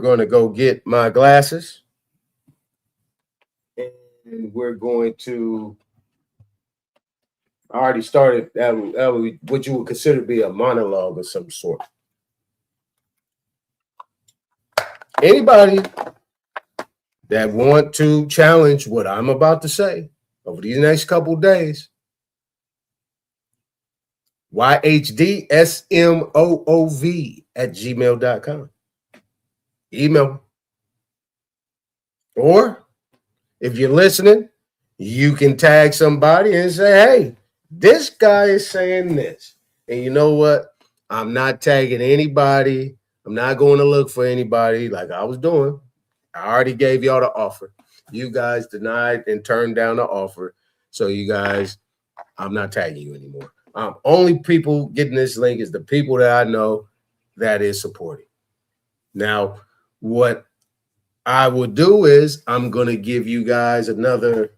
going to go get my glasses. And we're going to, I already started, that what you would consider to be a monologue of some sort. Anybody that want to challenge what I'm about to say over these next couple of days, YHDSMOOV@gmail.com. Email. Or if you're listening, you can tag somebody and say, hey, this guy is saying this. And you know what? I'm not tagging anybody. I'm not going to look for anybody like I was doing. I already gave y'all the offer. You guys denied and turned down the offer. So you guys, I'm not tagging you anymore. Only people getting this link is the people that I know that is supporting. Now, what I will do is I'm going to give you guys another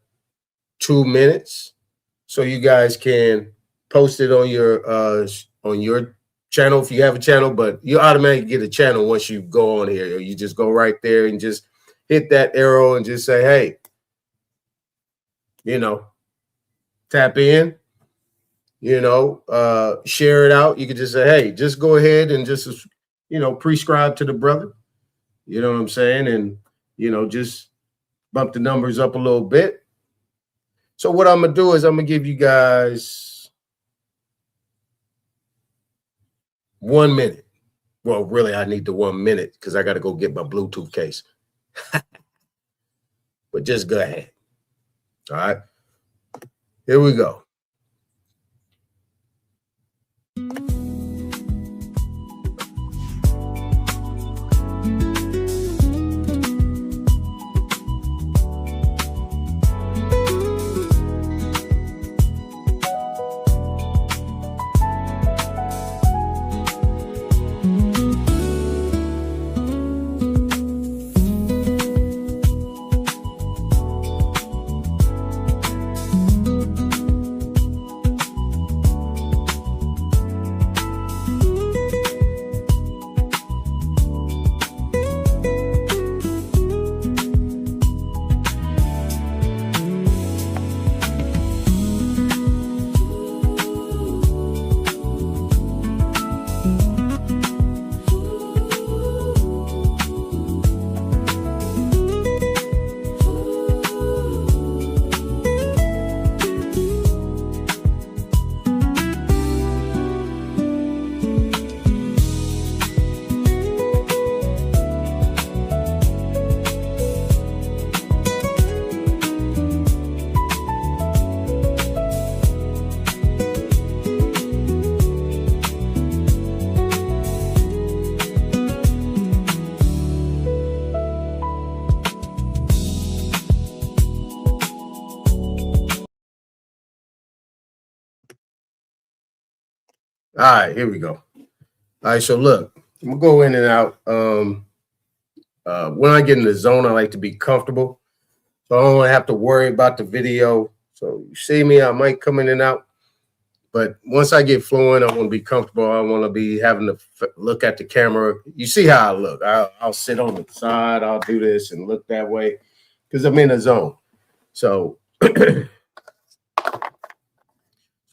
2 minutes so you guys can post it on your channel if you have a channel, but you automatically get a channel once you go on here. You just go right there and just hit that arrow and just say, hey, tap in. Share it out. You could just say, hey, just go ahead and just, prescribe to the brother. You know what I'm saying? And, just bump the numbers up a little bit. So what I'm going to do is I'm going to give you guys 1 minute. Well, really, I need the 1 minute because I got to go get my Bluetooth case. But just go ahead. All right. Here we go. All right, here we go. All right, so look, I'm gonna go in and out. When I get in the zone, I like to be comfortable, so I don't have to worry about the video. So you see me, I might come in and out, but once I get flowing, I want to be comfortable. I want to be having to look at the camera. You see how I look. I'll sit on the side. I'll do this and look that way because I'm in the zone. So,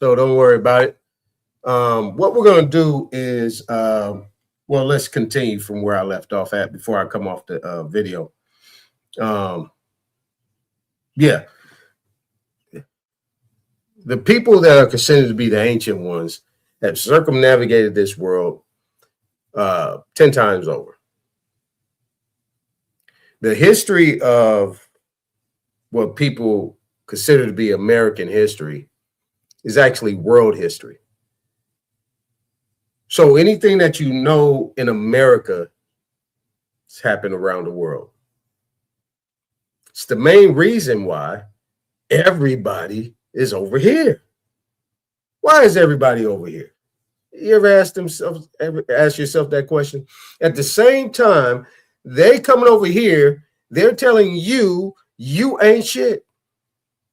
so don't worry about it. What we're going to do is, well, let's continue from where I left off at before I come off the video. Yeah. The people that are considered to be the ancient ones have circumnavigated this world 10 times over. The history of what people consider to be American history is actually world history. So anything that you know in America has happened around the world. It's the main reason why everybody is over here. Why is everybody over here? You ever ask yourself that question? At the same time, they coming over here, they're telling you you ain't shit.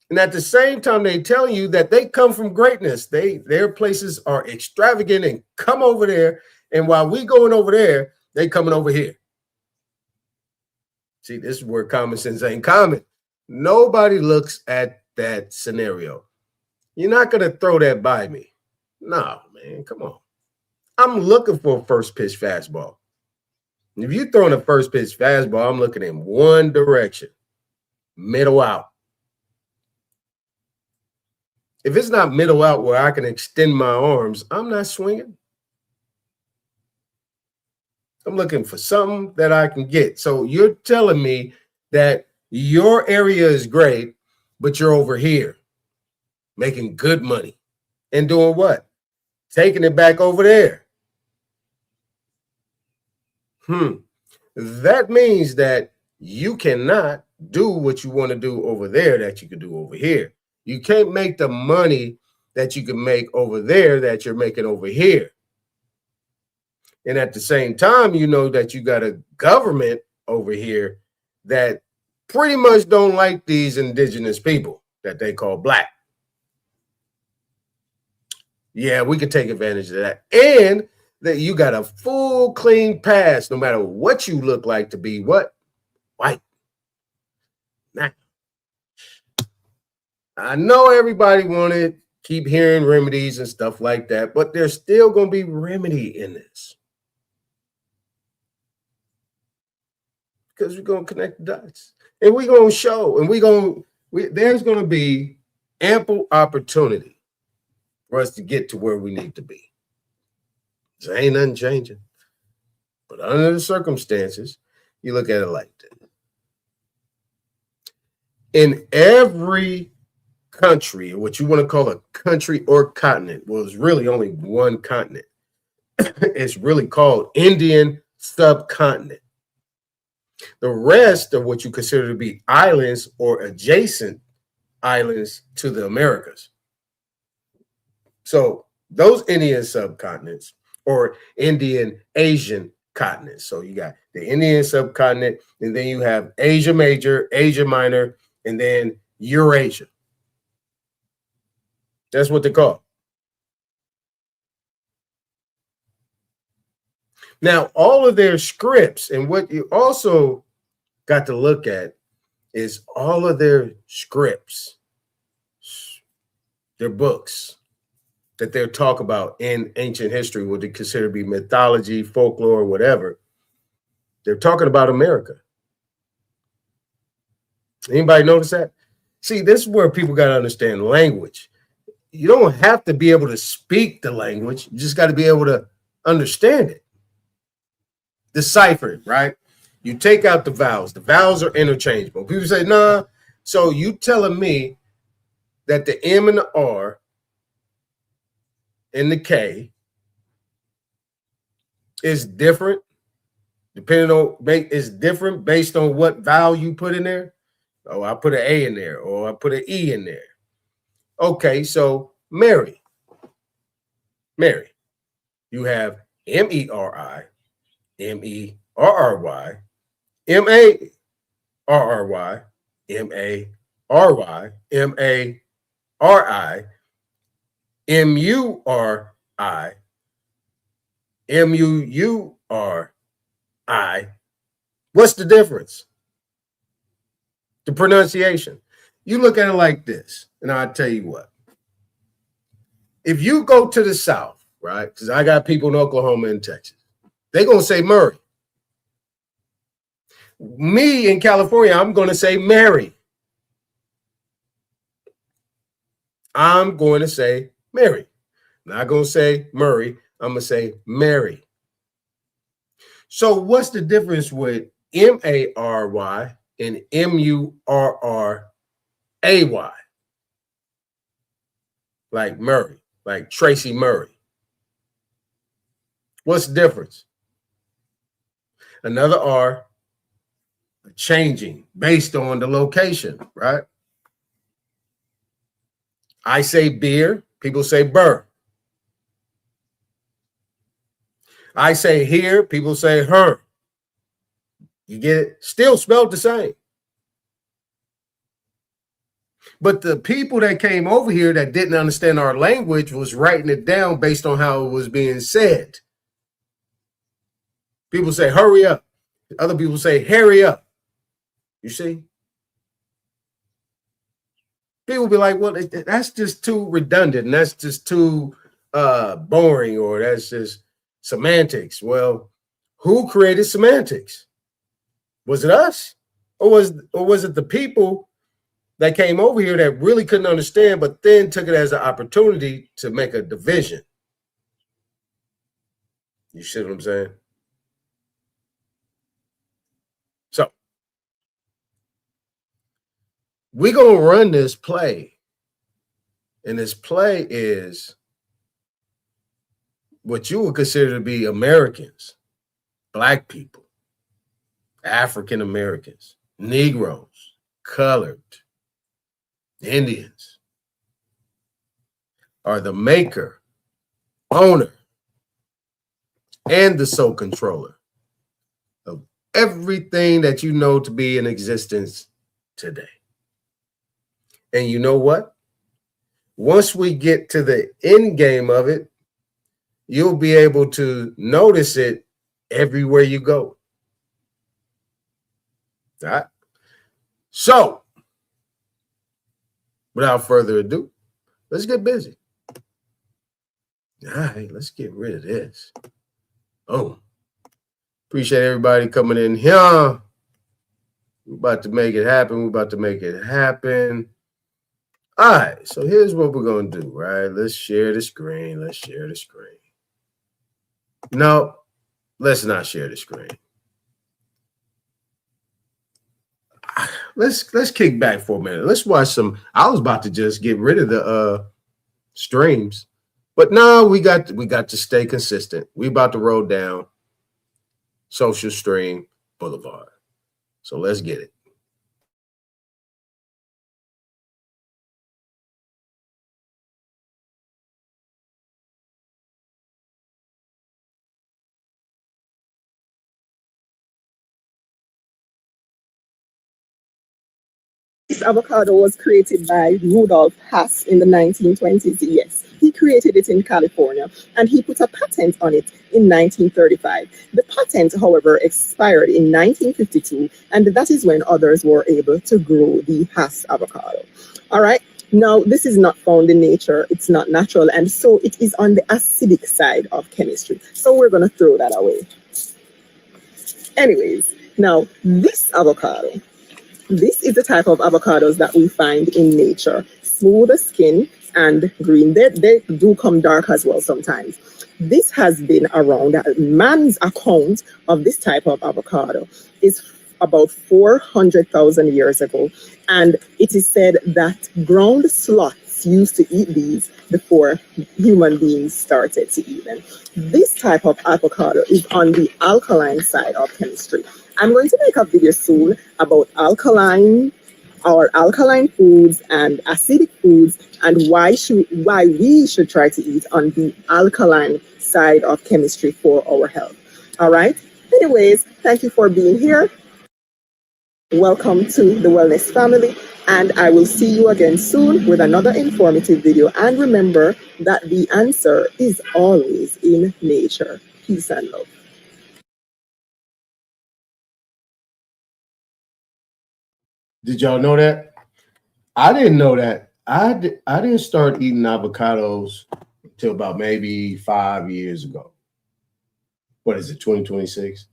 And at the same time, they tell you that they come from greatness. Their places are extravagant and come over there. And while we going over there, they coming over here. See, this is where common sense ain't common. Nobody looks at that scenario. You're not going to throw that by me. No, man, come on. I'm looking for a first pitch fastball. If you're throwing a first pitch fastball, I'm looking in one direction, middle out. If it's not middle out where I can extend my arms, I'm not swinging. I'm looking for something that I can get. So you're telling me that your area is great, but you're over here making good money and doing what? Taking it back over there. That means that you cannot do what you want to do over there that you can do over here. You can't make the money that you can make over there that you're making over here. And at the same time, you know that you got a government over here that pretty much don't like these indigenous people that they call black. Yeah, we could take advantage of that. And that you got a full clean pass, no matter what you look like to be what? White. Now, I know everybody want to keep hearing remedies and stuff like that, but there's still going to be remedy in this. Because we're going to connect the dots. And we're going to show, and there's going to be ample opportunity for us to get to where we need to be. There ain't nothing changing. But under the circumstances, you look at it like that. In every country, or what you want to call a country or continent, well, it's really only one continent. It's really called Indian subcontinent. The rest of what you consider to be islands or adjacent islands to the Americas. So those Indian subcontinents or Indian Asian continents. So you got the Indian subcontinent, and then you have Asia Major, Asia Minor, and then Eurasia. That's what they call. Now, all of their scripts, and what you also got to look at is all of their scripts, their books that they're talk about in ancient history, what they consider to be mythology, folklore, whatever. They're talking about America. Anybody notice that? See, this is where people got to understand language. You don't have to be able to speak the language. You just got to be able to understand it. Decipher it, right? You take out the vowels. The vowels are interchangeable. People say, nah. So you telling me that the M and the R and the K is different, is different based on what vowel you put in there? Oh, I put an A in there, or I put an E in there. Okay, so Mary. You have M-E-R-I, M-E-R-R-Y, M-A-R-R-Y, M-A-R-Y, M-A-R-I, M-U-R-I, M-U-U-R-I. What's the difference? The pronunciation. You look at it like this, and I'll tell you what. If you go to the South, right, because I got people in Oklahoma and Texas, they're going to say Murray. Me in California, I'm going to say Mary. I'm going to say Mary. I'm not going to say Murray. I'm going to say Mary. So what's the difference with M-A-R-Y and M-U-R-R-A-Y? Like Murray, like Tracy Murray. What's the difference? Another R changing based on the location, right? I say beer, people say burr. I say here, people say her. You get it? Still spelled the same. But the people that came over here that didn't understand our language was writing it down based on how it was being said. People say, hurry up. Other people say, hurry up. You see? People be like, well, that's just too redundant, and that's just too boring, or that's just semantics. Well, who created semantics? Was it us? Or was it the people that came over here that really couldn't understand, but then took it as an opportunity to make a division? You see what I'm saying? So we're going to run this play. And this play is what you would consider to be Americans, Black people, African Americans, Negroes, colored, Indians are the maker, owner, and the sole controller of everything that you know to be in existence today. And you know what? Once we get to the end game of it, you'll be able to notice it everywhere you go. All right. So, without further ado, let's get busy. All right, let's get rid of this. Oh, appreciate everybody coming in here. We're about to make it happen. We're about to make it happen. All right, so here's what we're going to do, right? Let's share the screen. Let's share the screen. No, let's not share the screen. Let's kick back for a minute. Let's watch some. I was about to just get rid of the streams, but no, we got to stay consistent. We about to roll down Social Stream Boulevard. So let's get it. This avocado was created by Rudolf Hass in the 1920s. Yes, he created it in California, and he put a patent on it in 1935. The patent, however, expired in 1952, and that is when others were able to grow the Hass avocado. All right. Now, this is not found in nature. It's not natural, and so it is on the acidic side of chemistry. So we're going to throw that away. Anyways, now this avocado. This is the type of avocados that we find in nature. Smooth skin and green. They do come dark as well sometimes. This has been around. Man's account of this type of avocado is about 400,000 years ago. And it is said that ground sloths used to eat these before human beings started to eat them. This type of avocado is on the alkaline side of chemistry. I'm going to make a video soon about alkaline foods and acidic foods, and why we should try to eat on the alkaline side of chemistry for our health. All right. Anyways, thank you for being here. Welcome to the Wellness family, and I will see you again soon with another informative video. And remember that the answer is always in nature. Peace and love. Did y'all know that? I didn't know that. I didn't start eating avocados until about maybe 5 years ago. What is it, 2026?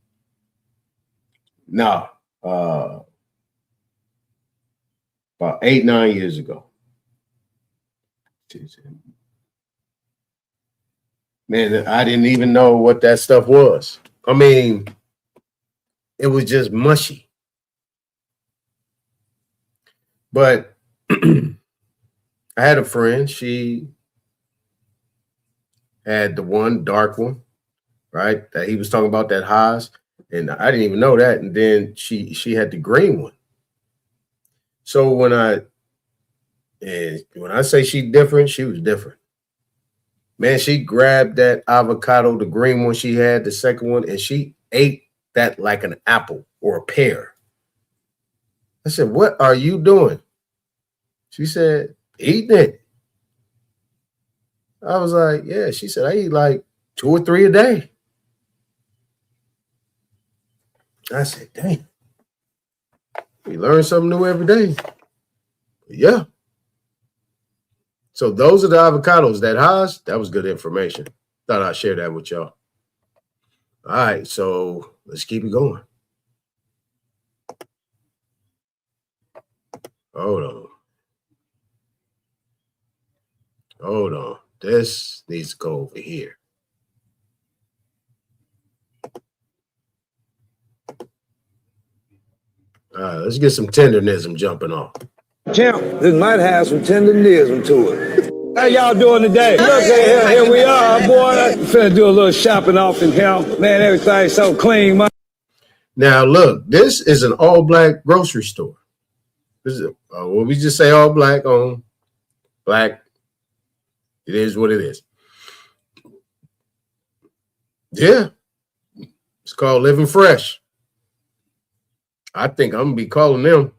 No, about 8-9 years ago. Man, I didn't even know what that stuff was. I mean, it was just mushy. But I had a friend. She had the one dark one, right? That he was talking about, that Haas, and I didn't even know that. And then she had the green one. So when I say she different, she was different. Man, she grabbed that avocado, the green one she had, the second one, and she ate that like an apple or a pear. I said, "What are you doing?" She said, "Eating it." I was like, "Yeah." She said, "I eat like 2 or 3 a day." I said, "Dang." We learn something new every day. Yeah. So those are the avocados. That Haas, that was good information. Thought I'd share that with y'all. All right, so let's keep it going. Hold on. Hold on. This needs to go over here. All right, let's get some tenderism jumping off. Champ, this might have some tenderism to it. How y'all doing today? Look at here we are, boy. Finna do a little shopping off in here. Man, everything's so clean, man. Now, look, this is an all-black grocery store. This is well, we just say all black on black. It is what it is. Yeah. It's called Living Fresh. I think I'm going to be calling them.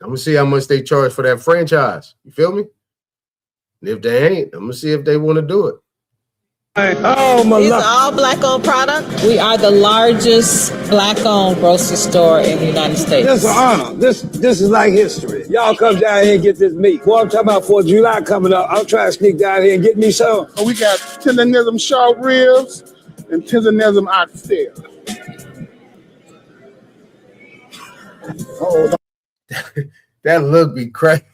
I'm going to see how much they charge for that franchise. You feel me? And if they ain't, I'm going to see if they want to do it. Oh, my It's all black-owned product. We are the largest black-owned grocery store in the United States. This is an honor. This is like history. Y'all come down here and get this meat. Boy, I'm talking about 4th of July coming up. I'm trying to sneak down here and get me some. We got tenderism short ribs and tenderism oxtail. Oh, that look be crazy.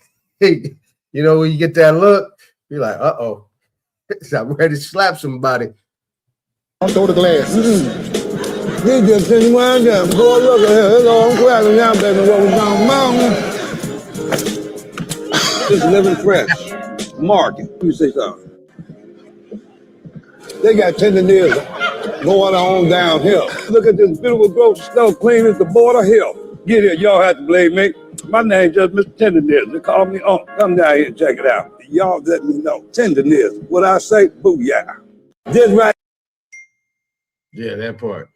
You know, when you get that look, you're like, uh-oh. I'm ready to slap somebody. Don't throw the glasses. They just didn't wind up. Boy, look at here. Hello, I'm cracking down, baby. What we talking about? Just Living Fresh. Market. You say something. They got tenderism going on down here. Look at this beautiful grocery store clean as the border here. Get here. Y'all have to believe me. My name just Mr. Tenderism. They call me on. Come down here and check it out. Y'all let me know. Tenderism. What I say, booyah. This right. Yeah, that part.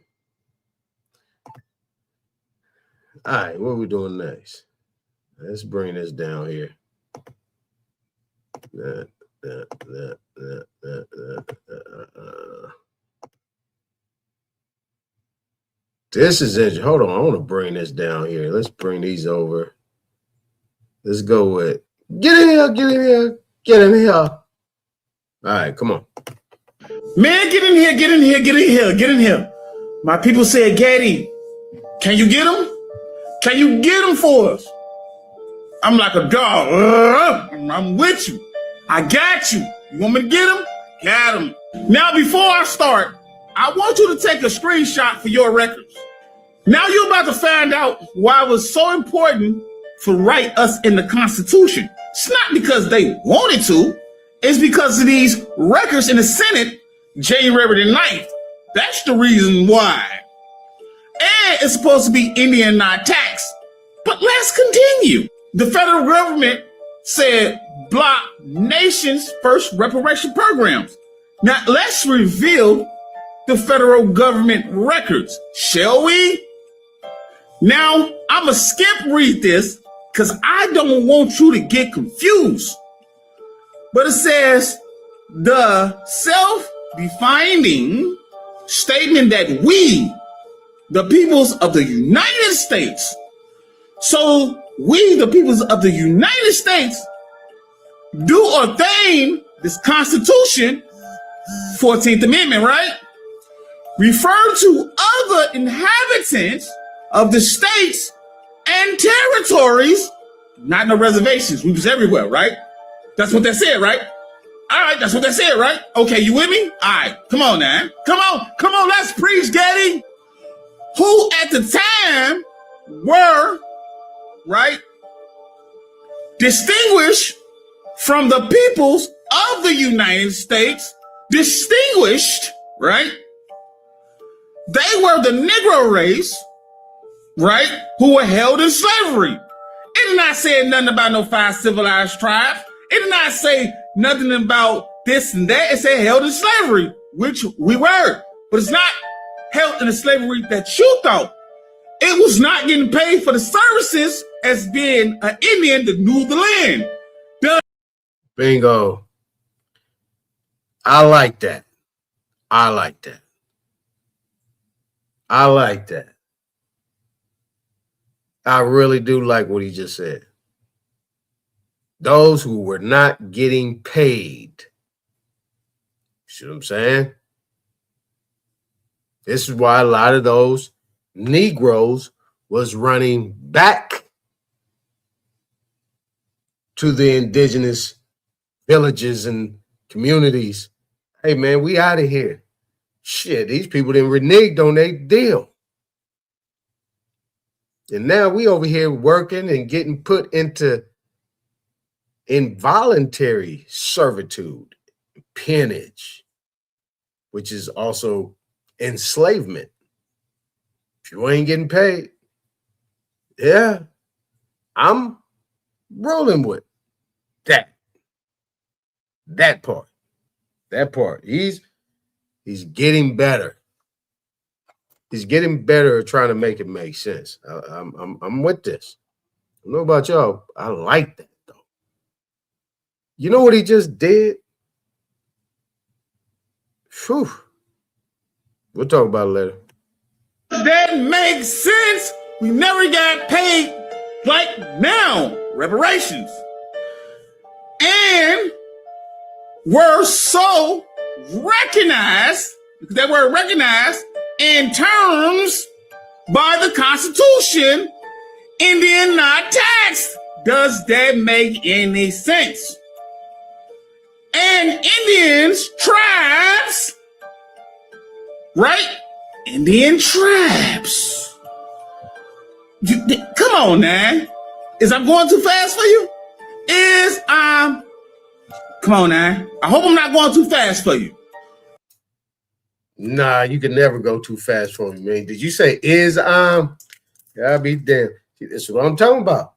All right, what are we doing next? Let's bring this down here. This is it. Hold on, I want to bring this down here. Let's bring these over. Let's go with get in here, get in here, get in here. All right, come on. Man, get in here, get in here, get in here, get in here. My people said, Gaddy, can you get him? Can you get him for us? I'm like a dog. I'm with you. I got you. You want me to get him? Got him. Now, before I start, I want you to take a screenshot for your records. Now you're about to find out why it was so important to write us in the Constitution. It's not because they wanted to. It's because of these records in the Senate, January the 9th. That's the reason why. And it's supposed to be Indian, not tax. But let's continue. The federal government said block nation's first reparation programs. Now let's reveal the federal government records, shall we? Now I'm gonna skip read this because I don't want you to get confused. But it says the self-defining statement that we, the peoples of the United States, so we, the peoples of the United States, do ordain this Constitution, 14th Amendment, right? Refer to other inhabitants of the states and territories, not no reservations. We was everywhere, right? That's what that said, right? All right, that's what that said, right? Okay, you with me? All right, come on now. Come on, let's preach, Getty. Who at the time were, right, distinguished from the peoples of the United States, distinguished, right? They were the Negro race, right, who were held in slavery. It did not say nothing about no 5 civilized tribes. It did not say nothing about this and that. It said held in slavery, which we were. But it's not held in the slavery that you thought. It was not getting paid for the services as being an Indian that knew the land. Bingo. I like that. I like that. I like that. I really do like what he just said. Those who were not getting paid. See what I'm saying? This is why a lot of those Negroes was running back to the indigenous villages and communities. Hey, man, we out of here. Shit, these people didn't reneged on their deal. And now we over here working and getting put into involuntary servitude, peonage, which is also enslavement. If you ain't getting paid, yeah, I'm rolling with that part. He's getting better. He's getting better at trying to make it make sense. I'm with this. I don't know about y'all. I like that though. You know what he just did? Phew. We'll talk about it later. That makes sense. We never got paid like now. Reparations. And were so recognized, that were recognized in terms by the Constitution, Indian not taxed. Does that make any sense? And Indians, tribes, right? Indian tribes. Come on now. Is I'm going too fast for you? Come on now. I hope I'm not going too fast for you. Nah, you can never go too fast for me, man. Did you say is I'm? I'll be damned. That's what I'm talking about.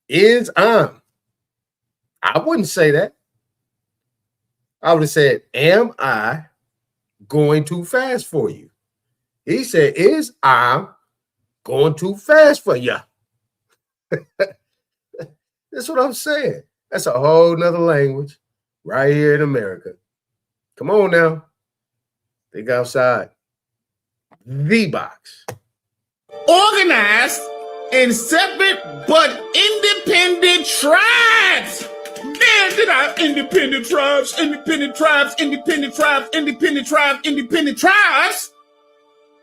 Is I'm. I wouldn't say that. I would have said, am I going too fast for you? He said, is I'm going too fast for you? That's what I'm saying. That's a whole nother language right here in America. Come on now. Think outside the box. Organized in separate but independent tribes. Man, did I independent tribes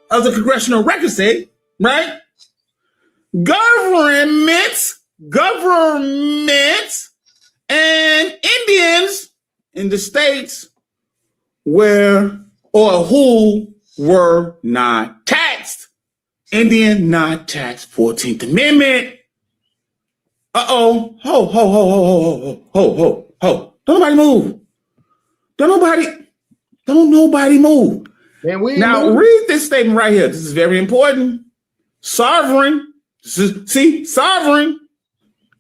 as the congressional record say, right? Governments and Indians in the states where or who were not taxed. Indian not taxed 14th Amendment. Uh-oh. Ho. Don't nobody move. Don't nobody move. Man, Now read this statement right here. This is very important. Sovereign. Sovereign.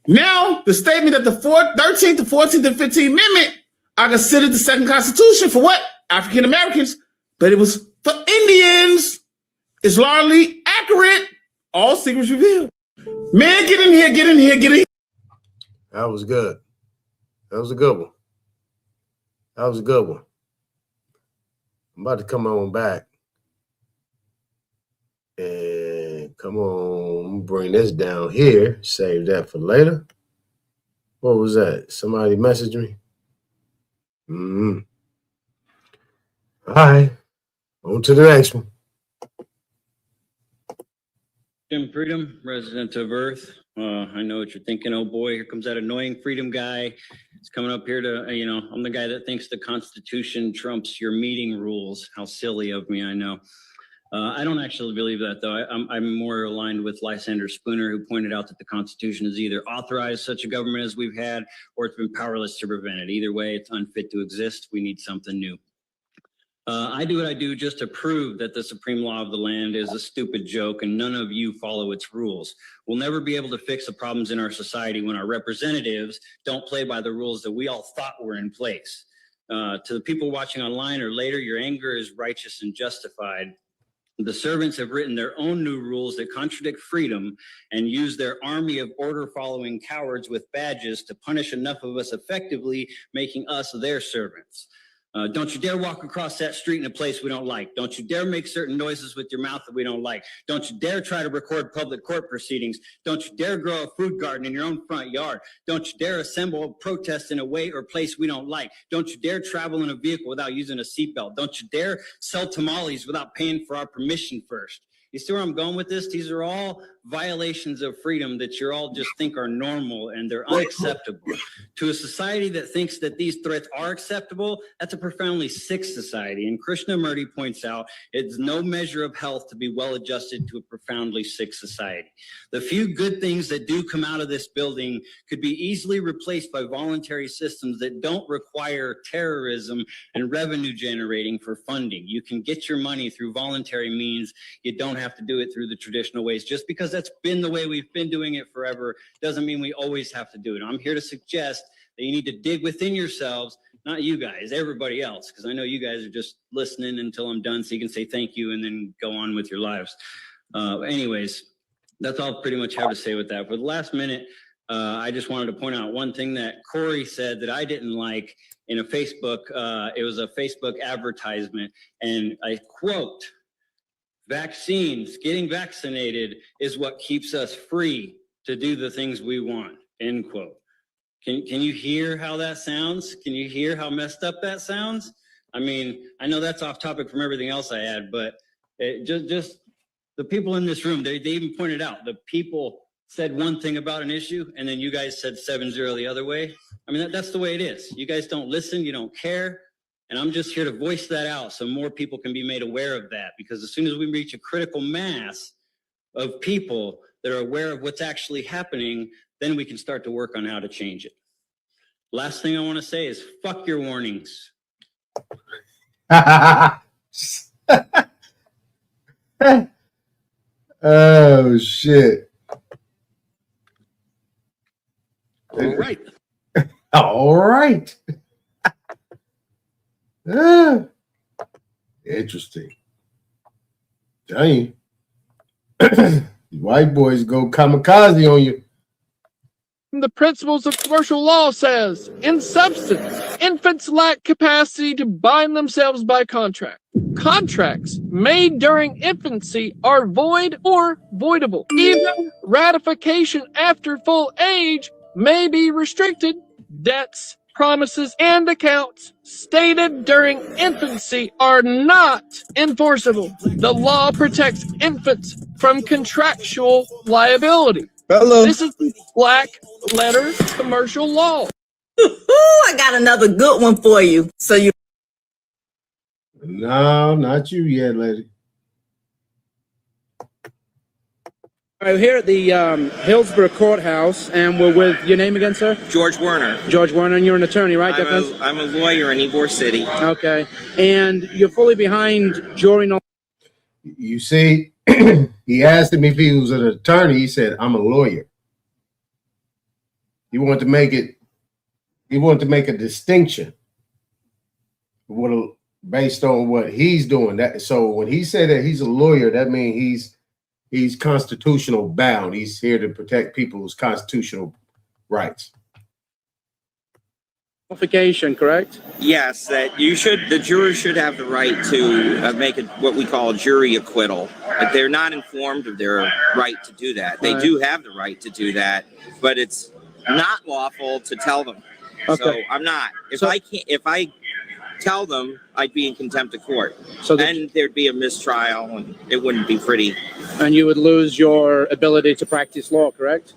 Now, the statement that the 13th, the 14th, and 15th Amendment are considered the second constitution for what? African Americans. But it was for Indians. It's largely accurate. All secrets revealed. Man, get in here. That was good. That was a good one. I'm about to come on back. And come on, bring this down here. Save that for later. What was that? Somebody messaged me? All right. On to the next one. Jim Freedom, resident of Earth. I know what you're thinking. Oh boy, here comes that annoying freedom guy. It's coming up here to, I'm the guy that thinks the Constitution trumps your meeting rules. How silly of me, I know. I don't actually believe that, though. I'm more aligned with Lysander Spooner, who pointed out that the Constitution has either authorized such a government as we've had, or it's been powerless to prevent it. Either way, it's unfit to exist. We need something new. I do what I do just to prove that the supreme law of the land is a stupid joke and none of you follow its rules. We'll never be able to fix the problems in our society when our representatives don't play by the rules that we all thought were in place. To the people watching online or later, your anger is righteous and justified. The servants have written their own new rules that contradict freedom and use their army of order-following cowards with badges to punish enough of us effectively, making us their servants. Don't you dare walk across that street in a place we don't like. Don't you dare make certain noises with your mouth that we don't like. Don't you dare try to record public court proceedings. Don't you dare grow a food garden in your own front yard. Don't you dare assemble a protest in a way or place we don't like. Don't you dare travel in a vehicle without using a seatbelt. Don't you dare sell tamales without paying for our permission first. You see where I'm going with this? These are all violations of freedom that you all just think are normal and they're unacceptable. To a society that thinks that these threats are acceptable, that's a profoundly sick society. And Krishnamurti points out it's no measure of health to be well adjusted to a profoundly sick society. The few good things that do come out of this building could be easily replaced by voluntary systems that don't require terrorism and revenue generating for funding. You can get your money through voluntary means. You don't have to do it through the traditional ways. Just because that's been the way we've been doing it forever doesn't mean we always have to do it. I'm here to suggest that you need to dig within yourselves, not you guys, everybody else, because I know you guys are just listening until I'm done so you can say thank you and then go on with your lives. Anyways, that's all I pretty much have to say with that. For the last minute, I just wanted to point out one thing that Corey said that I didn't like in a Facebook, it was a Facebook advertisement, and I quote, "Vaccines, getting vaccinated is what keeps us free to do the things we want," end quote. Can you hear how that sounds? Can you hear how messed up that sounds? I mean, I know that's off topic from everything else I had, but it just the people in this room, they even pointed out the people said one thing about an issue and then you guys said 7-0 the other way. I mean, that's the way it is. You guys don't listen, you don't care. And I'm just here to voice that out so more people can be made aware of that, because as soon as we reach a critical mass of people that are aware of what's actually happening, then we can start to work on how to change it. Last thing I want to say is fuck your warnings. Oh, shit. All right. All right. Interesting. Tell you. White boys go kamikaze on you. The principles of commercial law says, in substance, infants lack capacity to bind themselves by contract. Contracts made during infancy are void or voidable. Even ratification after full age may be restricted. Debts, promises, and accounts stated during infancy are not enforceable. The law protects infants from contractual liability. Hello. This is black letter commercial law. I got another good one for you. So you. No, not you yet, lady. All right, here at the Hillsborough Courthouse, and we're with your name again, sir? George Werner. George Werner, and you're an attorney, right? I'm a lawyer in Ybor City. Okay, and you're fully behind jury. You see, he asked him if he was an attorney. He said, "I'm a lawyer." He wanted to make it. He wanted to make a distinction. Based on what he's doing. That so when he said that he's a lawyer, that means he's constitutional bound. He's here to protect people's constitutional rights. Qualification, correct? Yes, that the jurors should have the right to make what we call a jury acquittal. If they're not informed of their right to do that, they do have the right to do that, but it's not lawful to tell them. Okay. So I'm not. If I tell them, I'd be in contempt of court. So then there'd be a mistrial and it wouldn't be pretty. And you would lose your ability to practice law, correct?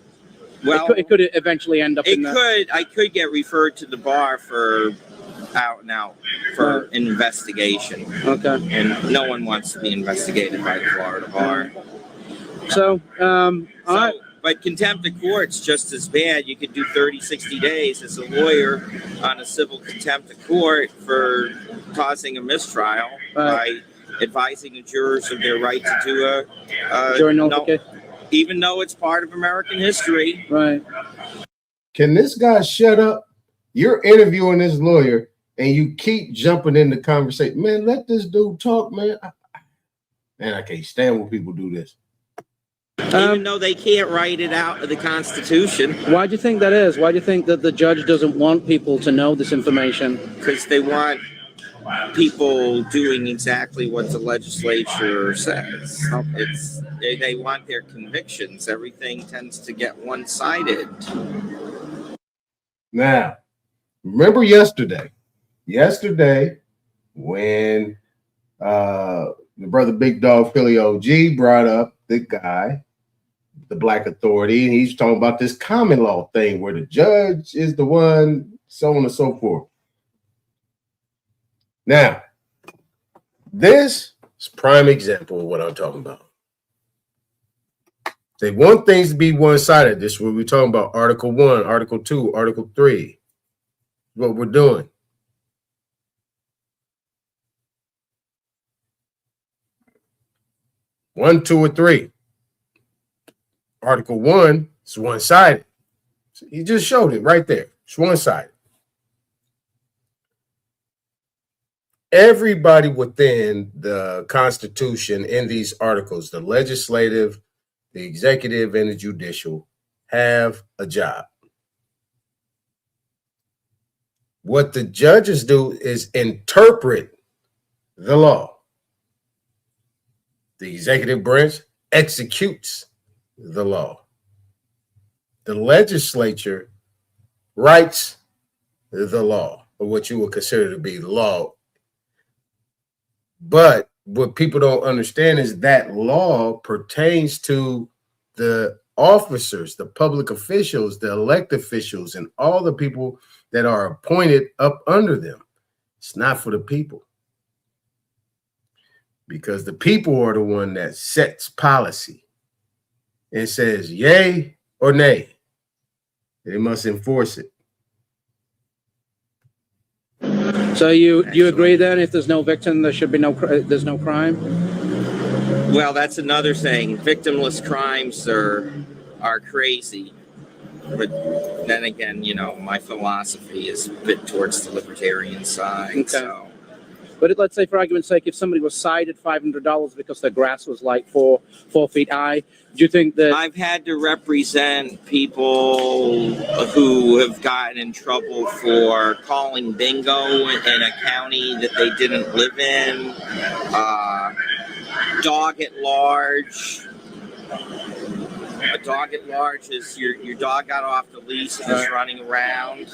Well, it could eventually end up in that. I could get referred to the bar for an investigation. Okay. And no one wants to be investigated by the Florida bar. So, all right. But contempt of court's just as bad. You could do 30, 60 days as a lawyer on a civil contempt of court for causing a mistrial by advising the jurors of their right to do a jury nullification. Even though it's part of American history. Right. Can this guy shut up? You're interviewing this lawyer and you keep jumping in the conversation. Man, let this dude talk, man. Man, I can't stand when people do this. Even though they can't write it out of the Constitution. Why do you think that is? Why do you think that the judge doesn't want people to know this information? Because they want people doing exactly what the legislature says. They want their convictions. Everything tends to get one-sided. Now, remember yesterday when the brother Big Dog Philly OG brought up the guy, the black authority, and he's talking about this common law thing where the judge is the one, so on and so forth. Now, this is a prime example of what I'm talking about. They want things to be one-sided. This is what we're talking about. Article 1, Article 2, Article 3. What we're doing. One, 2, or 3. Article 1 is one-sided. He just showed it right there. It's one-sided. Everybody within the Constitution in these articles, the legislative, the executive, and the judicial, have a job. What the judges do is interpret the law. The executive branch executes the law. The legislature writes the law, or what you would consider to be law. But what people don't understand is that law pertains to the officers, the public officials, the elected officials, and all the people that are appointed up under them. It's not for the people. Because the people are the one that sets policy and says yay or nay. They must enforce it. So you agree then, if there's no victim, there should be there's no crime? Well, that's another thing. Victimless crimes are crazy. But then again, you know, my philosophy is a bit towards the libertarian side. Okay. So. But let's say, for argument's sake, if somebody was cited $500 because their grass was like four feet high, do you think that... I've had to represent people who have gotten in trouble for calling bingo in a county that they didn't live in. Dog at large. A dog at large is your dog got off the leash and is running around.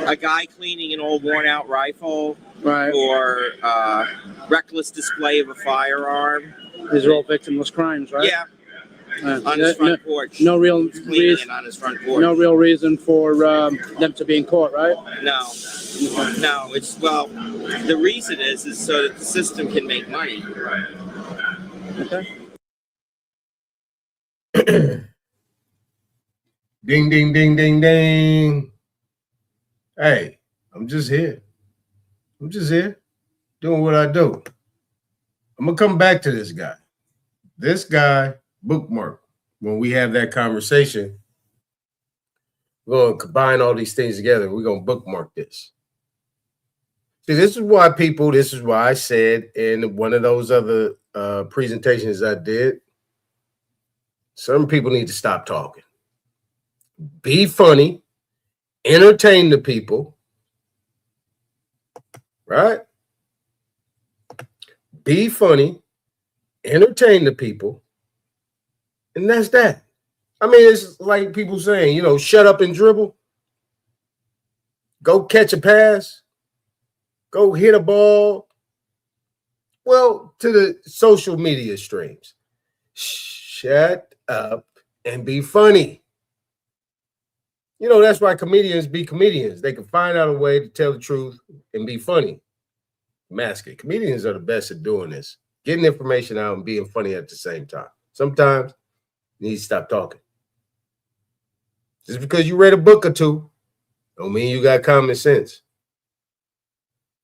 A guy cleaning an old worn-out rifle, or reckless display of a firearm. These are all victimless crimes, right? Yeah. On his front porch. No real reason on his front porch. No real reason for them to be in court, right? No. No. It's the reason is so that the system can make money. Okay. Ding, ding, ding, ding, ding. Hey, I'm just here. Doing what I do. I'm going to come back to this guy. This guy, bookmark. When we have that conversation, we're going to combine all these things together. We're going to bookmark this. See, this is why I said in one of those other presentations I did, some people need to stop talking. Be funny. Entertain the people, right? Be funny, entertain the people, and that's that. I mean, it's like people saying, you know, shut up and dribble. Go catch a pass. Go hit a ball. Well, to the social media streams, shut up and be funny. You know, that's why comedians be comedians. They can find out a way to tell the truth and be funny. Mask it. Comedians are the best at doing this. Getting information out and being funny at the same time. Sometimes you need to stop talking. Just because you read a book or two don't mean you got common sense.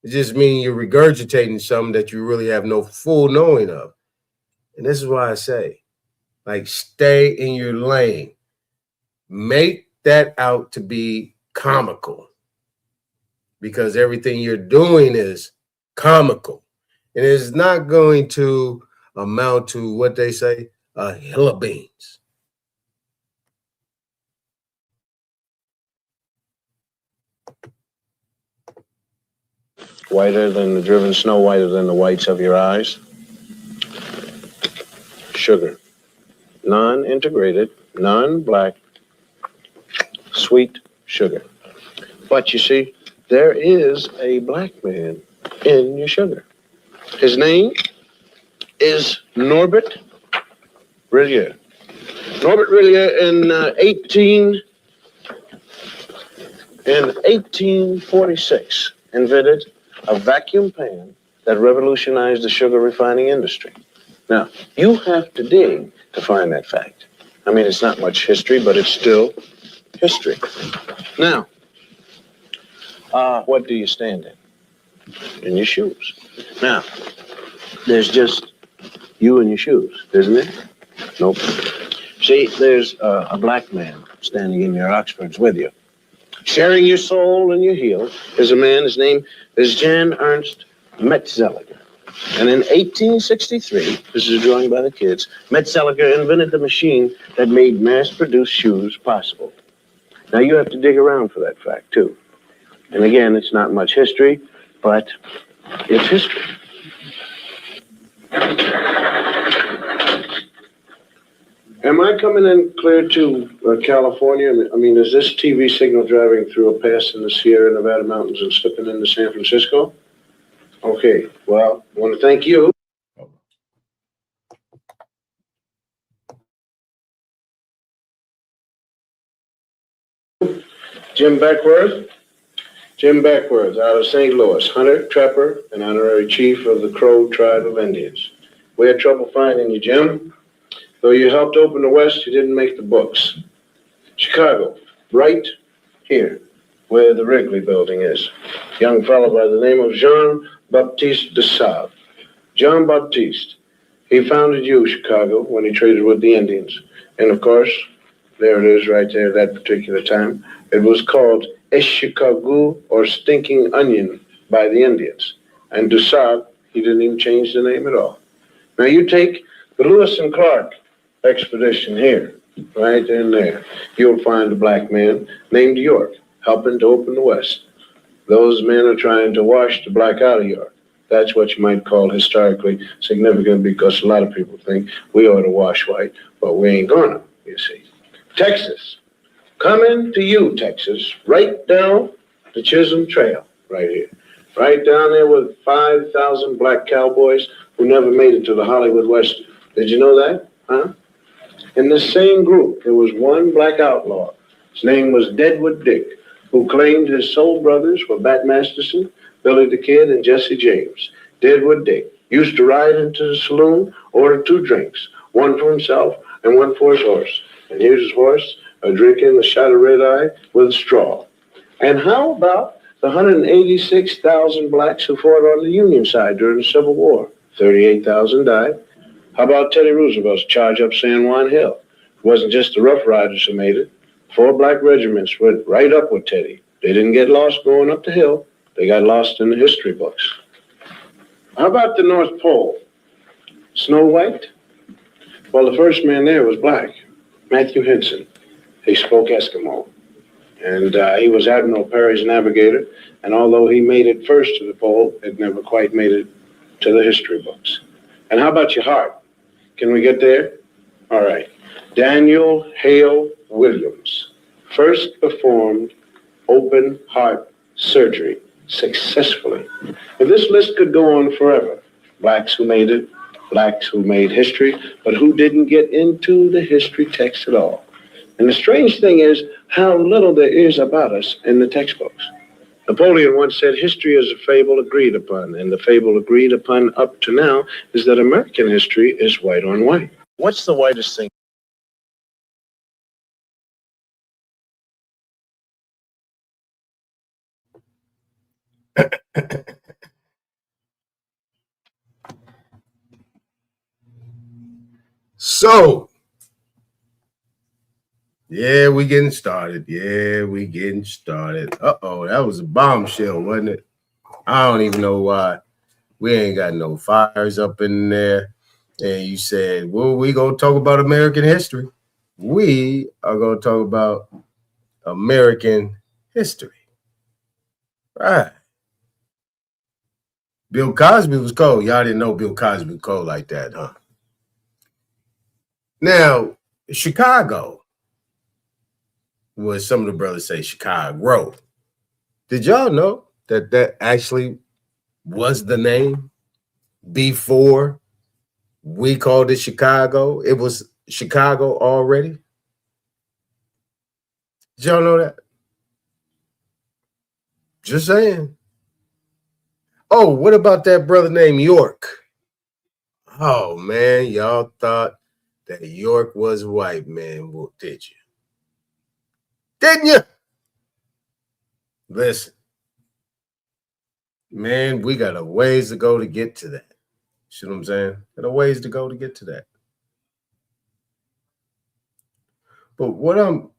It just means you're regurgitating something that you really have no full knowing of. And this is why I say, like, stay in your lane. Make that out to be comical, because everything you're doing is comical, and it's not going to amount to what they say, a hill of beans. whiter than the driven snow, whiter than the whites of your eyes? Sugar. Non-integrated, non-black, sweet sugar. But you see, there is a black man in your sugar. His name is Norbert Rillier. Norbert Rillier in 1846 invented a vacuum pan that revolutionized the sugar refining industry. Now, you have to dig to find that fact. I mean, it's not much history, but it's still history. Now, what do you stand in? In your shoes. Now, there's just you and your shoes, isn't it? Nope. See, there's a black man standing in your Oxfords with you. Sharing your soul and your heel is a man, his name is Jan Ernst Metzelger. And in 1863, this is a drawing by the kids, Metzelger invented the machine that made mass-produced shoes possible. Now, you have to dig around for that fact, too. And again, it's not much history, but it's history. Am I coming in clear to California? I mean, is this TV signal driving through a pass in the Sierra Nevada mountains and slipping into San Francisco? Okay, well, I want to thank you. Jim Beckworth. Jim Beckworth, out of St. Louis, hunter, trapper, and honorary chief of the Crow tribe of Indians. We had trouble finding you, Jim. Though you helped open the West, you didn't make the books. Chicago, right here, where the Wrigley building is. Young fellow by the name of Jean-Baptiste de Sable. Jean Baptiste. He founded Chicago, when he traded with the Indians. And of course, there it is right there at that particular time. It was called Chicago, or Stinking Onion, by the Indians. And de Sable, he didn't even change the name at all. Now you take the Lewis and Clark expedition here, right in there. You'll find a black man named York helping to open the West. Those men are trying to wash the black out of York. That's what you might call historically significant, because a lot of people think we ought to wash white, but we ain't gonna, you see. Texas. Coming to you, Texas, right down the Chisholm Trail, right here. Right down there with 5,000 black cowboys who never made it to the Hollywood Western. Did you know that? Huh? In the same group, there was one black outlaw. His name was Deadwood Dick, who claimed his soul brothers were Bat Masterson, Billy the Kid, and Jesse James. Deadwood Dick used to ride into the saloon, order 2 drinks, one for himself and one for his horse. And here's his horse, drinking a shot of red-eye with a straw. And how about the 186,000 blacks who fought on the Union side during the Civil War? 38,000 died. How about Teddy Roosevelt's charge up San Juan Hill? It wasn't just the Rough Riders who made it. 4 black regiments went right up with Teddy. They didn't get lost going up the hill. They got lost in the history books. How about the North Pole? Snow White? Well, the first man there was black, Matthew Henson. He spoke Eskimo. And he was Admiral Perry's navigator. And although he made it first to the pole, it never quite made it to the history books. And how about your heart? Can we get there? All right. Daniel Hale Williams first performed open heart surgery successfully. And this list could go on forever. Blacks who made it, blacks who made history, but who didn't get into the history text at all. And the strange thing is how little there is about us in the textbooks. Napoleon once said history is a fable agreed upon, and the fable agreed upon up to now is that American history is white on white. What's the whitest thing? So, yeah, we getting started. Uh-oh, that was a bombshell, wasn't it? I don't even know why. We ain't got no fires up in there. And you said, well, we gonna talk about American history. We are gonna talk about American history. Right. Bill Cosby was cold. Y'all didn't know Bill Cosby was cold like that, huh? Now, Chicago, was some of the brothers say Chicago. Did y'all know that that actually was the name before we called it Chicago? It was Chicago already. Did y'all know that? Just saying. Oh, what about that brother named York? Oh, man, y'all thought that York was white, man. Well, did you? Didn't you? Listen, man, we got a ways to go to get to that. See what I'm saying? Got a ways to go to get to that. But what I'm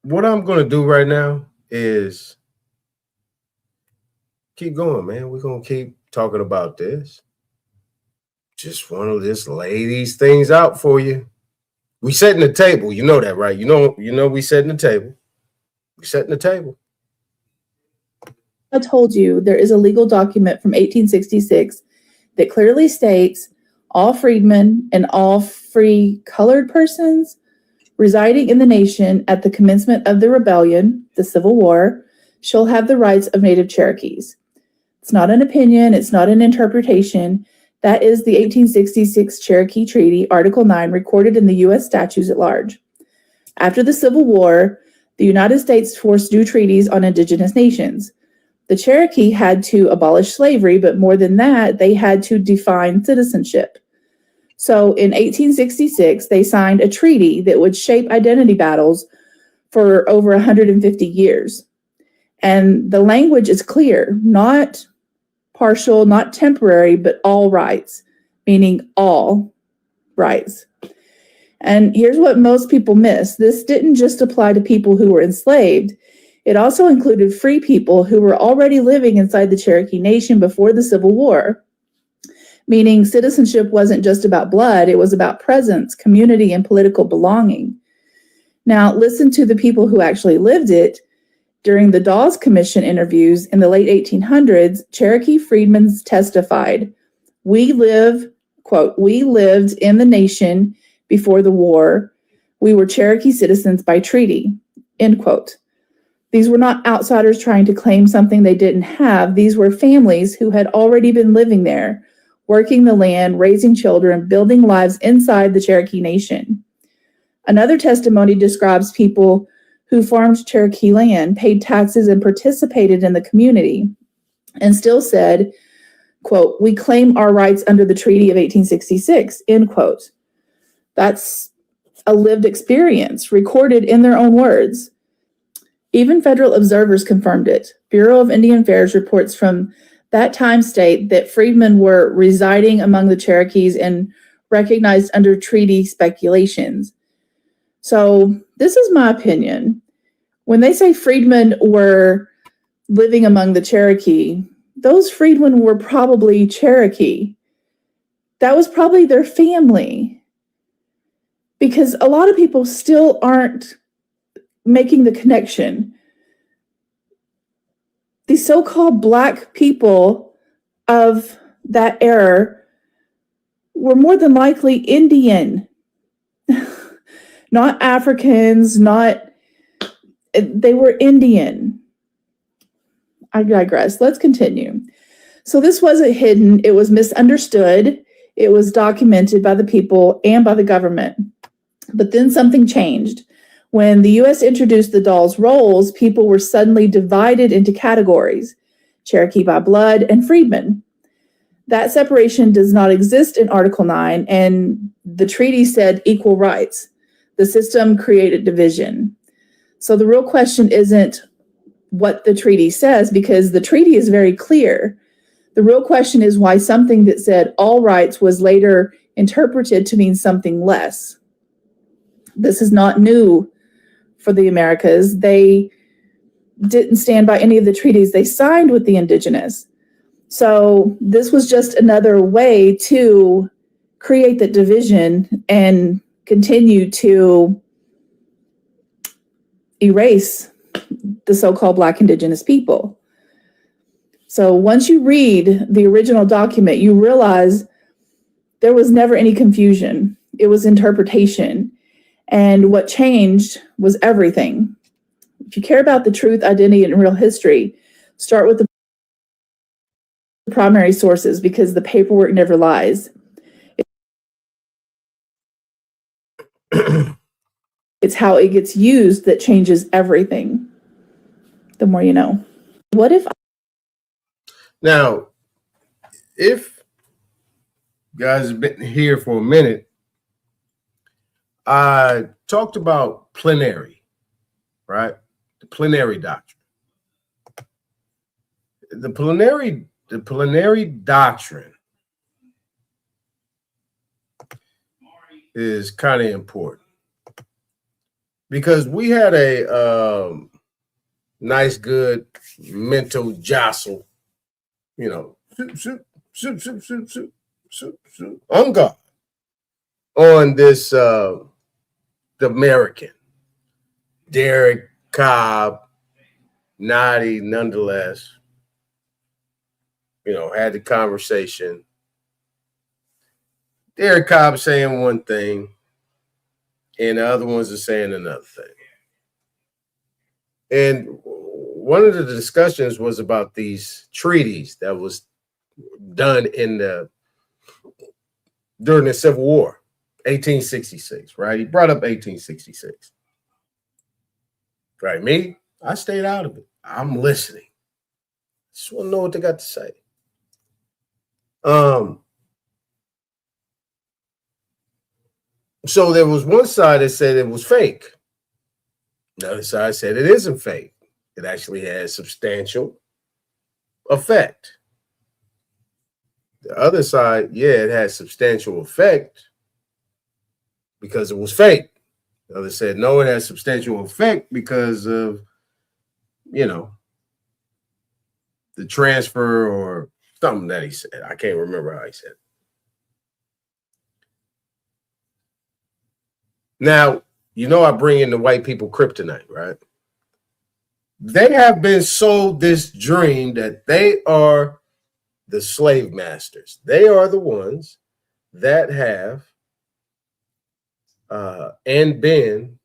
going to do right now is keep going, man. We're going to keep talking about this. Just want to just lay these things out for you. We setting the table. You know that, right? You know we setting the table. We setting the table. I told you there is a legal document from 1866 that clearly states all freedmen and all free colored persons residing in the nation at the commencement of the rebellion, the Civil War, shall have the rights of native Cherokees. It's not an opinion. It's not an interpretation. That is the 1866 Cherokee Treaty, Article 9, recorded in the U.S. statutes at large. After the Civil War, the United States forced new treaties on indigenous nations. The Cherokee had to abolish slavery, but more than that, they had to define citizenship. So in 1866, they signed a treaty that would shape identity battles for over 150 years. And the language is clear, not partial, not temporary, but all rights, meaning all rights. And here's what most people miss. This didn't just apply to people who were enslaved. It also included free people who were already living inside the Cherokee Nation before the Civil War, meaning citizenship wasn't just about blood, it was about presence, community, and political belonging. Now, listen to the people who actually lived it. During the Dawes Commission interviews in the late 1800s, Cherokee freedmen testified, "We live, quote, we lived in the nation before the war. We were Cherokee citizens by treaty," end quote. These were not outsiders trying to claim something they didn't have. These were families who had already been living there, working the land, raising children, building lives inside the Cherokee Nation. Another testimony describes people who farmed Cherokee land, paid taxes, and participated in the community, and still said, quote, "We claim our rights under the Treaty of 1866, end quote. That's a lived experience, recorded in their own words. Even federal observers confirmed it. Bureau of Indian Affairs reports from that time state that freedmen were residing among the Cherokees and recognized under treaty speculations. So this is my opinion. When they say freedmen were living among the Cherokee, those freedmen were probably Cherokee. That was probably their family. Because a lot of people still aren't making the connection. These so-called Black people of that era were more than likely Indian, not Africans, they were Indian. I digress. Let's continue. So this wasn't hidden. It was misunderstood. It was documented by the people and by the government. But then something changed. When the U.S. introduced the Dawes rolls, people were suddenly divided into categories, Cherokee by blood and freedmen. That separation does not exist in Article 9, and the treaty said equal rights. The system created division. So the real question isn't what the treaty says, because the treaty is very clear. The real question is why something that said all rights was later interpreted to mean something less. This is not new for the Americas. They didn't stand by any of the treaties they signed with the indigenous. So this was just another way to create that division and continue to erase the so-called Black indigenous people. So once you read the original document, you realize there was never any confusion. It was interpretation. And what changed was everything. If you care about the truth, identity, and real history, start with the primary sources, because the paperwork never lies. It's how it gets used that changes everything. The more you know. What if Now, if you guys have been here for a minute, I talked about plenary, right? The plenary doctrine. The plenary doctrine is kind of important because we had a nice, good mental jostle, you know, on God on this the American Derek Cobb, naughty nonetheless, you know, had the conversation. Derek Cobb saying one thing, and the other ones are saying another thing. And one of the discussions was about these treaties that was done during the Civil War, 1866, right? He brought up 1866. Right, me, I stayed out of it. I'm listening. Just want to know what they got to say. So there was one side that said it was fake. The other side said it isn't fake. It actually has substantial effect. The other side, yeah, it has substantial effect because it was fake. The other said, no, it has substantial effect because of, you know, the transfer or something that he said. I can't remember how he said it. Now, you know, I bring in the white people kryptonite, right? They have been sold this dream that they are the slave masters. They are the ones that have and been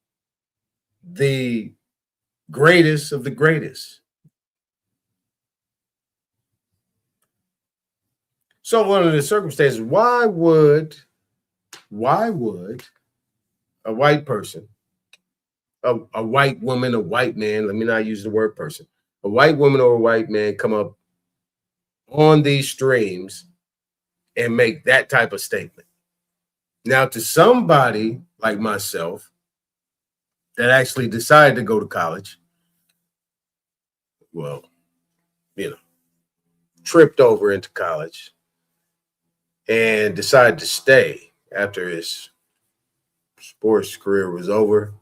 the greatest of the greatest. So under the circumstances, why would a white person, a white woman, a white man, let me not use the word person, a white woman or a white man come up on these streams and make that type of statement? Now, to somebody like myself that actually decided to go to college, well, you know, tripped over into college and decided to stay after his sports career was over,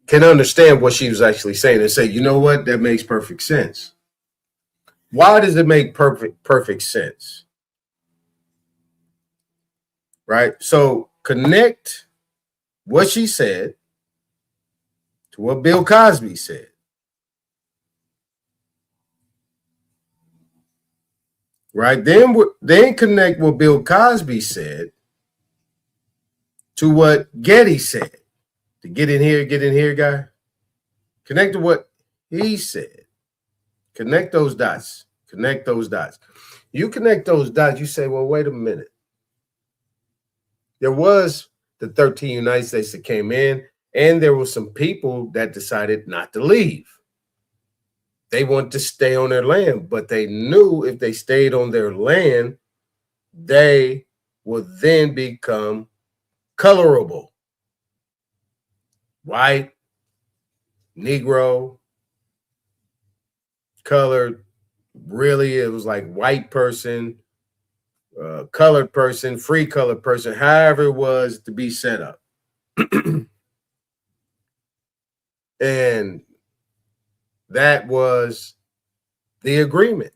can understand what she was actually saying and say, you know what, that makes perfect sense. Why does it make perfect sense? Right? So connect what she said to what Bill Cosby said. Right? Then connect what Bill Cosby said to what Getty said. The get in here guy. Connect to what he said. Connect those dots. Connect those dots. You connect those dots, you say, well, wait a minute. There was the 13 United States that came in, and there were some people that decided not to leave. They wanted to stay on their land, but they knew if they stayed on their land, they would then become colorable. White, Negro, colored, really, it was like white person, colored person, free colored person, however it was to be set up. And that was the agreement.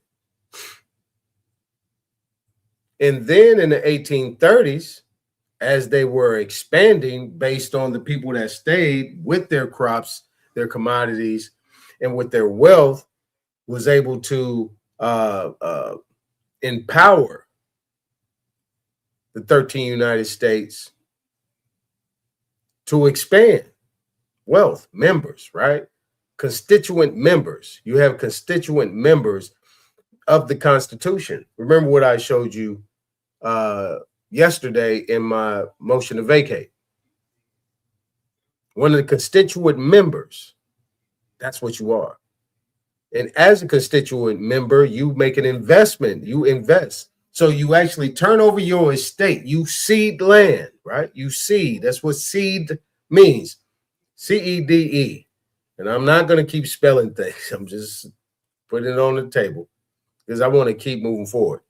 And then in the 1830s, as they were expanding based on the people that stayed with their crops, their commodities, and with their wealth was able to empower the 13 United States to expand wealth, members, right? Constituent members. You have constituent members of the Constitution. Remember what I showed you yesterday in my motion to vacate. One of the constituent members, that's what you are. And as a constituent member, you make an investment, you invest. So you actually turn over your estate, you seed land, right? You seed, that's what seed means, C-E-D-E. And I'm not going to keep spelling things. I'm just putting it on the table because I want to keep moving forward.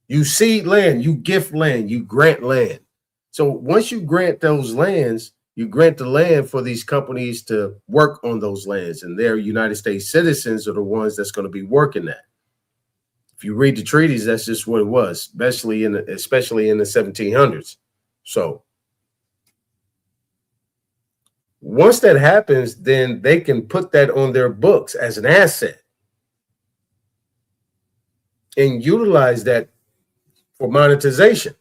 You seed land, you gift land, you grant land. So once you grant those lands, you grant the land for these companies to work on those lands, and their United States citizens are the ones that's going to be working that. If you read the treaties, that's just what it was, especially in the 1700s. So once that happens, then they can put that on their books as an asset and utilize that for monetization.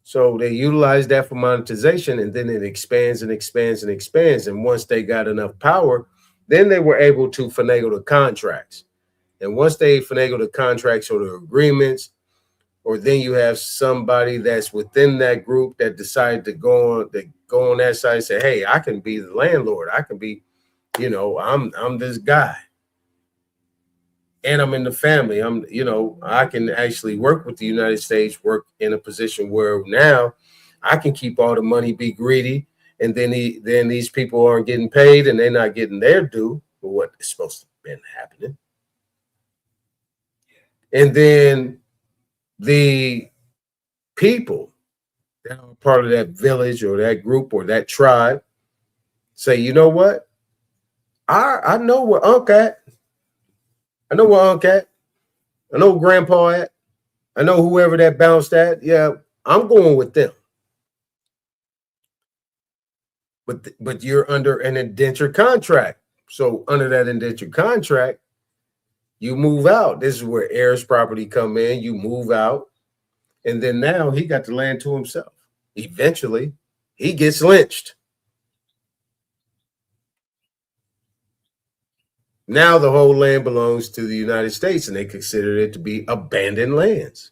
So they utilize that for monetization, and then it expands and expands and expands. And once they got enough power, then they were able to finagle the contracts. And once they finagle the contracts or the agreements, or then you have somebody that's within that group that decided to go on that side and say, hey, I can be the landlord. I can be, I'm this guy. And I'm in the family. I can actually work with the United States, work in a position where now I can keep all the money, be greedy, and then these people aren't getting paid and they're not getting their due for what is supposed to have been happening. And then the people that are part of that village or that group or that tribe say, you know what? I know where Unc at. I know where Unc at. I know where Grandpa at. I know whoever that bounced at. Yeah, I'm going with them. But you're under an indentured contract. So under that indentured contract, you move out. This is where heirs property come in. You move out. And then now he got the land to himself. Eventually, he gets lynched. Now the whole land belongs to the United States, and they consider it to be abandoned lands.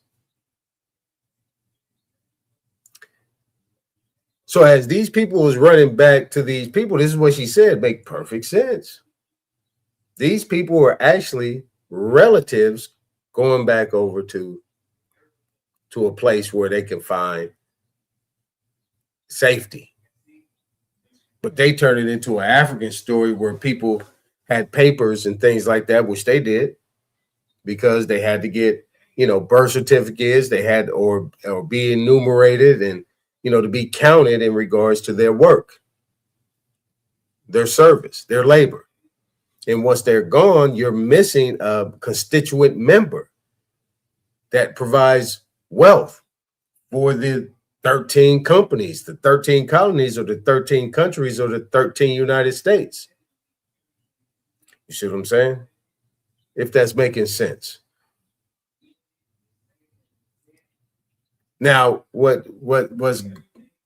So as these people was running back to these people, this is what she said, make perfect sense. These people are actually relatives going back over to a place where they can find safety. But they turn it into an African story where people had papers and things like that, which they did because they had to get, birth certificates, they had or be enumerated and, to be counted in regards to their work, their service, their labor. And once they're gone, you're missing a constituent member that provides wealth for the 13 companies, the 13 colonies, or the 13 countries, or the 13 United States. You see what I'm saying? If that's making sense. Now, what was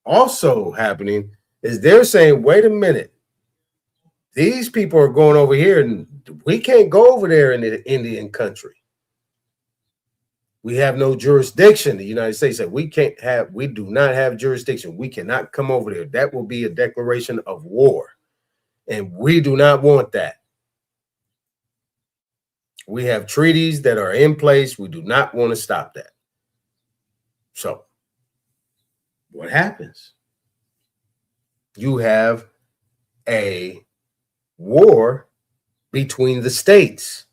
also happening is they're saying, wait a minute, these people are going over here and we can't go over there in the Indian country. We have no jurisdiction. The United States said we do not have jurisdiction. We cannot come over there. That will be a declaration of war. And we do not want that. We have treaties that are in place. We do not want to stop that. So what happens? You have a war between the states,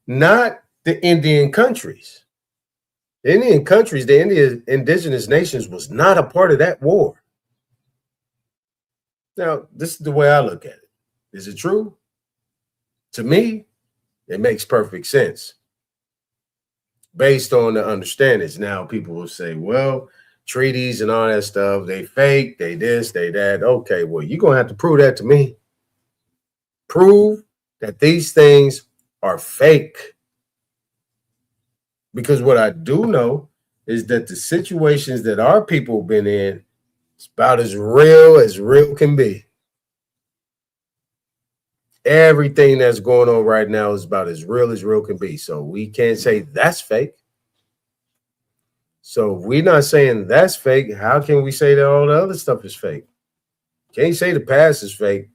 not the Indian countries. The Indian countries, the Indian indigenous nations was not a part of that war. Now, this is the way I look at it. Is it true? To me, it makes perfect sense based on the understandings. Now, people will say, well, treaties and all that stuff, they fake, they this, they that. Okay, well, you're going to have to prove that to me. prove that these things are fake. Because what I do know is that the situations that our people have been in is about as real can be. Everything that's going on right now is about as real can be. So we can't say that's fake. So if we're not saying that's fake, how can we say that all the other stuff is fake? Can't say the past is fake.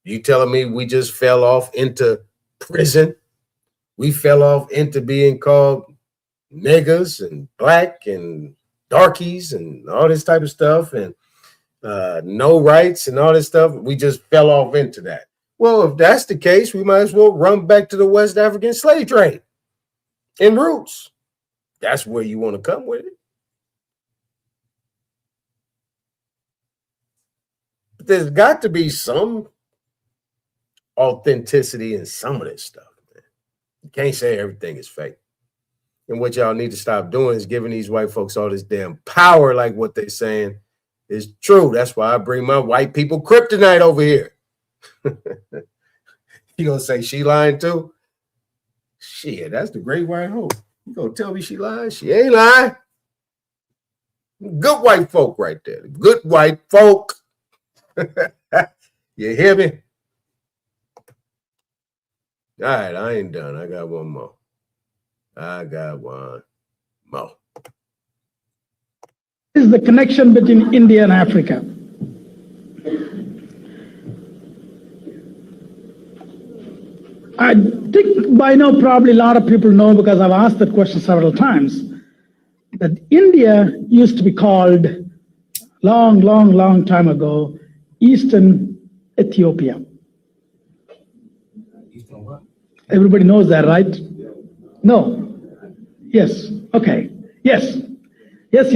You telling me we just fell off into prison? We fell off into being called niggas and black and darkies and all this type of stuff and no rights and all this stuff. We just fell off into that. Well, if that's the case, we might as well run back to the West African slave trade and roots. That's where you want to come with it. But there's got to be some authenticity in some of this stuff, man. You can't say everything is fake. And what y'all need to stop doing is giving these white folks all this damn power, like what they're saying is true. That's why I bring my white people kryptonite over here. You gonna say she lying too? Shit, that's the great white hope. You gonna tell me she lying? She ain't lying. Good white folk right there. Good white folk. You hear me? All right, I ain't done. I got one more. Is the connection between India and Africa? I think by now probably a lot of people know, because I've asked that question several times, that India used to be called long time ago Eastern Ethiopia. Everybody knows that, right? No. Yes. Okay. Yes. Yes.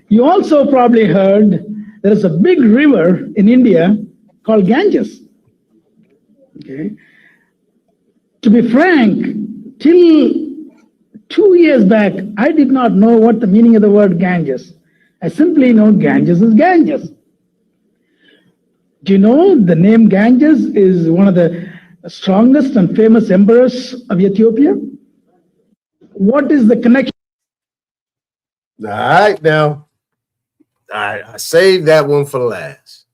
You also probably heard there is a big river in India called Ganges. Okay. To be frank, till 2 years back, I did not know what the meaning of the word Ganges. I simply know Ganges is Ganges. Do you know the name Ganges is one of the strongest and famous emperors of Ethiopia? What is the connection? All right, now. I saved that one for last.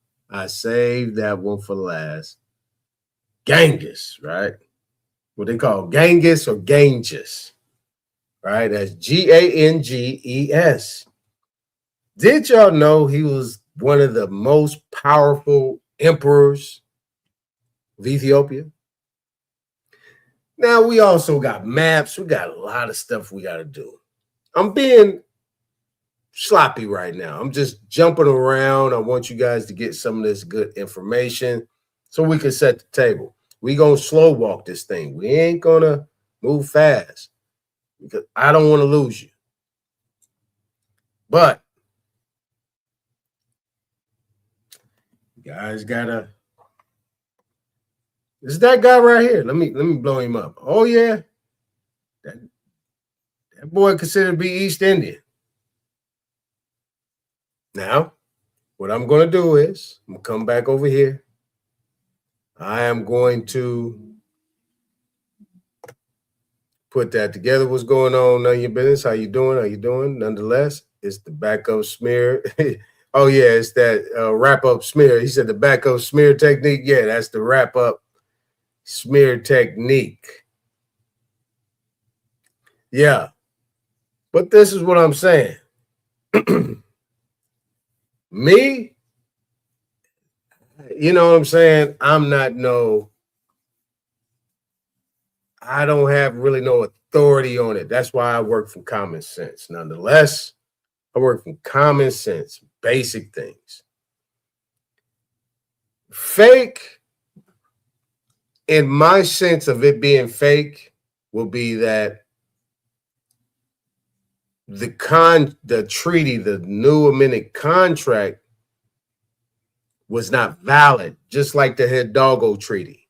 Ganges, right? What they call Ganges or Ganges, right? That's Ganges. Did y'all know he was one of the most powerful emperors of Ethiopia? Now, we also got maps. We got a lot of stuff we got to do. I'm being sloppy right now. I'm just jumping around. I want you guys to get some of this good information so we can set the table. We're going to slow walk this thing. We ain't going to move fast because I don't want to lose you. But you guys got to... This is that guy right here. Let me blow him up. Oh, yeah. That boy considered to be East Indian. Now, what I'm going to do is I'm going to come back over here. I am going to put that together. What's going on? None of your business. How you doing? Nonetheless, it's the backup smear. Oh, yeah, it's that wrap-up smear. He said the backup smear technique. Yeah, that's the wrap-up smear technique. Yeah. But this is what I'm saying. Me, you know what I'm saying? I don't have really no authority on it. That's why I work from common sense. Nonetheless, I work from common sense, basic things. Fake, in my sense of it being fake, will be that the treaty, the new amended contract was not valid, just like the Hidalgo Treaty.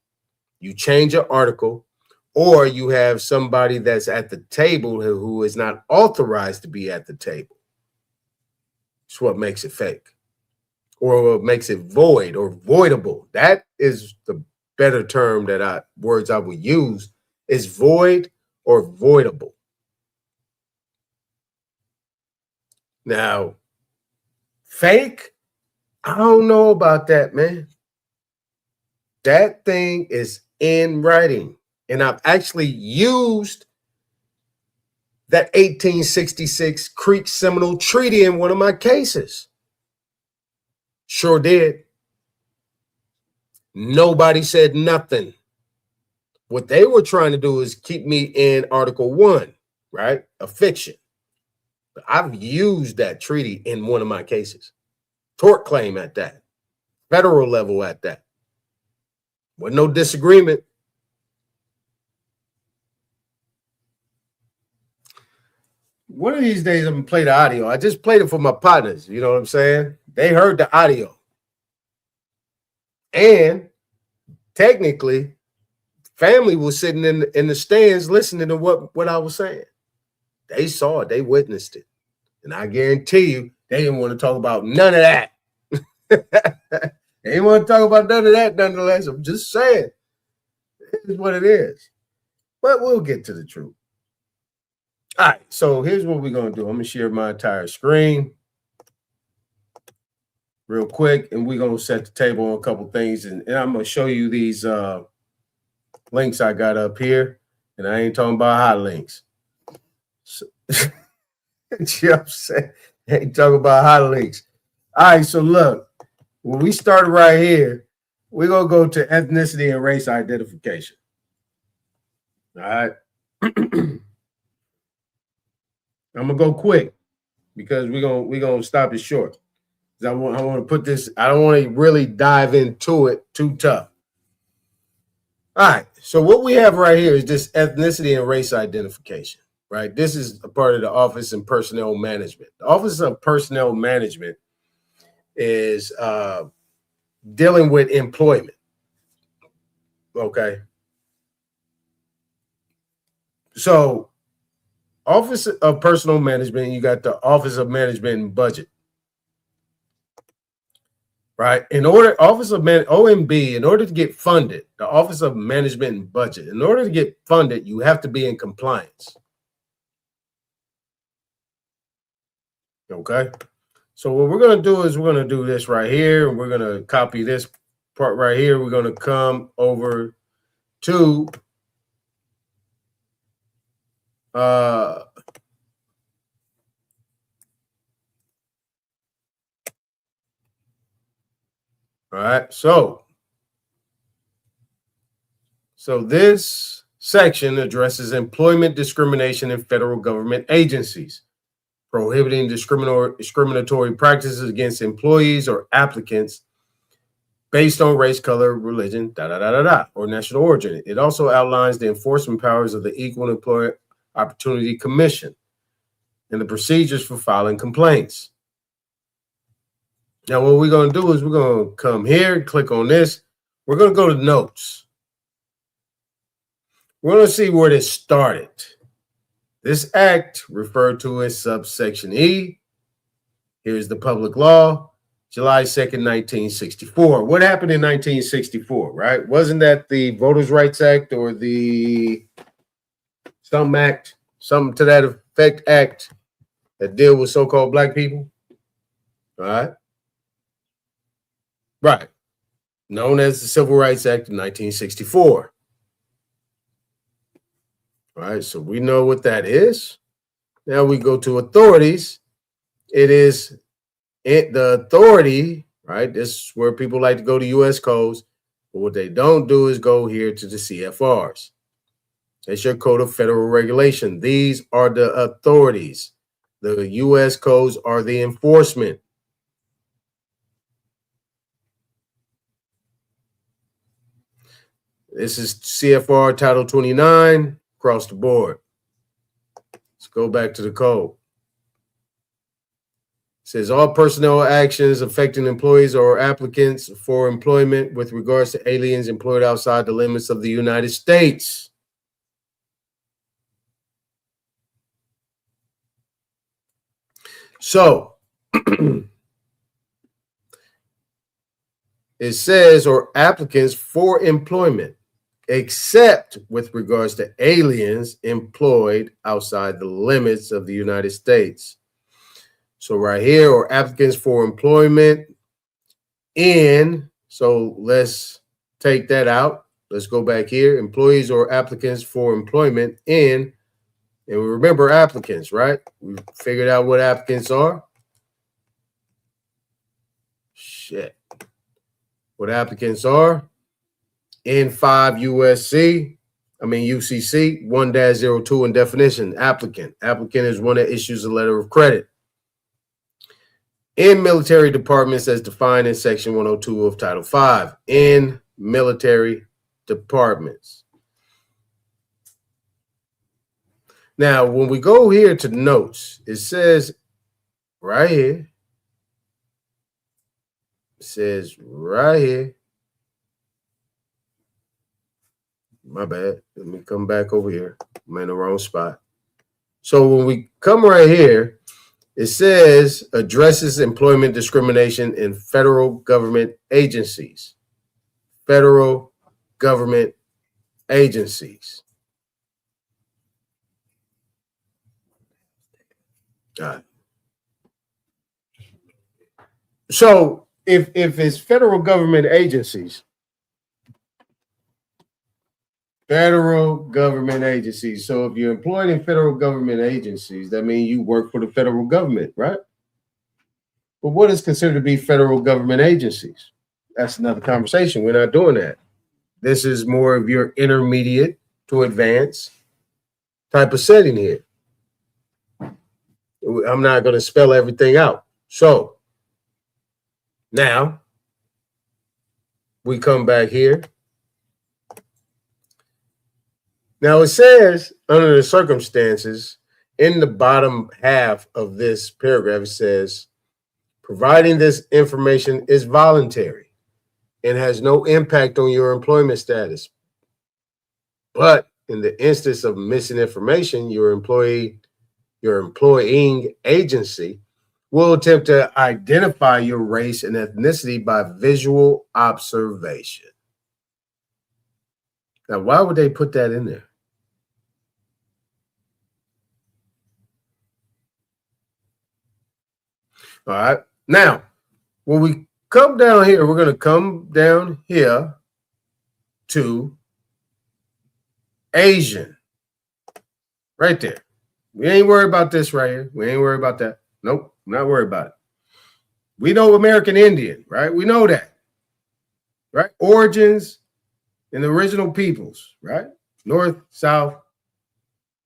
You change an article, or you have somebody that's at the table who is not authorized to be at the table. It's what makes it fake. or makes it void or voidable. That is the better term that words I would use, is void or voidable. Now, fake, I don't know about that, man. That thing is in writing. And I've actually used that 1866 Creek Seminole Treaty in one of my cases. Sure did. Nobody said nothing. What they were trying to do is keep me in Article 1, right? A fiction. But I've used that treaty in one of my cases. Tort claim at that. Federal level at that. With no disagreement. One of these days, I'm going to play the audio. I just played it for my partners. You know what I'm saying? They heard the audio. And technically, family was sitting in the stands listening to what I was saying. They saw it. They witnessed it. And I guarantee you, they didn't want to talk about none of that. They didn't want to talk about none of that nonetheless. I'm just saying. It is what it is. But we'll get to the truth. All right, so here's what we're going to do. I'm going to share my entire screen real quick, and we're going to set the table on a couple things, and I'm going to show you these links I got up here, and I ain't talking about hot links. So, you know what I'm saying? I ain't talking about hot links. All right, so look, when we start right here, we're going to go to ethnicity and race identification. All right. I'm gonna go quick because we're gonna stop it short. I want to put this. I don't want to really dive into it too tough. All right. So what we have right here is this ethnicity and race identification. Right. This is a part of the Office of Personnel Management. The Office of Personnel Management is dealing with employment. Okay. So, Office of Personnel Management, you got the Office of Management and Budget, right? OMB, in order to get funded, the Office of Management and Budget, in order to get funded, you have to be in compliance. Okay? So what we're going to do is we're going to do this right here, and we're going to copy this part right here. We're going to come over to all right, so this section addresses employment discrimination in federal government agencies, prohibiting discriminatory practices against employees or applicants based on race, color, religion, or national origin. It also outlines the enforcement powers of the Equal Employment Opportunity Commission and the procedures for filing complaints. Now, what we're going to do is we're going to come here, click on this. We're going to go to notes. We're going to see where this started. This act, referred to as subsection E, here's the public law, July 2nd, 1964. What happened in 1964, right? Wasn't that the Voters' Rights Act or the some act, something to that effect act that deal with so-called black people? All right. Right. Known as the Civil Rights Act of 1964. All right, so we know what that is. Now we go to authorities. It is the authority, right? This is where people like to go to U.S. codes. But what they don't do is go here to the CFRs. That's your Code of Federal Regulation. These are the authorities. The U.S. codes are the enforcement. This is CFR Title 29 across the board. Let's go back to the code. It says all personnel actions affecting employees or applicants for employment with regards to aliens employed outside the limits of the United States. So it says, or applicants for employment, except with regards to aliens employed outside the limits of the United States. So right here, or applicants for employment in, so let's take that out. Let's go back here. Employees or applicants for employment in, and we remember applicants, right? We figured out what applicants are. Shit. What applicants are in 5 UCC 1-02 in definition. Applicant is one that issues a letter of credit in military departments as defined in section 102 of Title V. In military departments. Now, when we go here to notes, it says right here. It says right here. My bad. Let me come back over here. I'm in the wrong spot. So when we come right here, it says addresses employment discrimination in federal government agencies. Federal government agencies. All right. So if it's federal government agencies, so if you're employed in federal government agencies, that means you work for the federal government, right? But what is considered to be federal government agencies? That's another conversation. We're not doing that. This is more of your intermediate to advanced type of setting here. I'm not going to spell everything out. So now we come back here. Now it says, under the circumstances, in the bottom half of this paragraph, it says, providing this information is voluntary and has no impact on your employment status. But in the instance of missing information, your employing agency will attempt to identify your race and ethnicity by visual observation. Now, why would they put that in there? All right. Now, when we come down here, we're going to come down here to Asian. Right there. We ain't worried about this right here. We ain't worried about that. Nope, not worried about it. We know American Indian, right? We know that. Right? Origins and the original peoples, right? North, South,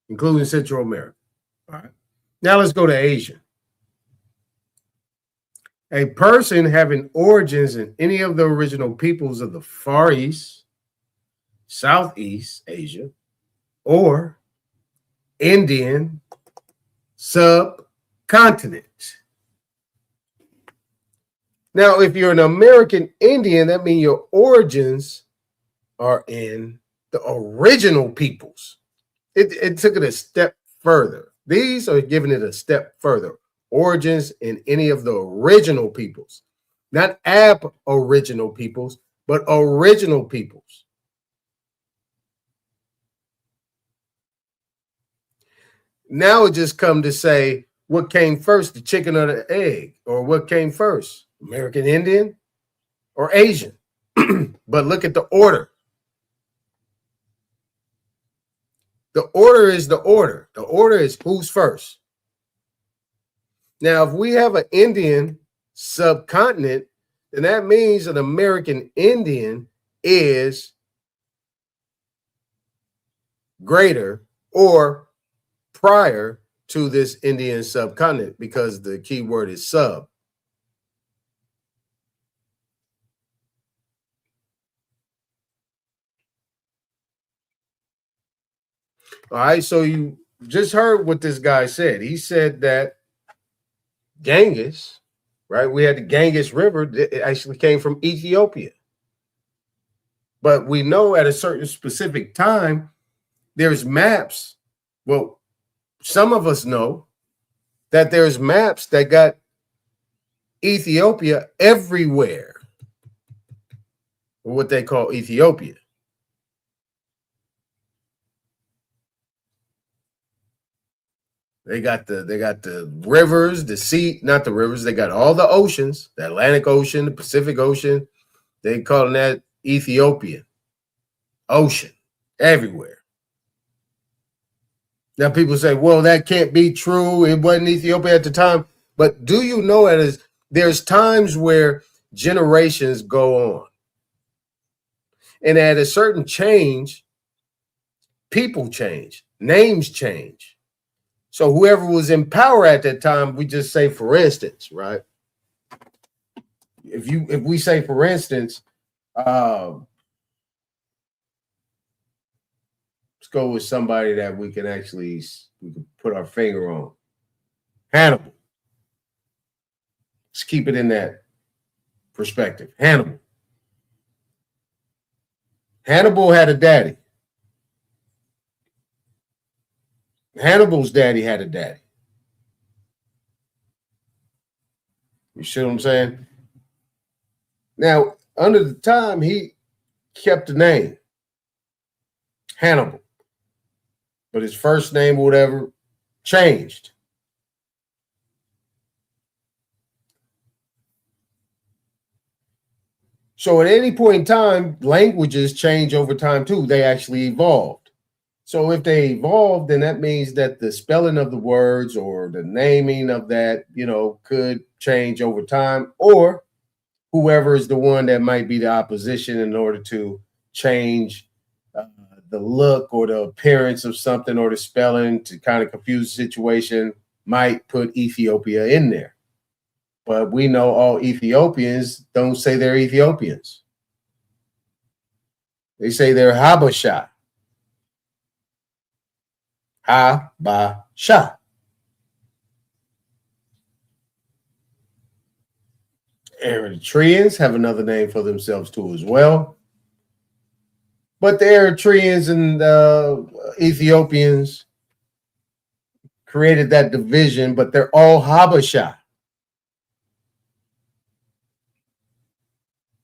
including Central America. All right. Now let's go to Asian. A person having origins in any of the original peoples of the Far East, Southeast Asia, or Indian subcontinent. Now, if you're an American Indian, that means your origins are in the original peoples. It took it a step further. These are giving it a step further. Origins in any of the original peoples, not aboriginal peoples, but original peoples. Now it just come to say what came first, the chicken or the egg, or what came first, American Indian or Asian. But look at the order. The order is the order. The order is who's first. Now, if we have an Indian subcontinent, then that means an American Indian is greater or prior to this Indian subcontinent, because the key word is sub. All right, so you just heard what this guy said. He said that Ganges, right? We had the Ganges River. It actually came from Ethiopia. But we know at a certain specific time, there's maps. Well, some of us know that there's maps that got Ethiopia everywhere. or what they call Ethiopia. They got the rivers, the sea, not the rivers. They got all the oceans, the Atlantic Ocean, the Pacific Ocean. They calling that Ethiopian Ocean everywhere. Now people say, well, that can't be true. It wasn't Ethiopia at the time. But do you know there's times where generations go on. And at a certain change, people change, names change. So whoever was in power at that time, we just say, for instance, right? If we say, for instance, let's go with somebody that we can put our finger on. Hannibal. Let's keep it in that perspective. Hannibal. Hannibal had a daddy. Hannibal's daddy had a daddy. You see what I'm saying? Now, under the time, he kept the name Hannibal, but his first name or whatever changed. So at any point in time, languages change over time too. They actually evolved. So if they evolved, then that means that the spelling of the words or the naming of that, could change over time, or whoever is the one that might be the opposition in order to change the look or the appearance of something or the spelling to kind of confuse the situation might put Ethiopia in there. But we know all Ethiopians don't say they're Ethiopians. They say they're Habasha. Habasha. Eritreans have another name for themselves too as well. But the Eritreans and Ethiopians created that division, but they're all Habasha.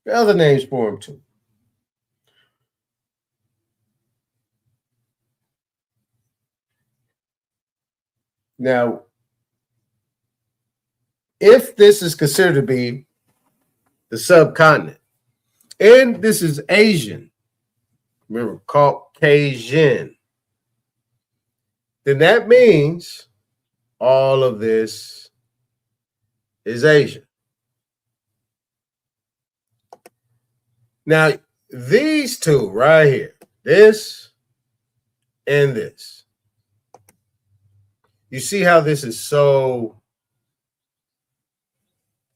There are other names for them too. Now, if this is considered to be the subcontinent, and this is Asian, remember, Caucasian, then that means all of this is Asian. Now, these two right here, this and this, you see how this is so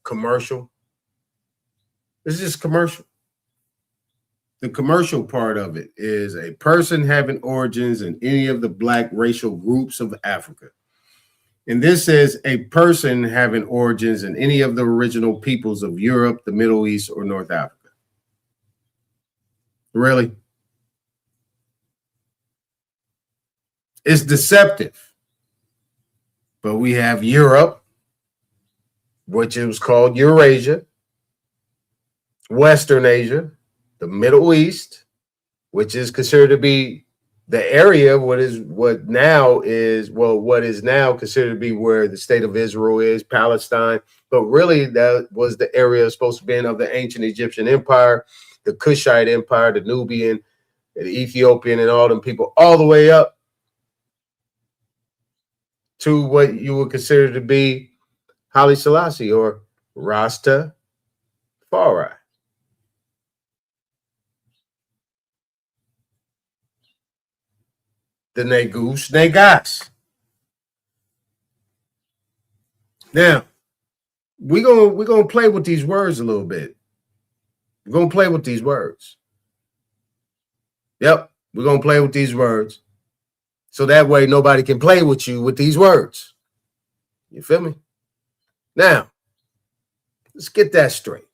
commercial? This is just commercial. The commercial part of it is a person having origins in any of the Black racial groups of Africa. And this says a person having origins in any of the original peoples of Europe, the Middle East, or North Africa. Really? It's deceptive. But we have Europe, which it was called Eurasia, Western Asia, the Middle East, which is considered to be the area what is now considered to be where the state of Israel is, Palestine. But really, that was the area supposed to be of the ancient Egyptian empire, the Kushite empire, the Nubian, the Ethiopian, and all them people, all the way up to what you would consider to be Haile Selassie or Rasta Farai. The Negus Negas. Now, we're gonna play with these words a little bit. We're gonna play with these words. Yep, we're gonna play with these words. So that way nobody can play with you with these words. You feel me? Now, let's get that straight.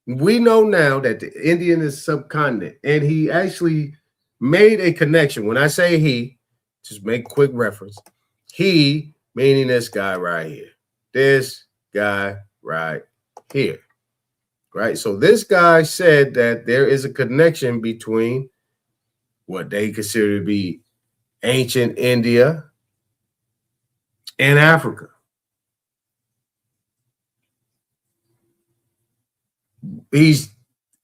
We know now that the Indian is subcontinent, and he actually made a connection. When I say he, just make quick reference. He, meaning this guy right here. This guy right here. right? So this guy said that there is a connection between what they consider to be ancient India and Africa. He's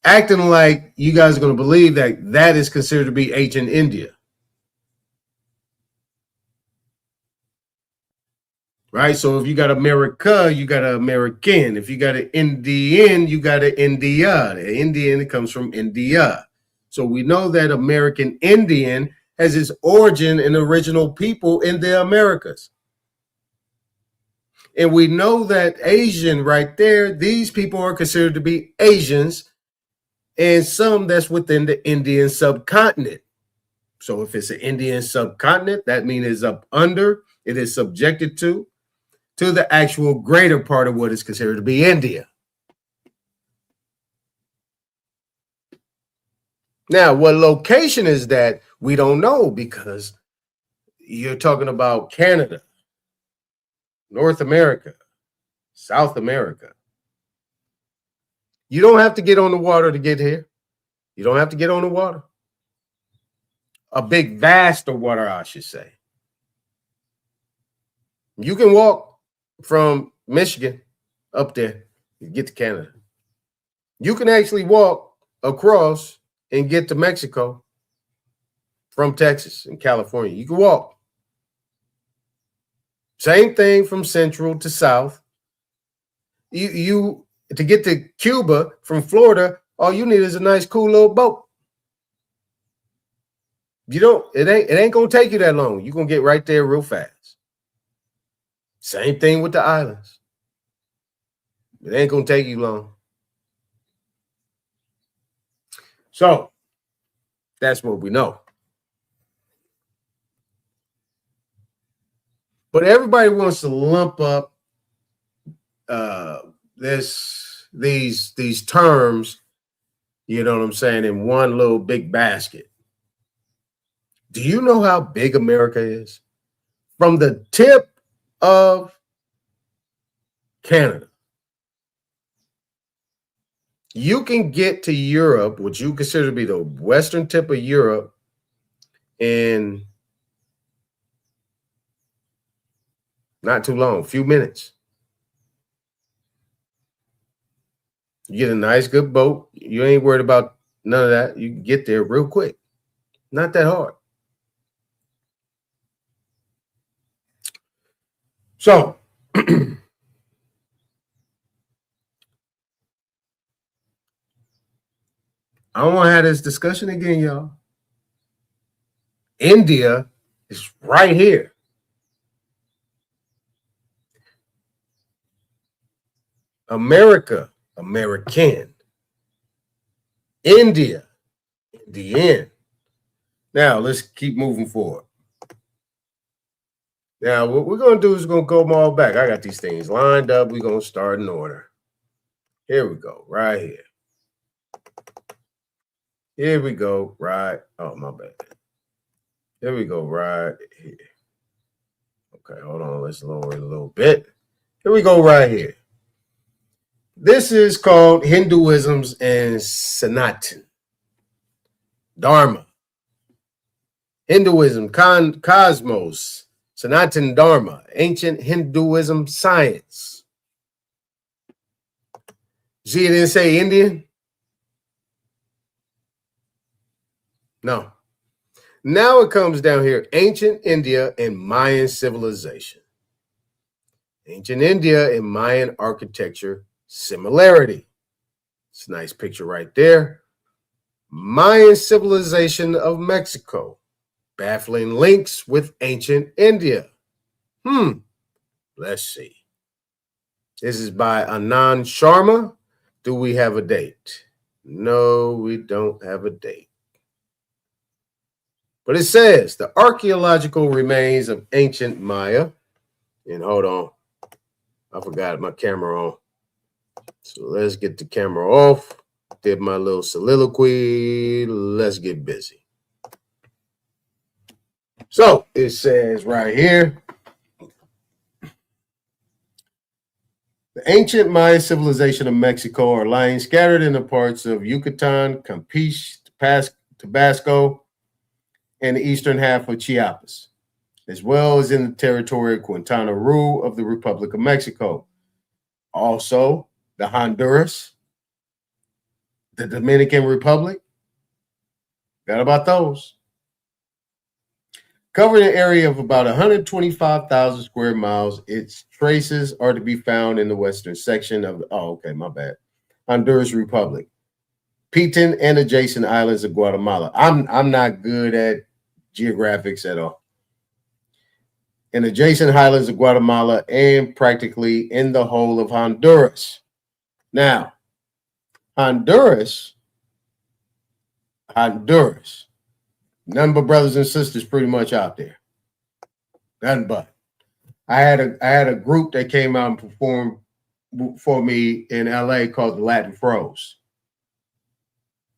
acting like you guys are going to believe that that is considered to be ancient India. Right? So if you got America, you got an American. If you got an Indian, you got an India. The Indian comes from India. So we know that American Indian has its origin in original people in the Americas. And we know that Asian right there, these people are considered to be Asians, and some that's within the Indian subcontinent. So if it's an Indian subcontinent, that means it's up under, it is subjected to the actual greater part of what is considered to be India. Now, what location is that? We don't know, because you're talking about Canada, North America, South America. You don't have to get on the water to get here. You don't have to get on the water. A big vast of water, I should say. You can walk from Michigan up there and get to Canada. You can actually walk across and get to Mexico from Texas and California. You can walk. Same thing from central to south. You to get to Cuba from Florida, all you need is a nice, cool little boat. It ain't gonna take you that long. You're gonna get right there real fast. Same thing with the islands. It ain't gonna take you long. So that's what we know. But everybody wants to lump up these terms, you know what I'm saying, in one little big basket. Do you know how big America is? From the tip of Canada, you can get to Europe, which you consider to be the western tip of Europe, in not too long, a few minutes. You get a nice, good boat. You ain't worried about none of that. You can get there real quick. Not that hard. So, I don't want to have this discussion again, y'all. India is right here. America, American. India, Indian. Now, let's keep moving forward. Now, what we're going to do is going to go them all back. I got these things lined up. We're going to start in order. Here we go, right here. Here we go, right. Oh, my bad. Here we go, right here. Okay, hold on. Let's lower it a little bit. Here we go, right here. This is called Hinduism's and Sanatan Dharma. Hinduism, cosmos, Sanatan Dharma, ancient Hinduism science. See, it didn't say Indian? No. Now it comes down here, ancient India and Mayan civilization. Ancient India and Mayan architecture similarity. It's a nice picture right there. Mayan civilization of Mexico. Baffling links with ancient India. Let's see. This is by Anand Sharma. Do we have a date? No, we don't have a date. But it says the archaeological remains of ancient Maya. And hold on. I forgot my camera on. So let's get the camera off. Did my little soliloquy. Let's get busy. So it says right here, The ancient Mayan civilization of Mexico are lying scattered in the parts of Yucatan, Campeche, Tabasco, and the eastern half of Chiapas, as well as in the territory of Quintana Roo of the Republic of Mexico. Also, the Honduras, the Dominican Republic. Got about those. Covering an area of about 125,000 square miles, its traces are to be found in the western section of, Honduras Republic, Petén, and adjacent islands of Guatemala. I'm not good at geographics at all. In adjacent highlands of Guatemala and practically in the whole of Honduras. Now, Honduras, none but brothers and sisters pretty much out there. Nothing but. I had a group that came out and performed for me in LA called the Latin Froze.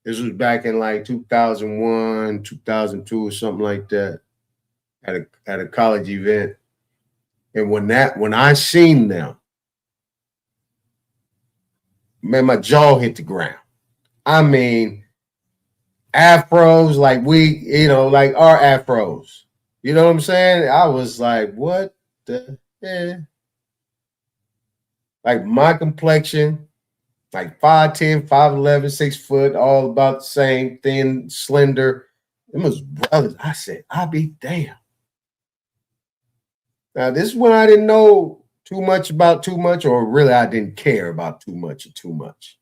This was back in like 2001, 2002 or something like that at a college event. And when I seen them, man, my jaw hit the ground. I mean, afros like like our afros. You know what I'm saying? I was like, what the hell? Like my complexion, like 5'10", 5'11", 6 foot, all about the same, thin, slender. Them was brothers. I said, I'll be damned. Now, this is when I didn't know too much about too much, or really I didn't care about too much or too much.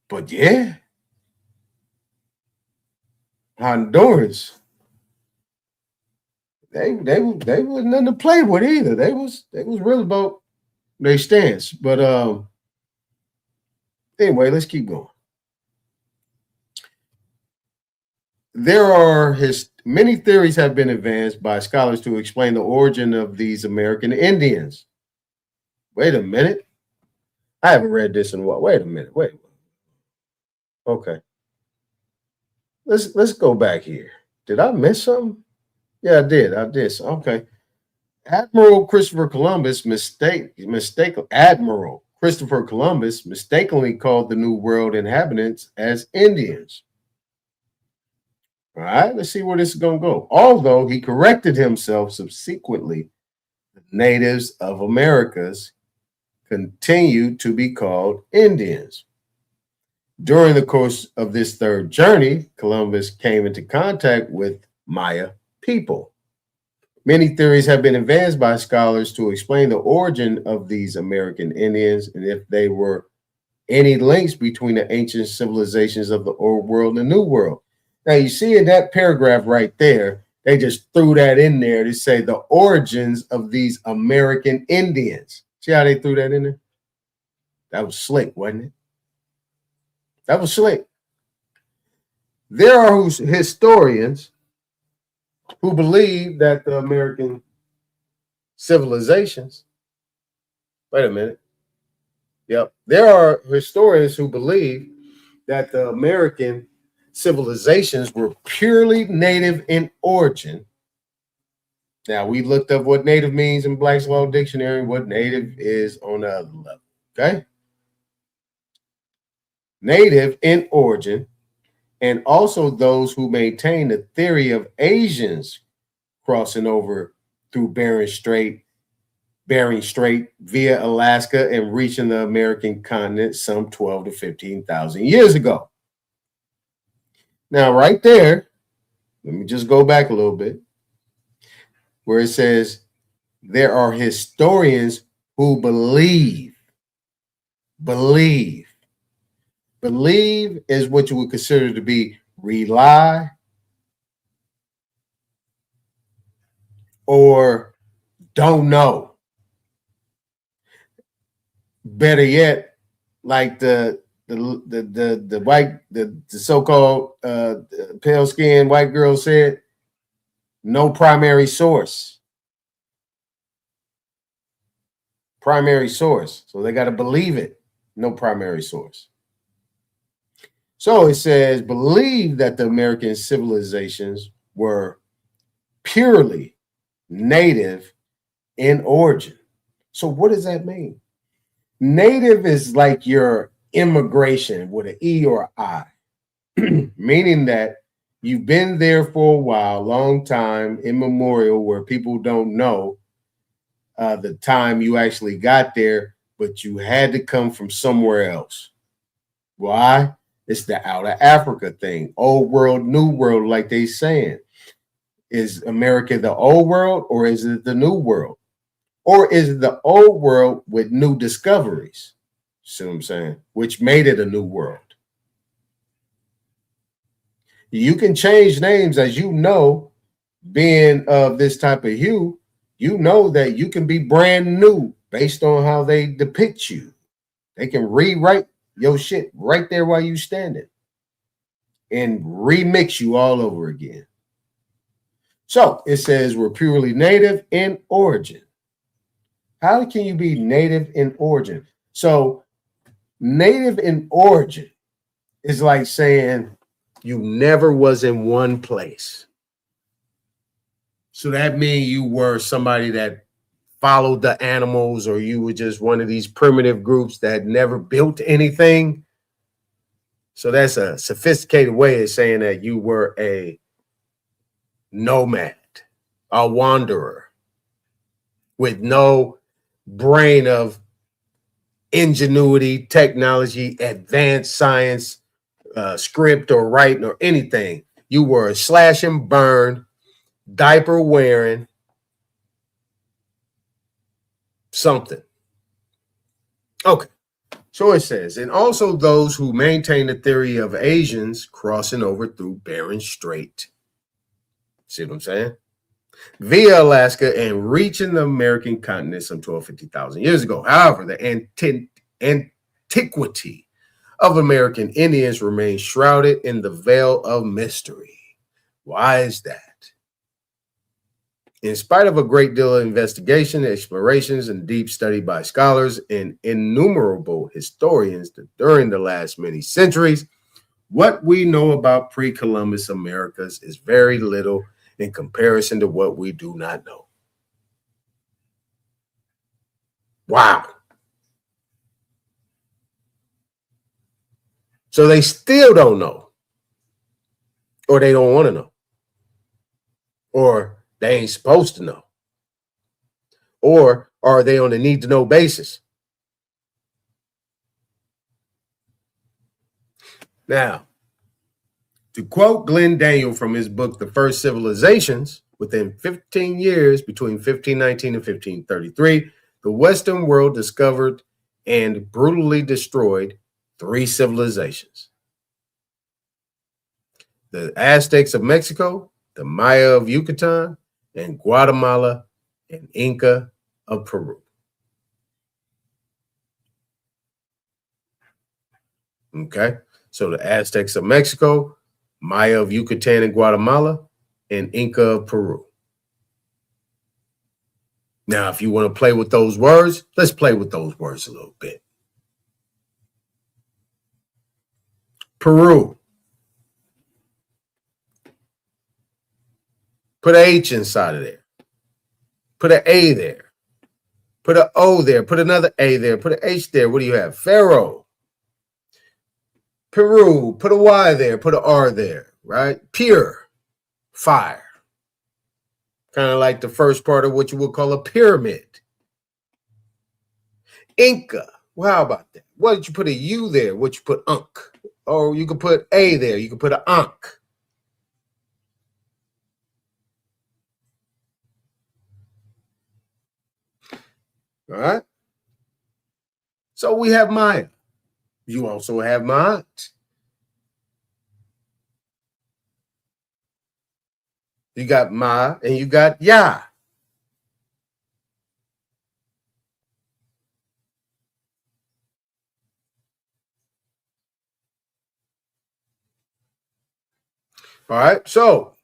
But yeah, Honduras, they was nothing to play with either. They was really about their stance. But anyway, let's keep going. There are many theories have been advanced by scholars to explain the origin of these American Indians. Wait a minute. I haven't read this in a while. Wait a minute. Wait. Okay. Let's go back here. Did I miss something? Yeah, I did. Okay. Admiral Christopher Columbus mistakenly called the New World inhabitants as Indians. All right, let's see where this is going to go. Although he corrected himself subsequently, the natives of Americas continued to be called Indians. During the course of this third journey, Columbus came into contact with Maya people. Many theories have been advanced by scholars to explain the origin of these American Indians and if there were any links between the ancient civilizations of the Old World and the New World. Now, you see in that paragraph right there, they just threw that in there to say the origins of these American Indians. See how they threw that in there? That was slick, wasn't it? That was slick. There are historians who believe that the American civilizations, wait a minute. Yep. There are historians who believe that the American civilizations were purely native in origin. Now, we looked up what native means in Black's Law Dictionary, what native is on the other level, okay? Native in origin, and also those who maintain the theory of Asians crossing over through Bering Strait via Alaska and reaching the American continent some 12 to 15,000 years ago. Now, right there, let me just go back a little bit, where it says there are historians who believe is what you would consider to be rely or don't know. Better yet, like the so-called pale-skinned white girl said, no primary source. Primary source. So they got to believe it. No primary source. So it says, believe that the American civilizations were purely native in origin. So what does that mean? Native is like your immigration with an E or I, meaning that you've been there for a while, long time, immemorial, where people don't know the time you actually got there, but you had to come from somewhere else. Why? It's the out of Africa thing. Old world, new world, like they saying. Is America the old world or is it the new world? Or is it the old world with new discoveries? See what I'm saying? Which made it a new world. You can change names, as you know, being of this type of hue, you know that you can be brand new based on how they depict you. They can rewrite your shit right there while you standing and remix you all over again. So it says we're purely native in origin. How can you be native in origin? So native in origin is like saying you never was in one place. So that means you were somebody that followed the animals, or you were just one of these primitive groups that never built anything. So that's a sophisticated way of saying that you were a nomad, a wanderer with no brain of ingenuity, technology, advanced science, script or writing or anything. You were a slash and burn, diaper wearing something. Okay. So it says, and also those who maintain the theory of Asians crossing over through Bering Strait. See what I'm saying? Via Alaska and reaching the American continent some 50,000 years ago. However, the antiquity of American Indians remains shrouded in the veil of mystery. Why is that? In spite of a great deal of investigation, explorations, and deep study by scholars and innumerable historians during the last many centuries, what we know about pre-Columbus Americas is very little in comparison to what we do not know. Wow. So they still don't know, or they don't want to know, or they ain't supposed to know, or are they on a need-to-know basis? Now, to quote Glenn Daniel from his book, The First Civilizations, within 15 years, between 1519 and 1533, the Western world discovered and brutally destroyed 3 civilizations: the Aztecs of Mexico, the Maya of Yucatan, and Guatemala and Inca of Peru. Okay, so the Aztecs of Mexico, Maya of Yucatan and Guatemala, and Inca of Peru. Now, if you want to play with those words, let's play with those words a little bit. Peru. Put an H inside of there. Put an A there. Put an O there. Put another A there. Put an H there. What do you have? Pharaoh. Peru. Put a Y there. Put an R there, right? Pure. Fire. Kind of like the first part of what you would call a pyramid. Inca. Well, how about that? What did you put a U there? What you put Unk? Or you could put A there. You could put an Ankh. All right. So we have Maya. You also have Ma'at. You got Ma and you got Yah. All right. So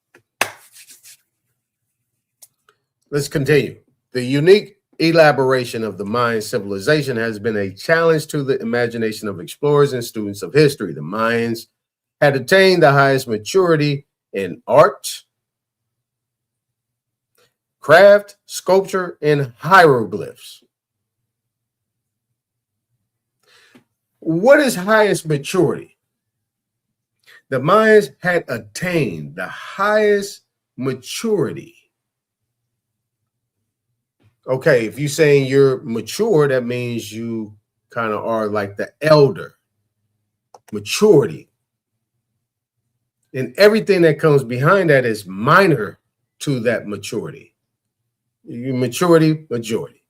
let's continue. The unique elaboration of the Mayan civilization has been a challenge to the imagination of explorers and students of history. The Mayans had attained the highest maturity in art, craft, sculpture, and hieroglyphs. What is highest maturity? The Mayans had attained the highest maturity. Okay, if you're saying you're mature, that means you kind of are like the elder. Maturity. And everything that comes behind that is minor to that maturity. Maturity, majority.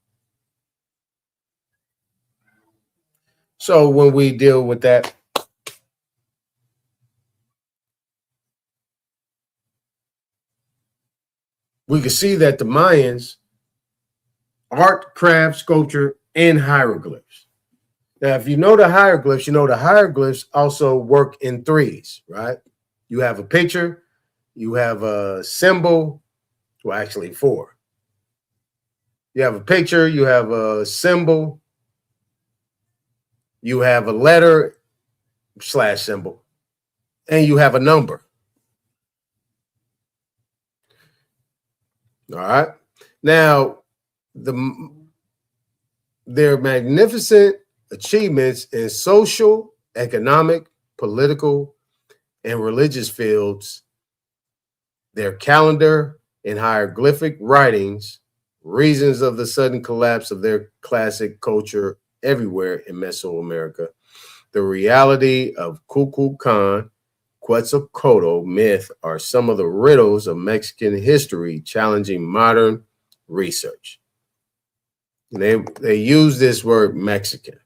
So when we deal with that, we can see that the Mayans, art, craft, sculpture, and hieroglyphs. Now, if you know the hieroglyphs also work in threes, right? You have a picture, you have a symbol, well, actually four. You have a picture, you have a symbol, you have a letter / symbol, and you have a number. All right. Now, their magnificent achievements in social, economic, political, and religious fields, their calendar and hieroglyphic writings, reasons of the sudden collapse of their classic culture everywhere in Mesoamerica, the reality of Kukulkan, Quetzalcoatl myth are some of the riddles of Mexican history challenging modern research. And they use this word Mexican.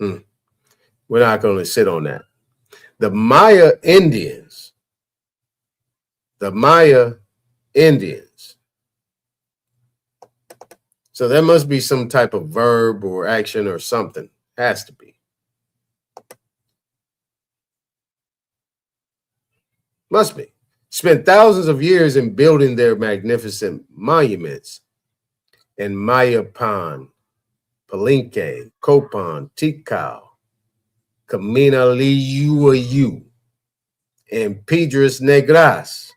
We're not going to sit on that. The Maya Indians. So there must be some type of verb or action or something. Has to be. Must be. Spent thousands of years in building their magnificent monuments in Mayapan, Palenque, Copan, Tikal, Camina Liuayu, and Piedras Negras,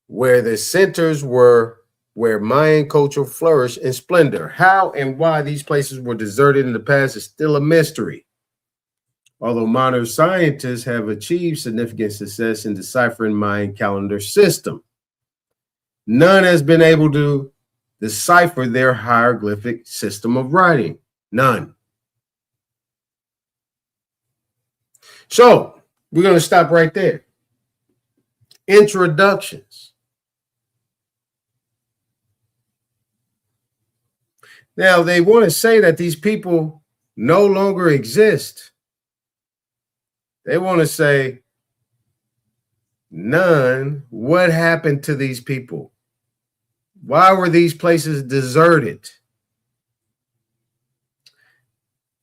where the centers were where Mayan culture flourished in splendor. How and why these places were deserted in the past is still a mystery. Although modern scientists have achieved significant success in deciphering Mayan calendar system, none has been able to decipher their hieroglyphic system of writing. None. So we're going to stop right there. Introductions. Now, they want to say that these people no longer exist. They want to say, none. What happened to these people? Why were these places deserted?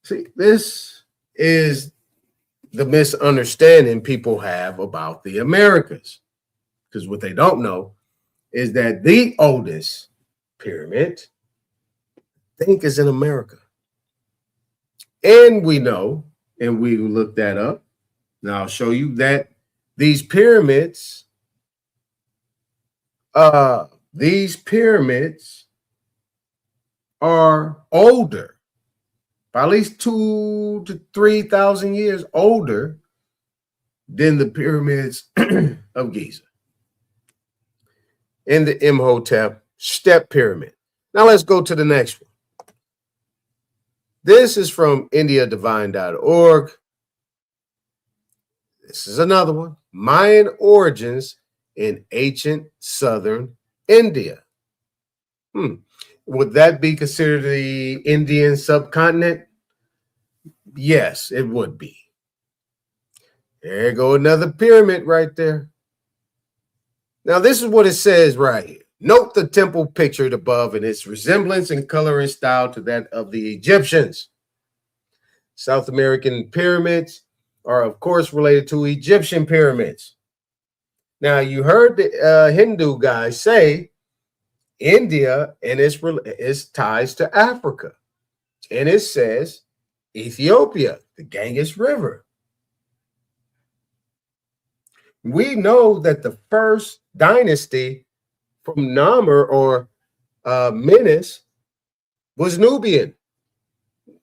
See, this is the misunderstanding people have about the Americas. Because what they don't know is that the oldest pyramid, I think, is in America. And we know, and we looked that up. Now I'll show you that these pyramids are older, by at least 2,000 to 3,000 years older than the pyramids of Giza and the Imhotep step pyramid. Now let's go to the next one. This is from indiadivine.org. This is another one. Mayan origins in ancient southern India. Would that be considered the Indian subcontinent? Yes, it would be. There you go, another pyramid right there. Now, this is what it says right here. Note the temple pictured above and its resemblance in color and style to that of the Egyptians. South American pyramids are, of course, related to Egyptian pyramids. Now, you heard the Hindu guy say India and its ties to Africa. And it says Ethiopia, the Ganges River. We know that the first dynasty from Namur or Menes was Nubian.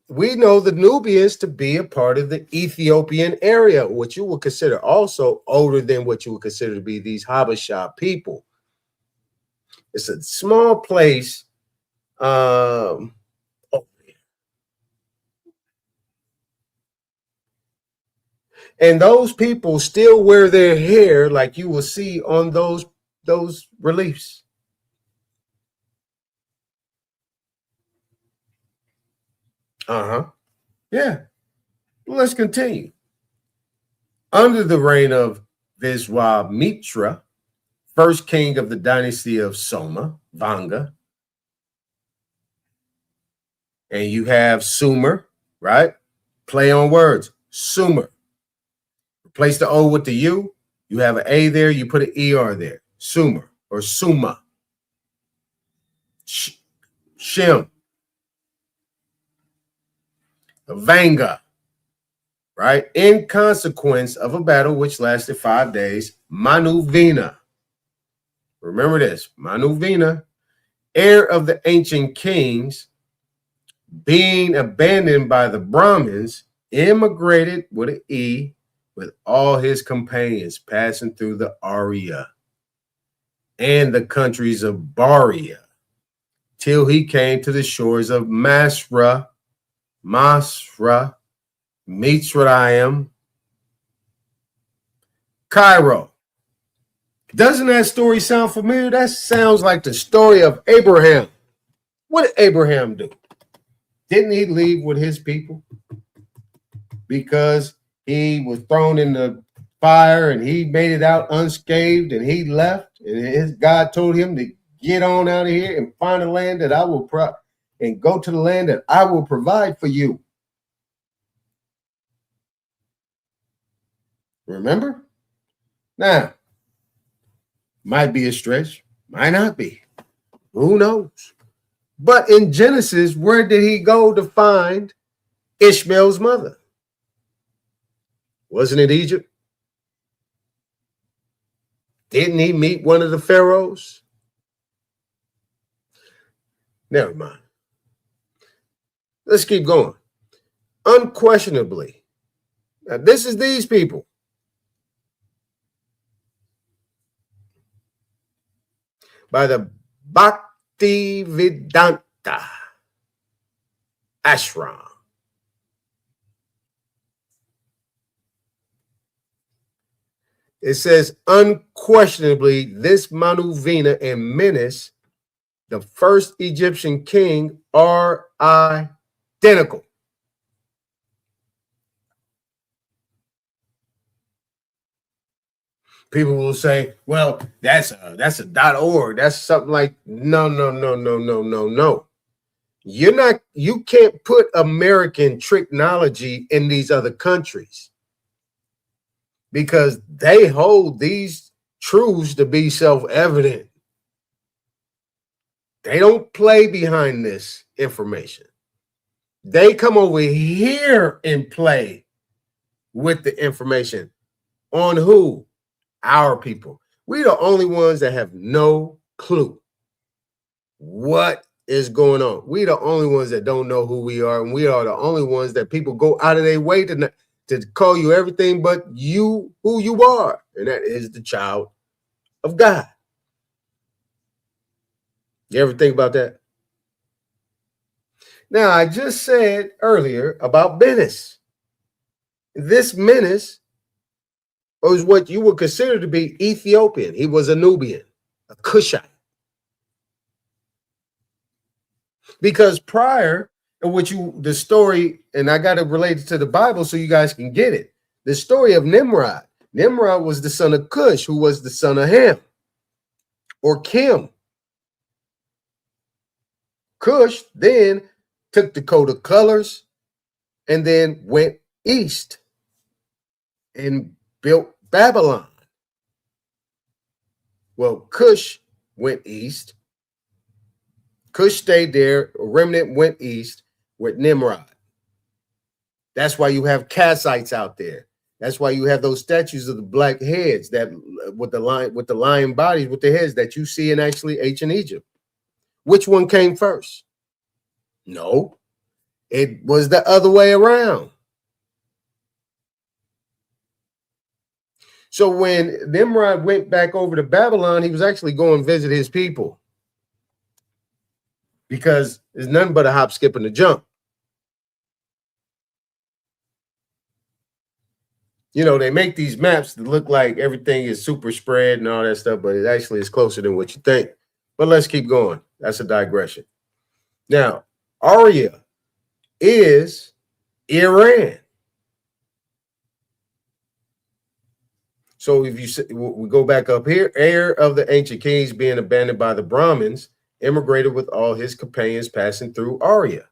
We know the Nubians to be a part of the Ethiopian area, which you would consider also older than what you would consider to be these Habesha people. It's a small place. And those people still wear their hair like you will see on those reliefs. Yeah. Let's continue. Under the reign of Viswamitra, first king of the dynasty of Soma, Vanga, and you have Sumer, right? Play on words, Sumer. Replace the O with the U. You have an A there, you put an ER there. Sumer or Suma. Shem. Vanga, right? In consequence of a battle which lasted 5 days, Manuvina. Remember this, Manuvina, heir of the ancient kings, being abandoned by the Brahmins, immigrated with an E with all his companions, passing through the Arya and the countries of Baria, till he came to the shores of Masra, Mitzrayim, Cairo. Doesn't that story sound familiar? That sounds like the story of Abraham. What did Abraham do? Didn't he leave with his people? Because he was thrown in the fire and he made it out unscathed and he left. And his God told him to get on out of here and find a land that I will and go to the land that I will provide for you. Remember? Now, might be a stretch, might not be. Who knows? But in Genesis, where did he go to find Ishmael's mother? Wasn't it Egypt? Didn't he meet one of the pharaohs? Never mind. Let's keep going. Unquestionably. Now, this is these people. By the Bhaktivedanta ashram. It says, unquestionably, this Manuvina and Menes, the first Egyptian king, are identical. People will say, well, that's a .org. That's something like, no. You can't put American technology in these other countries because they hold these truths to be self-evident. They don't play behind this information. They come over here and play with the information. On who? Our people. We're the only ones that have no clue what is going on. We're the only ones that don't know who we are, and we are the only ones that people go out of their way to call you everything but you, who you are, and that is the child of God. You ever think about that? Now, I just said earlier about Menes. This Menes was what you would consider to be Ethiopian. He was a Nubian, a Cushite. Because prior to the story, and I got to relate it to the Bible so you guys can get it. The story of Nimrod. Nimrod was the son of Cush, who was the son of Ham or Kim. Cush then took the coat of colors and then went east and built Babylon. Well, Cush went east. Cush stayed there. A remnant went east with Nimrod. That's why you have Kassites out there. That's why you have those statues of the black heads that with the lion bodies with the heads that you see in actually ancient Egypt. Which one came first? No, it was the other way around. So when Nimrod went back over to Babylon, he was actually going to visit his people, because there's nothing but a hop, skip, and a jump. You know, they make these maps that look like everything is super spread and all that stuff, but it actually is closer than what you think. But let's keep going. That's a digression. Now, Aria is Iran. So if we go back up here, heir of the ancient kings being abandoned by the Brahmins, immigrated with all his companions passing through Aria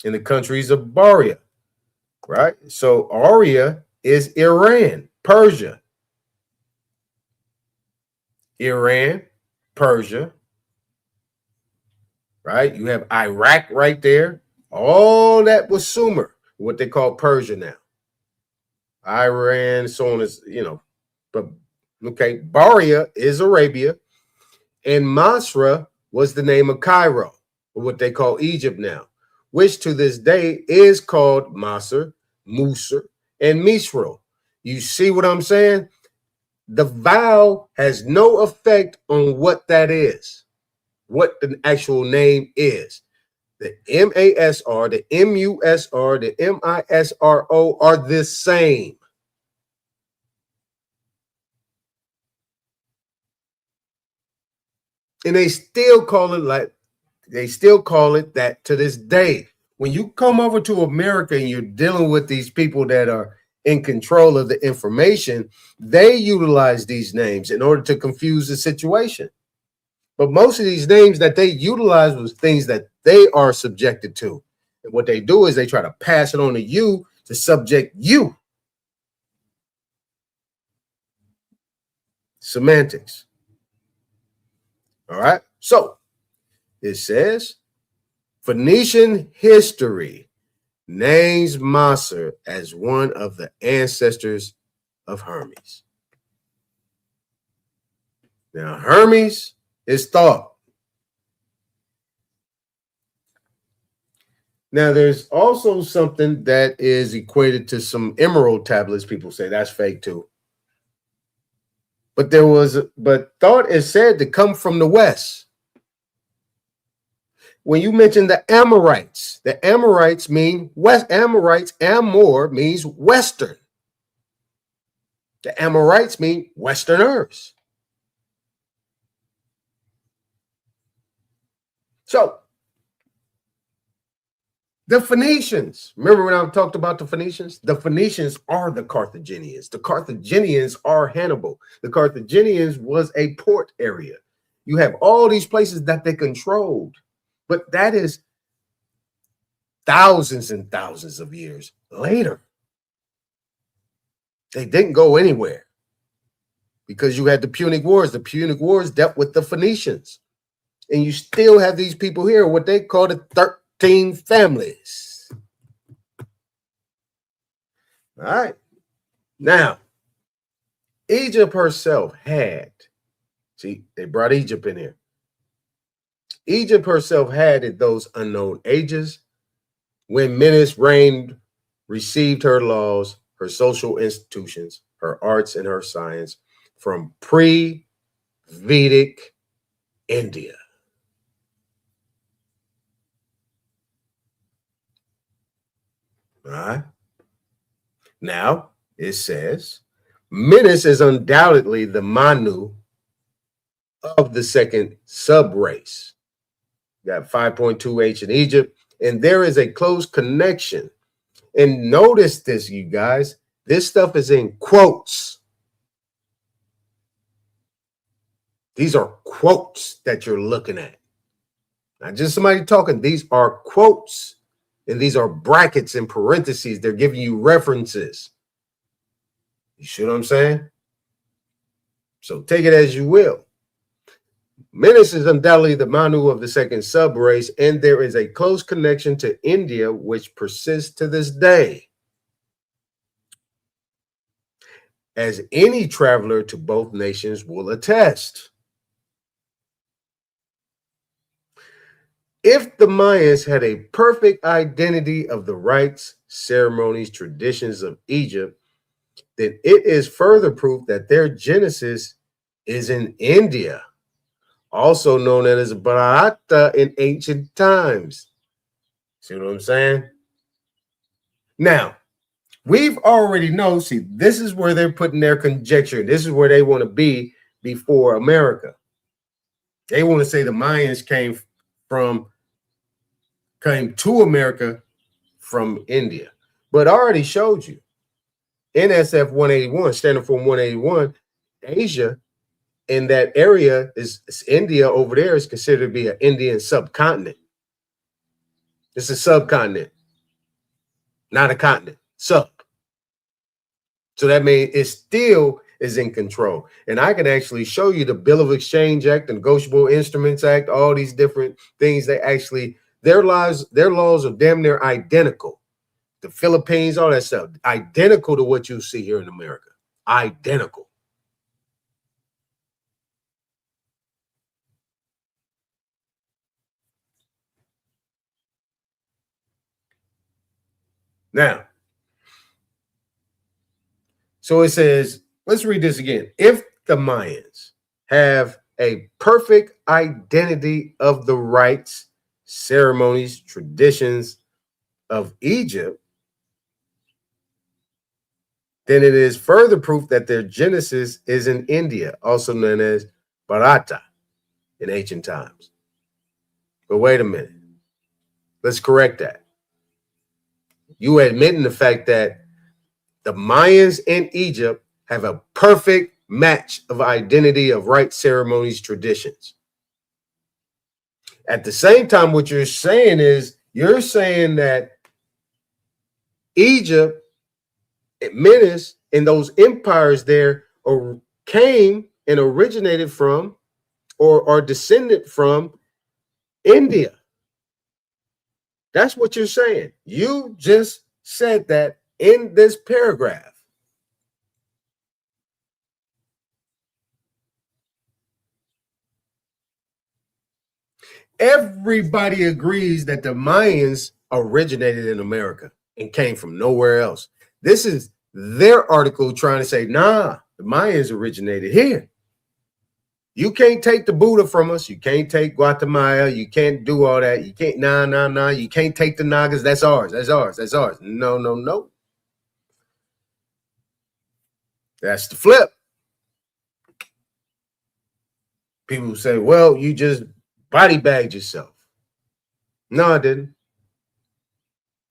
in the countries of Baria. Right? So Aria is Iran, Persia. Iran, Persia. Right? You have Iraq right there. All that was Sumer, what they call Persia now. Iran, so on as, you know. But okay, Baria is Arabia, and Masra was the name of Cairo, or what they call Egypt now, which to this day is called Masr, Musr, and Misro. You see what I'm saying? The vowel has no effect on what that is, what the actual name is. The M-A-S-R, the M-U-S-R, the M-I-S-R-O are the same. And they still call it that to this day. When you come over to America and you're dealing with these people that are in control of the information, they utilize these names in order to confuse the situation. But most of these names that they utilize was things that they are subjected to. And what they do is they try to pass it on to you to subject you. Semantics. All right. So it says Phoenician history names Masr as one of the ancestors of Hermes. Now, Hermes is thought. Now, there's also something that is equated to some emerald tablets. People say that's fake too. But thought is said to come from the West. When you mention the Amorites mean West. Amor means Western. The Amorites mean Westerners. So, the Phoenicians, remember when I talked about the Phoenicians? The Phoenicians are the Carthaginians. The Carthaginians are Hannibal. The Carthaginians was a port area. You have all these places that they controlled, but that is thousands and thousands of years later. They didn't go anywhere because you had the Punic Wars. The Punic Wars dealt with the Phoenicians. And you still have these people here, what they call the 13 families. All right. Now, Egypt herself had, see, they brought Egypt in here. Egypt herself had at those unknown ages when Menes reigned, received her laws, her social institutions, her arts, and her science from pre-Vedic India. All right. Now, it says, Menes is undoubtedly the Manu of the second sub-race. You got 5.2H in Egypt, and there is a close connection. And notice this, you guys. This stuff is in quotes. These are quotes that you're looking at. Not just somebody talking. These are quotes. And these are brackets and parentheses. They're giving you references. You see what I'm saying? So take it as you will. Menes is undoubtedly the Manu of the second sub-race, and there is a close connection to India, which persists to this day. as any traveler to both nations will attest. If the Mayans had a perfect identity of the rites, ceremonies, traditions of Egypt, then it is further proof that their genesis is in India, also known as Bharata in ancient times. See what I'm saying? Now, we've already known, see, this is where they're putting their conjecture. This is where they want to be before America. They want to say the Mayans came to America from India. But I already showed you. NSF 181, standing for 181, Asia in that area is India over there is considered to be an Indian subcontinent. It's a subcontinent, not a continent, sub. So that means it still is in control. And I can actually show you the Bill of Exchange Act, the Negotiable Instruments Act, all these different things. They actually, their laws are damn near identical. The Philippines, all that stuff, identical to what you see here in America. Identical. Now, so it says, let's read this again. If the Mayans have a perfect identity of the rites, ceremonies, traditions of Egypt, then it is further proof that their genesis is in India, also known as Bharata in ancient times. But wait a minute. Let's correct that. You admitting the fact that the Mayans in Egypt have a perfect match of identity of rites, ceremonies, traditions. At the same time, what you're saying is you're saying that Egypt, Menes, and those empires there came and originated from or are descended from India. That's what you're saying. You just said that in this paragraph. Everybody agrees that the Mayans originated in America and came from nowhere else. This is their article trying to say, nah, the Mayans originated here. You can't take the Buddha from us. You can't take Guatemala. You can't do all that. You can't, nah. You can't take the Nagas. That's ours. That's ours. That's ours. No. That's the flip. People say, well, you just body bagged yourself. No, I didn't.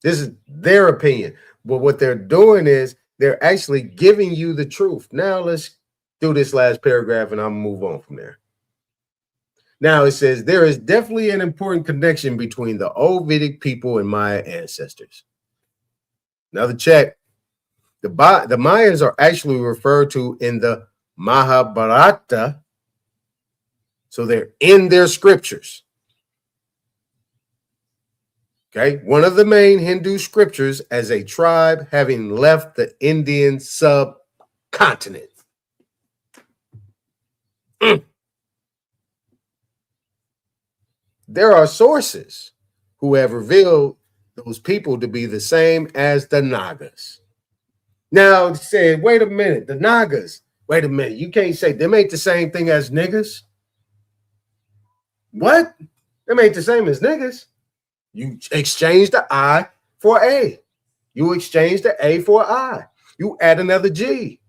This is their opinion. But what they're doing is they're actually giving you the truth. Now let's do this last paragraph and I'll move on from there. Now it says there is definitely an important connection between the old Vedic people and Maya ancestors. Another check. The Mayans are actually referred to in the Mahabharata. So they're in their scriptures. Okay, one of the main Hindu scriptures as a tribe having left the Indian subcontinent. There are sources who have revealed those people to be the same as the Nagas. Now, say, wait a minute, the Nagas. Wait a minute, you can't say them ain't the same thing as niggas. What? Them ain't the same as niggas. You exchange the I for A. You exchange the A for I. You add another G.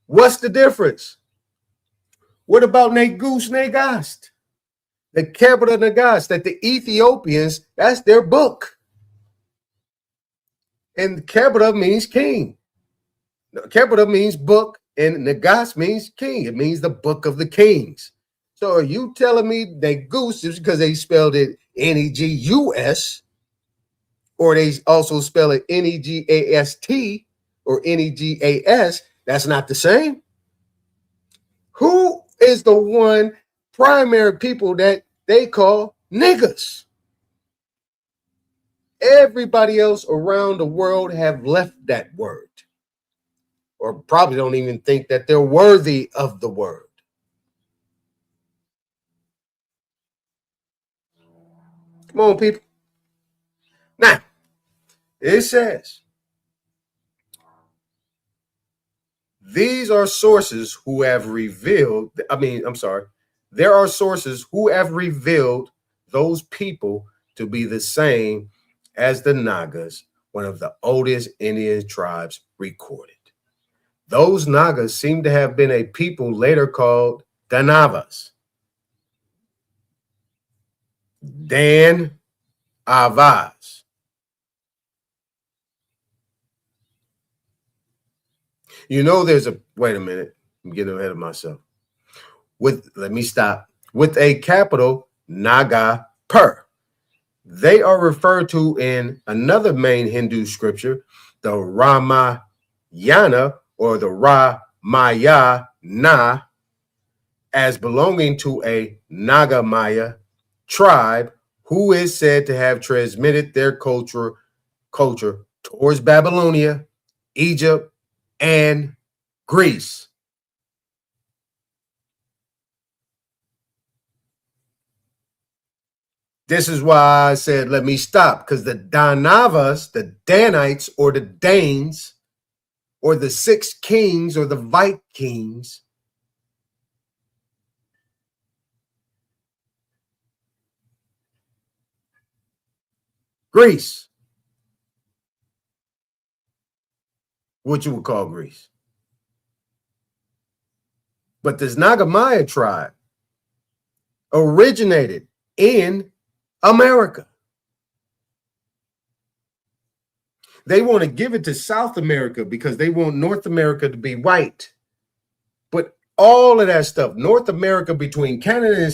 What's the difference? What about Negus Negast? The capital Negast that the Ethiopians, that's their book. And capital means king. Capital means book, and Negas means king. It means the book of the kings. So are you telling me Negus is because they spelled it Negus, or they also spell it Negast or Negas? That's not the same. Who is the one primary people that they call niggas? Everybody else around the world have left that word. or probably don't even think that they're worthy of the word. Come on, people. Now, it says, these are sources who have revealed, there are sources who have revealed those people to be the same as the Nagas, one of the oldest Indian tribes recorded. Those Nagas seem to have been a people later called Danavas. Dan Avaz. You know, wait a minute, I'm getting ahead of myself. Let me stop. With a capital Naga Per. They are referred to in another main Hindu scripture, the Ramayana or the Ramayana, as belonging to a Nagamaya tribe who is said to have transmitted their culture towards Babylonia, Egypt, and Greece. This is why I said, let me stop, because the Danavas, the Danites, or the Danes, or the 6 kings, or the Vikings, Greece, what you would call Greece. But this Nagamaya tribe originated in America. They want to give it to South America because they want North America to be white. But all of that stuff, North America between Canada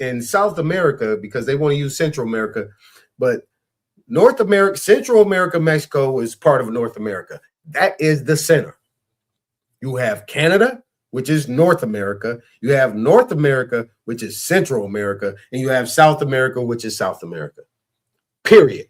and South America, because they want to use Central America, but North America, Central America, Mexico is part of North America. That is the center. You have Canada, which is North America. You have North America, which is Central America. And you have South America, which is South America. Period.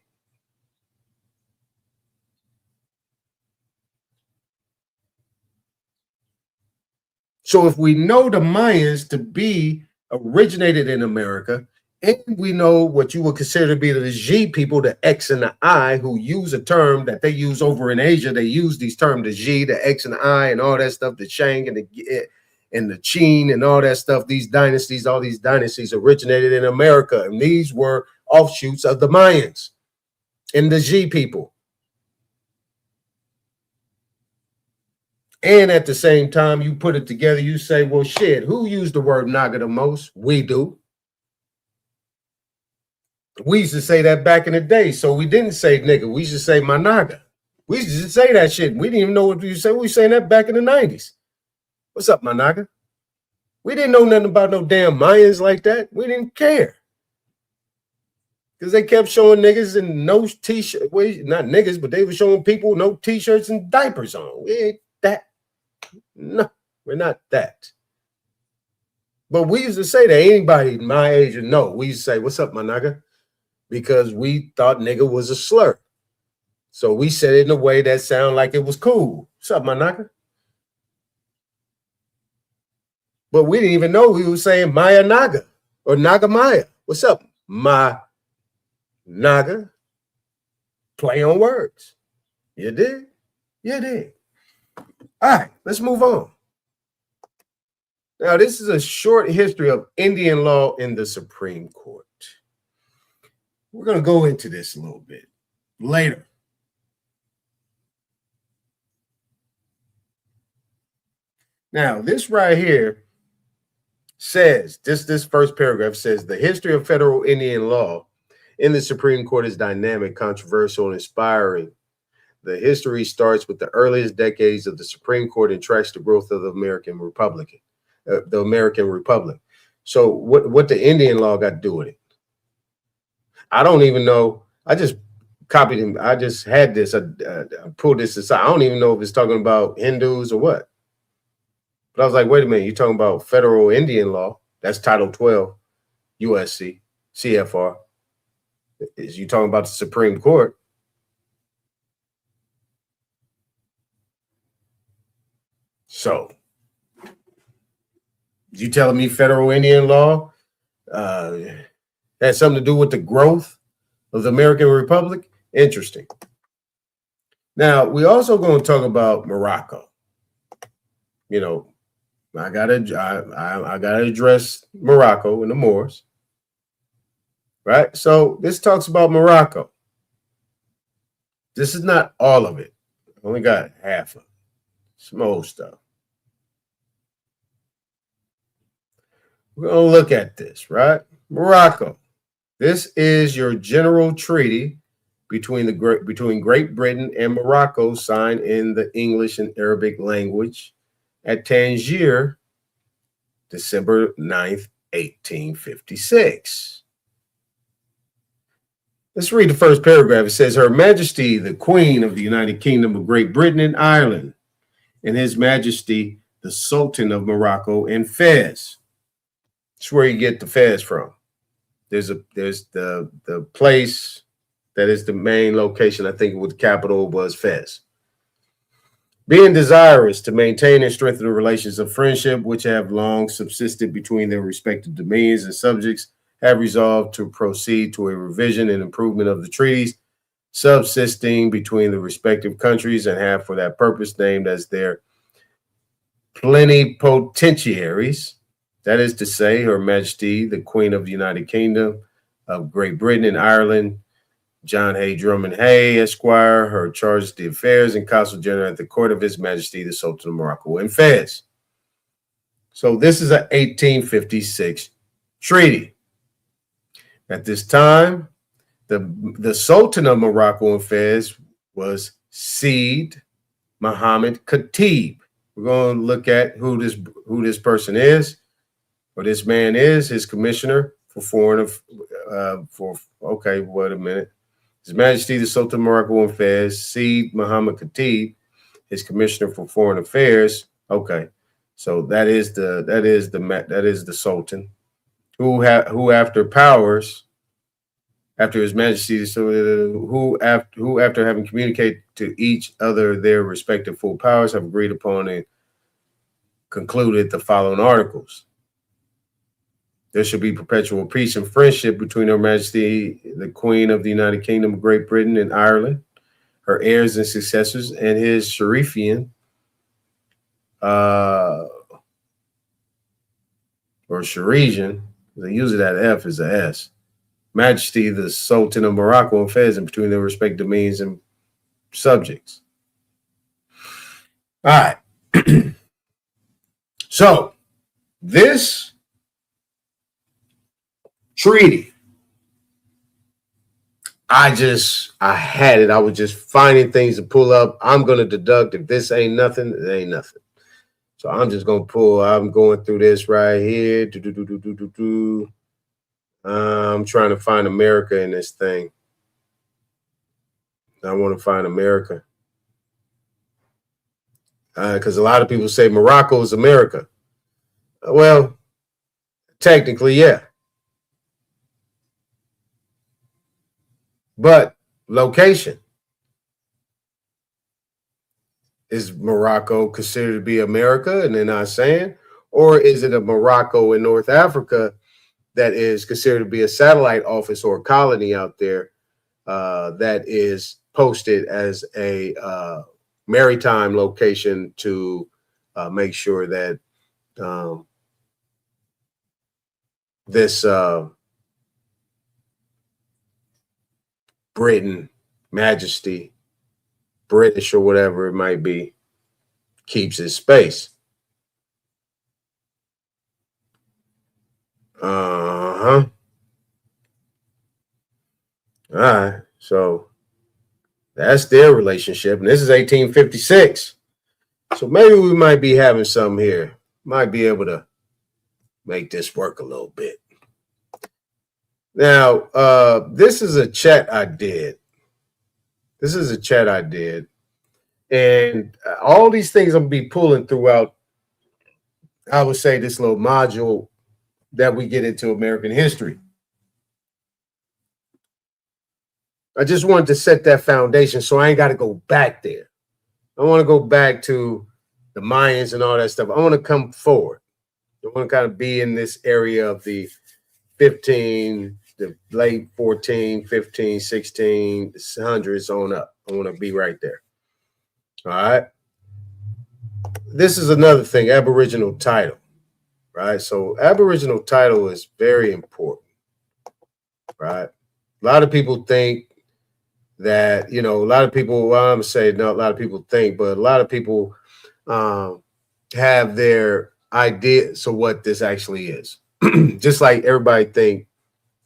So if we know the Mayans to be originated in America, and we know what you would consider to be the G people, the X and the I, who use a term that they use over in Asia. They use these terms, the G, the X and the I, and all that stuff, the Shang and the Qin and all that stuff. These dynasties, all these dynasties originated in America, and these were offshoots of the Mayans and the G people. And at the same time, you put it together, you say, well, shit, who used the word Naga the most? We do. We used to say that back in the day, so we didn't say nigga. We used to say my Naga. We used to say that shit. We didn't even know what we said. We were saying that back in the 90s. What's up, my Naga? We didn't know nothing about no damn Mayans like that. We didn't care. Because they kept showing niggas in no t-shirt. Well, not niggas, but they were showing people no t-shirts and diapers on. We ain't that. No, we're not that. But we used to say that. Anybody my age would know. We used to say, what's up, my Naga? Because we thought nigga was a slur. So we said it in a way that sounded like it was cool. What's up, my Naga? But we didn't even know we were saying Maya Naga or Naga Maya. What's up, my Naga? Play on words. You did? You did. All right, let's move on. Now, this is a short history of Indian law in the Supreme Court. We're going to go into this a little bit later. Now, this right here says, this first paragraph says, the history of federal Indian law in the Supreme Court is dynamic, controversial, and inspiring. The history starts with the earliest decades of the Supreme Court and tracks the growth of the American Republic. So what the Indian law got to do with it? I don't even know. I just copied him. I just had this. I pulled this aside. I don't even know if it's talking about Hindus or what. But I was like, wait a minute. You're talking about federal Indian law. That's Title 12, USC, CFR. Is you talking about the Supreme Court? So, you telling me federal Indian law had something to do with the growth of the American Republic? Interesting. Now, we also going to talk about Morocco. You know, I gotta address Morocco and the Moors, right? So this talks about Morocco. This is not all of it. I only got half of it. Some old stuff. We're gonna look at this, right? Morocco. This is your general treaty between Great Britain and Morocco, signed in the English and Arabic language at Tangier, December 9th, 1856. Let's read the first paragraph. It says, Her Majesty, the Queen of the United Kingdom of Great Britain and Ireland, and His Majesty, the Sultan of Morocco and Fez. That's where you get the Fez from. There's the place that is the main location. I think the capital was Fez. Being desirous to maintain and strengthen the relations of friendship which have long subsisted between their respective dominions and subjects, have resolved to proceed to a revision and improvement of the treaties subsisting between the respective countries, and have for that purpose named as their plenipotentiaries, that is to say, Her Majesty, the Queen of the United Kingdom of Great Britain and Ireland, John Hay Drummond Hay, Esquire, her charge d'affaires and Consul General at the Court of His Majesty, the Sultan of Morocco and Fez. So this is an 1856 treaty. At this time, the Sultan of Morocco and Fez was Seyd Mohammed Khatib. We're going to look at who this person is, or this man is, his commissioner for foreign okay, wait a minute. His Majesty the Sultan of Morocco and Fez, Seyd Mohammed Khatib, his Commissioner for Foreign Affairs. Okay, so that is the Sultan, who after His Majesty, who after having communicated to each other their respective full powers, have agreed upon and concluded the following articles. There shall be perpetual peace and friendship between Her Majesty, the Queen of the United Kingdom of Great Britain and Ireland, her heirs and successors, and His Sharifian, or Sharisian, they use it at F as a S, Majesty, the Sultan of Morocco and Fez, and between their respective dominions and subjects. All right. So, this treaty, I had it. I was just finding things to pull up. I'm going to deduct if this ain't nothing, it ain't nothing. So I'm just going to pull. I'm going through this right here. I'm trying to find America in this thing. I want to find America. Because a lot of people say Morocco is America. Well, technically, yeah. But location, is Morocco considered to be America and they're not saying? Or is it a Morocco in North Africa that is considered to be a satellite office or a colony out there that is posted as a maritime location to make sure that this Britain, Majesty, British or whatever it might be, keeps its space. All right, so that's their relationship, and this is 1856. So maybe we might be having some here. Might be able to make this work a little bit. Now, this is a chat I did. And all these things I'm going to be pulling throughout, I would say, this little module that we get into American history. I just wanted to set that foundation so I ain't got to go back there. I want to go back to the Mayans and all that stuff. I want to come forward. I want to kind of be in this area of the 15, the late 14, 15, 16, 100s on up. I want to be right there. All right. This is another thing, Aboriginal title, right? So Aboriginal title is very important, right? A lot of people think that, a lot of people, well, I'm going to say no, a lot of people think, but a lot of people have their ideas of what this actually is. Just like everybody think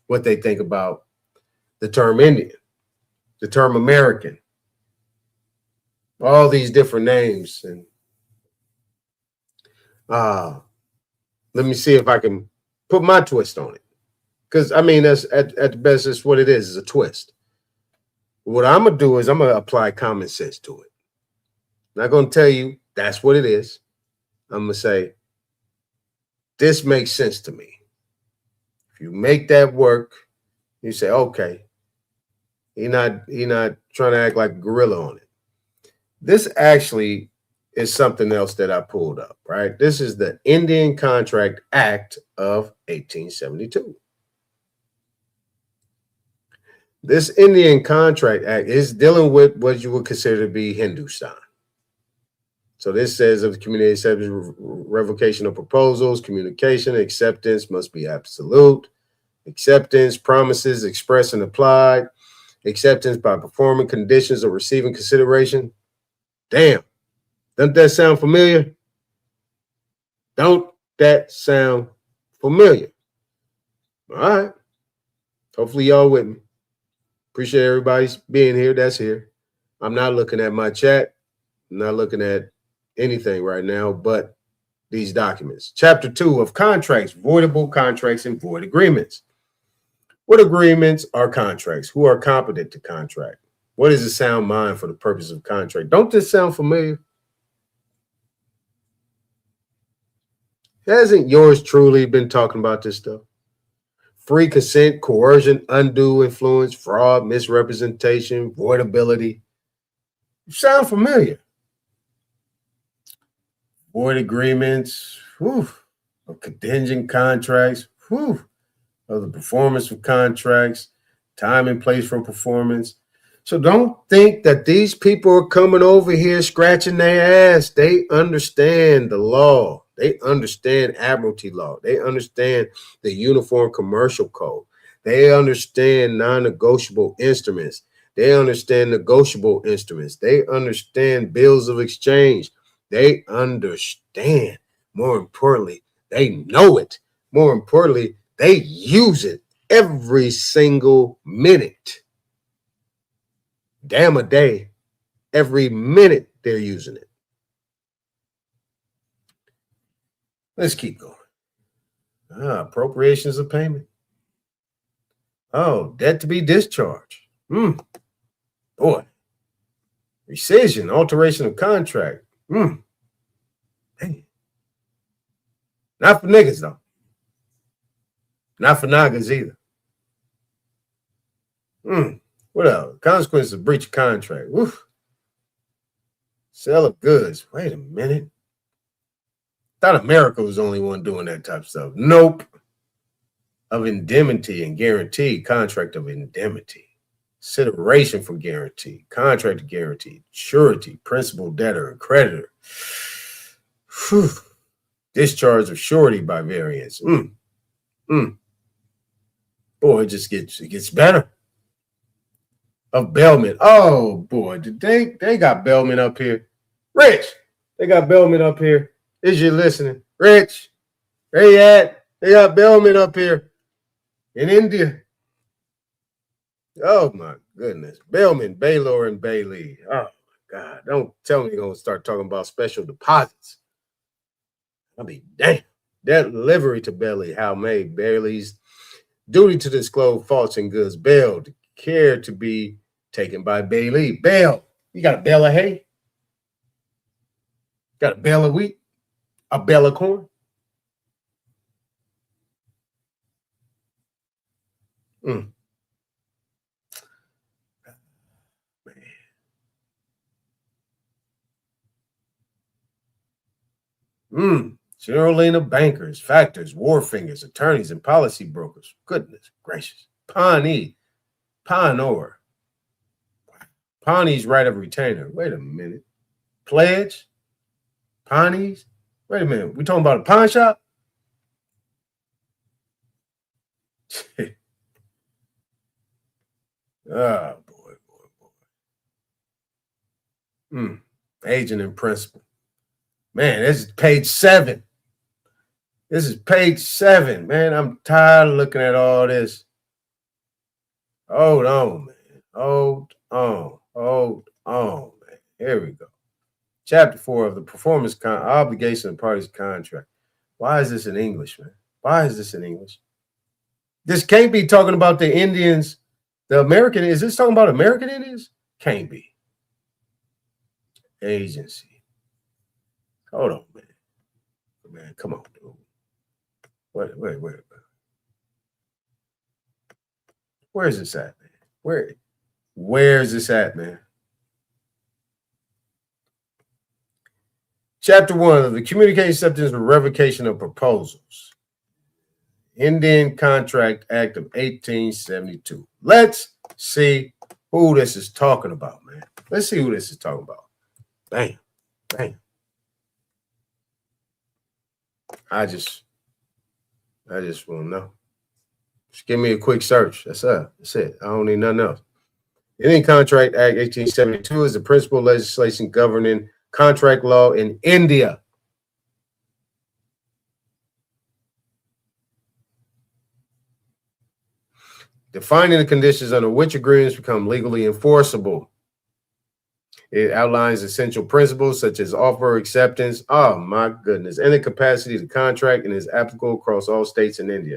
what they think about the term Indian, the term American, all these different names. And let me see if I can put my twist on it. Because, I mean, that's at the best, it's what it is a twist. What I'm going to do is I'm going to apply common sense to it. I'm not going to tell you that's what it is. I'm going to say, this makes sense to me. If you make that work, you say, okay, he's not trying to act like a gorilla on it. This actually is something else that I pulled up, right? This is the Indian Contract Act of 1872. This Indian Contract Act is dealing with what you would consider to be Hindustan. So this says of the community acceptance, revocation of proposals, communication, acceptance must be absolute. Acceptance, promises expressed and applied. Acceptance by performing conditions or receiving consideration. Damn, doesn't that sound familiar? Don't that sound familiar? All right. Hopefully y'all with me. Appreciate everybody's being here. That's here. I'm not looking at my chat. I'm not looking at anything right now but these documents. Chapter 2 of contracts, voidable contracts and void agreements. What agreements are contracts? Who are competent to contract? What is a sound mind for the purpose of contract? Don't this sound familiar? Hasn't yours truly been talking about this stuff? Free consent, coercion, undue influence, fraud, misrepresentation, voidability. Sound familiar? Void agreements, of contingent contracts, of the performance of contracts, time and place for performance. So don't think that these people are coming over here scratching their ass. They understand the law. They understand admiralty law. They understand the Uniform Commercial Code. They understand non-negotiable instruments. They understand negotiable instruments. They understand bills of exchange. They understand. More importantly, they know it. More importantly, they use it every single minute. Damn a day, every minute they're using it. Let's keep going. Appropriations of payment. Oh, debt to be discharged. Boy. Rescission, alteration of contract. Dang. Not for niggas, though. Not for nagas either. What else? Consequences of breach of contract. Woof. Sale of goods. Wait a minute. Thought America was the only one doing that type of stuff. Nope. Of indemnity and guarantee. Contract of indemnity. Consideration for guarantee. Contract of guarantee. Surety. Principal, debtor, and creditor. Whew. Discharge of surety by variance. Boy, it gets better. Of bailment. Oh boy, they got bailment up here. Rich, they got bailment up here. Is you listening? Rich, where you at? They got bailment up here in India. Oh my goodness. Bailment, Baylor, and Bailey. Oh my God. Don't tell me you're gonna start talking about special deposits. I'll be damn. Debt delivery to Bailey. How may Bailey's duty to disclose faults and goods bailed. Care to be taken by Bailey. Bail. You got a bale of hay? Got a bale of wheat? A bale of corn? Man. General of bankers, factors, wharfingers, attorneys, and policy brokers. Goodness gracious. Pawnee, pawnor. Pawnee's right of retainer. Wait a minute. Pledge? Pawnees? Wait a minute. We talking about a pawn shop? Oh, boy. Agent and principal. Man, this is page 7. This is page 7, man. I'm tired of looking at all this. Hold on, man. Hold on, man. Here we go. Chapter 4 of the performance obligation of parties contract. Why is this in English, man? Why is this in English? This can't be talking about the Indians, the American. Is this talking about American Indians? Can't be. Agency. Hold on, man. Man, come on, dude. Wait. Where is this at, man? Where is this at, man? Chapter 1 of the Communication Acceptance and Revocation of Proposals. Indian Contract Act of 1872. Let's see who this is talking about, man. Let's see who this is talking about. Bam. I just want to know. Just give me a quick search. That's it. I don't need nothing else. Indian Contract Act 1872 is the principal legislation governing contract law in India. Defining the conditions under which agreements become legally enforceable. It outlines essential principles such as offer acceptance, oh my goodness, and the capacity to contract, and is applicable across all states in India.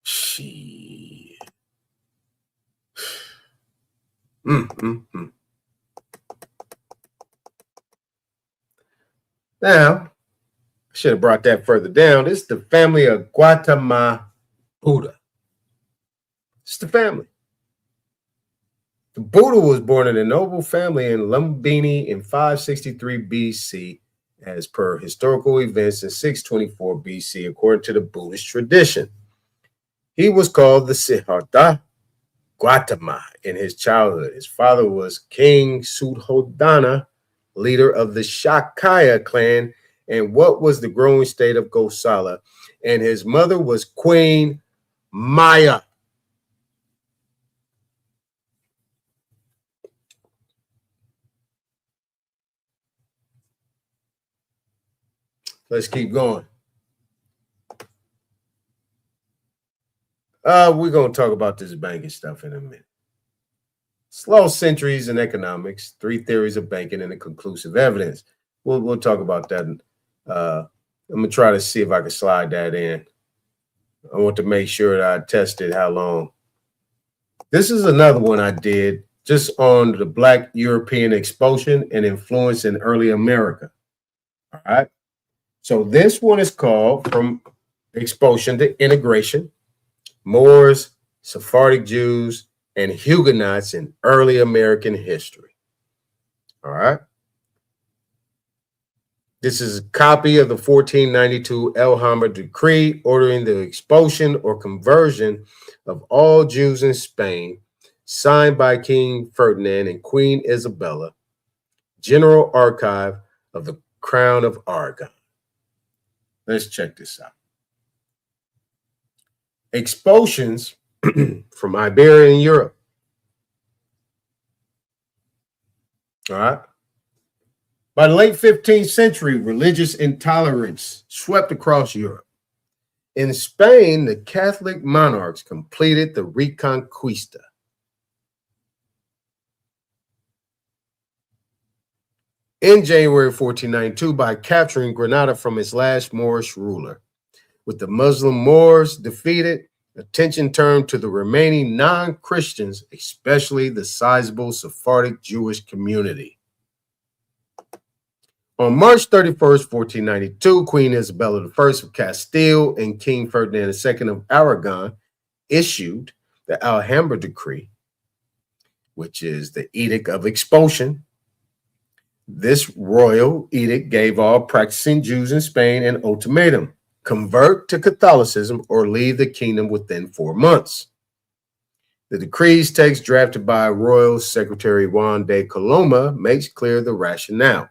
Shit. Now, I should have brought that further down. This is the family of Gautama Buddha. It's the family. The Buddha was born in a noble family in Lumbini in 563 BC, as per historical events in 624 BC, according to the Buddhist tradition. He was called the Siddhartha Gautama in his childhood. His father was King Suddhodana, leader of the Shakya clan, and what was the growing state of Kosala, and his mother was Queen Maya. Let's keep going. We're going to talk about this banking stuff in a minute. Slow centuries in economics, 3 theories of banking, and the conclusive evidence. We'll talk about that. I'm going to try to see if I can slide that in. I want to make sure that I tested how long. This is another one I did just on the Black European expulsion and influence in early America. All right. So this one is called From Expulsion to Integration, Moors, Sephardic Jews, and Huguenots in Early American History. All right. This is a copy of the 1492 Alhambra Decree ordering the expulsion or conversion of all Jews in Spain, signed by King Ferdinand and Queen Isabella, General Archive of the Crown of Aragon. Let's check this out. Expulsions from Iberia and Europe. All right. By the late 15th century, religious intolerance swept across Europe. In Spain, the Catholic monarchs completed the Reconquista. In January 1492, by capturing Granada from its last Moorish ruler. With the Muslim Moors defeated, attention turned to the remaining non-Christians, especially the sizable Sephardic Jewish community. On March 31st, 1492, Queen Isabella I of Castile and King Ferdinand II of Aragon issued the Alhambra Decree, which is the Edict of Expulsion, This royal edict gave all practicing Jews in Spain an ultimatum: convert to Catholicism or leave the kingdom within 4 months. The decree's text, drafted by Royal Secretary Juan de Coloma, makes clear the rationale.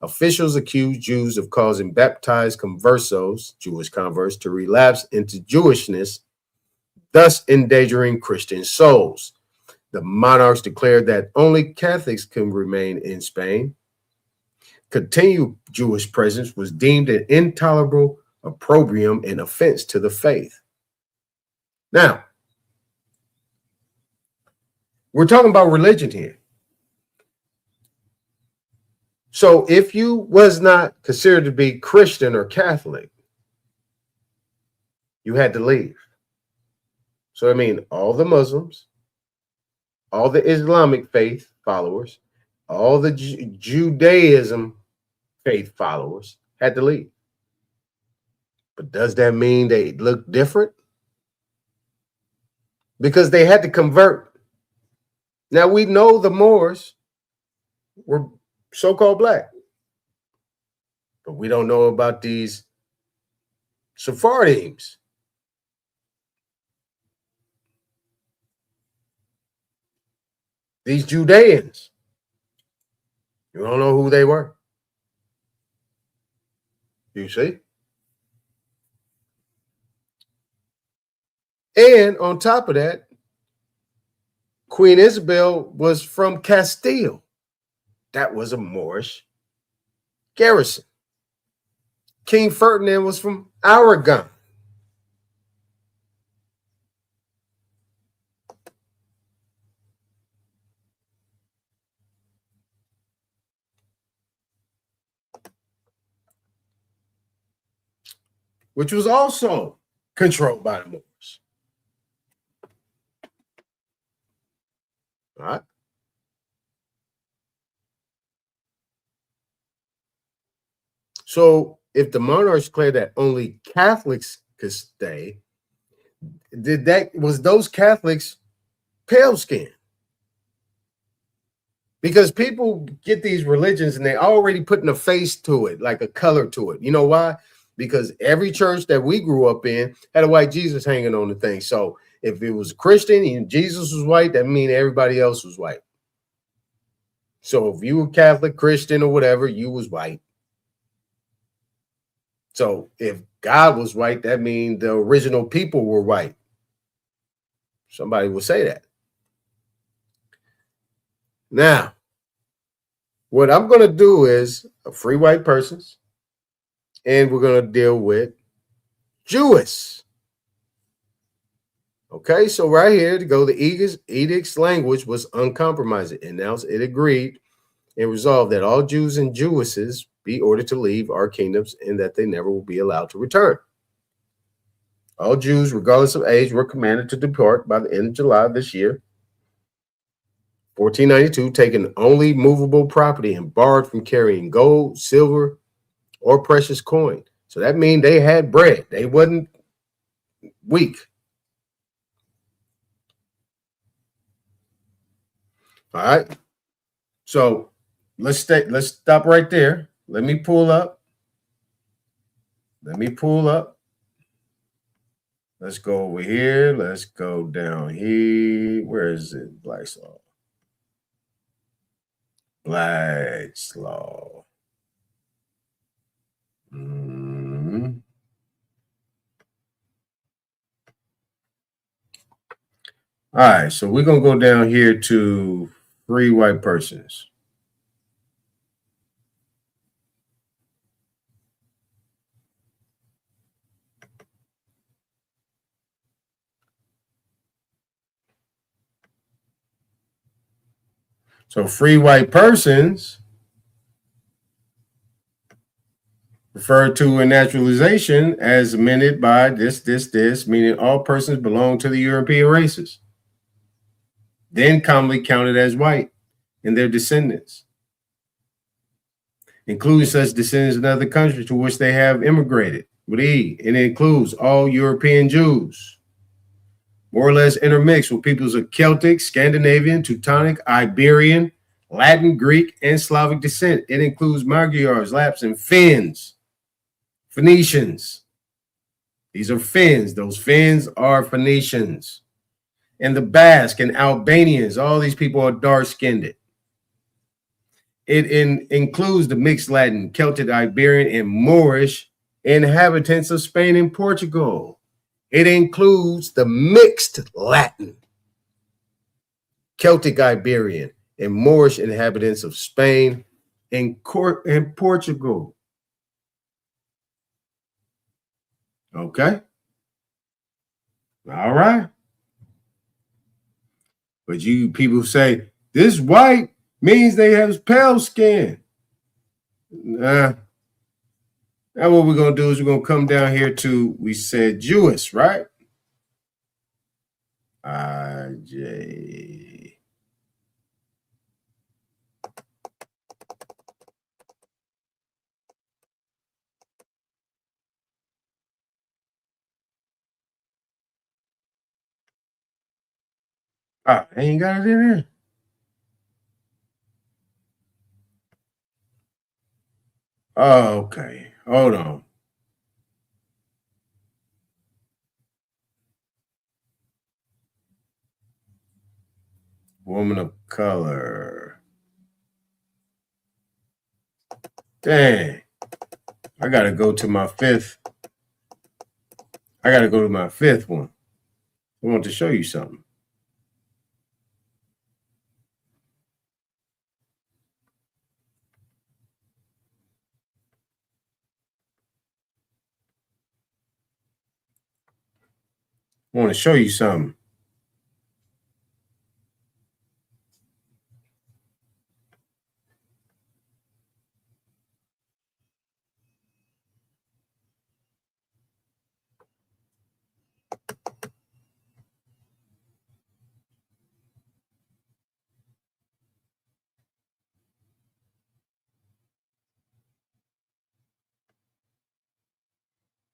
Officials accuse Jews of causing baptized conversos, Jewish converts, to relapse into Jewishness, thus endangering Christian souls. The monarchs declared that only Catholics can remain in Spain. Continued Jewish presence was deemed an intolerable opprobrium and offense to the faith. Now, we're talking about religion here. So if you was not considered to be Christian or Catholic, you had to leave. So I mean, all the Muslims, all the Islamic faith followers, all the Judaism faith followers had to leave. But does that mean they look different? Because they had to convert. Now we know the Moors were so-called black, but we don't know about these Sephardims. These Judeans. You don't know who they were. You see? And on top of that, Queen Isabel was from Castile. That was a Moorish garrison. King Ferdinand was from Aragon. Which was also controlled by the Moors. All right. So if the monarchs declared that only Catholics could stay, was those Catholics pale skinned? Because people get these religions and they already putting a face to it, like a color to it. You know why? Because every church that we grew up in had a white Jesus hanging on the thing. So if it was a Christian and Jesus was white, that means everybody else was white. So if you were Catholic, Christian, or whatever, you was white. So if God was white, that means the original people were white. Somebody will say that. Now, what I'm going to do is free white persons, and we're going to deal with Jewish. Okay, so right here to go, the edict's language was uncompromising. It announced it agreed and resolved that all Jews and Jewesses be ordered to leave our kingdoms and that they never will be allowed to return. All Jews, regardless of age, were commanded to depart by the end of July of this year, 1492, taking only movable property and barred from carrying gold, silver, or precious coin. So that means they had bread. They wasn't weak. All right. So let's stop right there. Let me pull up. Let's go over here. Let's go down here. Where is it? Black's Law. Black's Law. All right. So we're going to go down here to free white persons. So free white persons referred to in naturalization as amended by this, meaning all persons belong to the European races, then commonly counted as white, and their descendants, including such descendants in other countries to which they have immigrated, with E, and it includes all European Jews, more or less intermixed with peoples of Celtic, Scandinavian, Teutonic, Iberian, Latin, Greek, and Slavic descent. It includes Magyars, Lapps, and Finns, Phoenicians. These are Finns. Those Finns are Phoenicians. And the Basque and Albanians, all these people are dark-skinned. It includes the mixed Latin, Celtic, Iberian, and Moorish inhabitants of Spain and Portugal. It includes the mixed Latin, Celtic, Iberian, and Moorish inhabitants of Spain and Portugal. Okay. All right. But you people say, this white means they have pale skin. Nah. Now what we're going to do is we're going to come down here to, we said Jewish, right? IJ. I ain't got it in there. Oh, okay. Hold on. Woman of color. Dang. I got to go to my fifth. I got to go to my fifth one. I want to show you something. I want to show you something.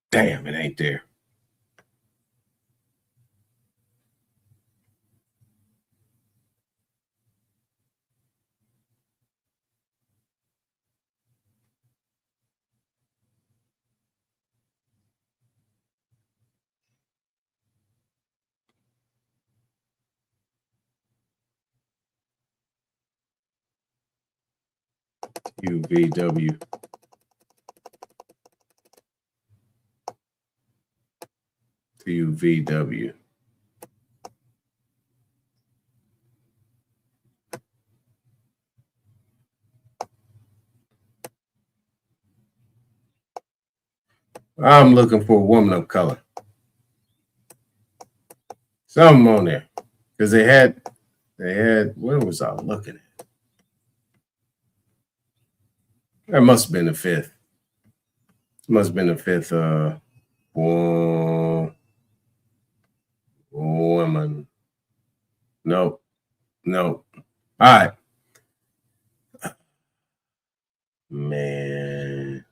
Damn, it ain't there. UVW. UVW. I'm looking for a woman of color. Something on there. Because they had, where was I looking at? That must have been the fifth. Must have been the fifth woman. No. All right. Man.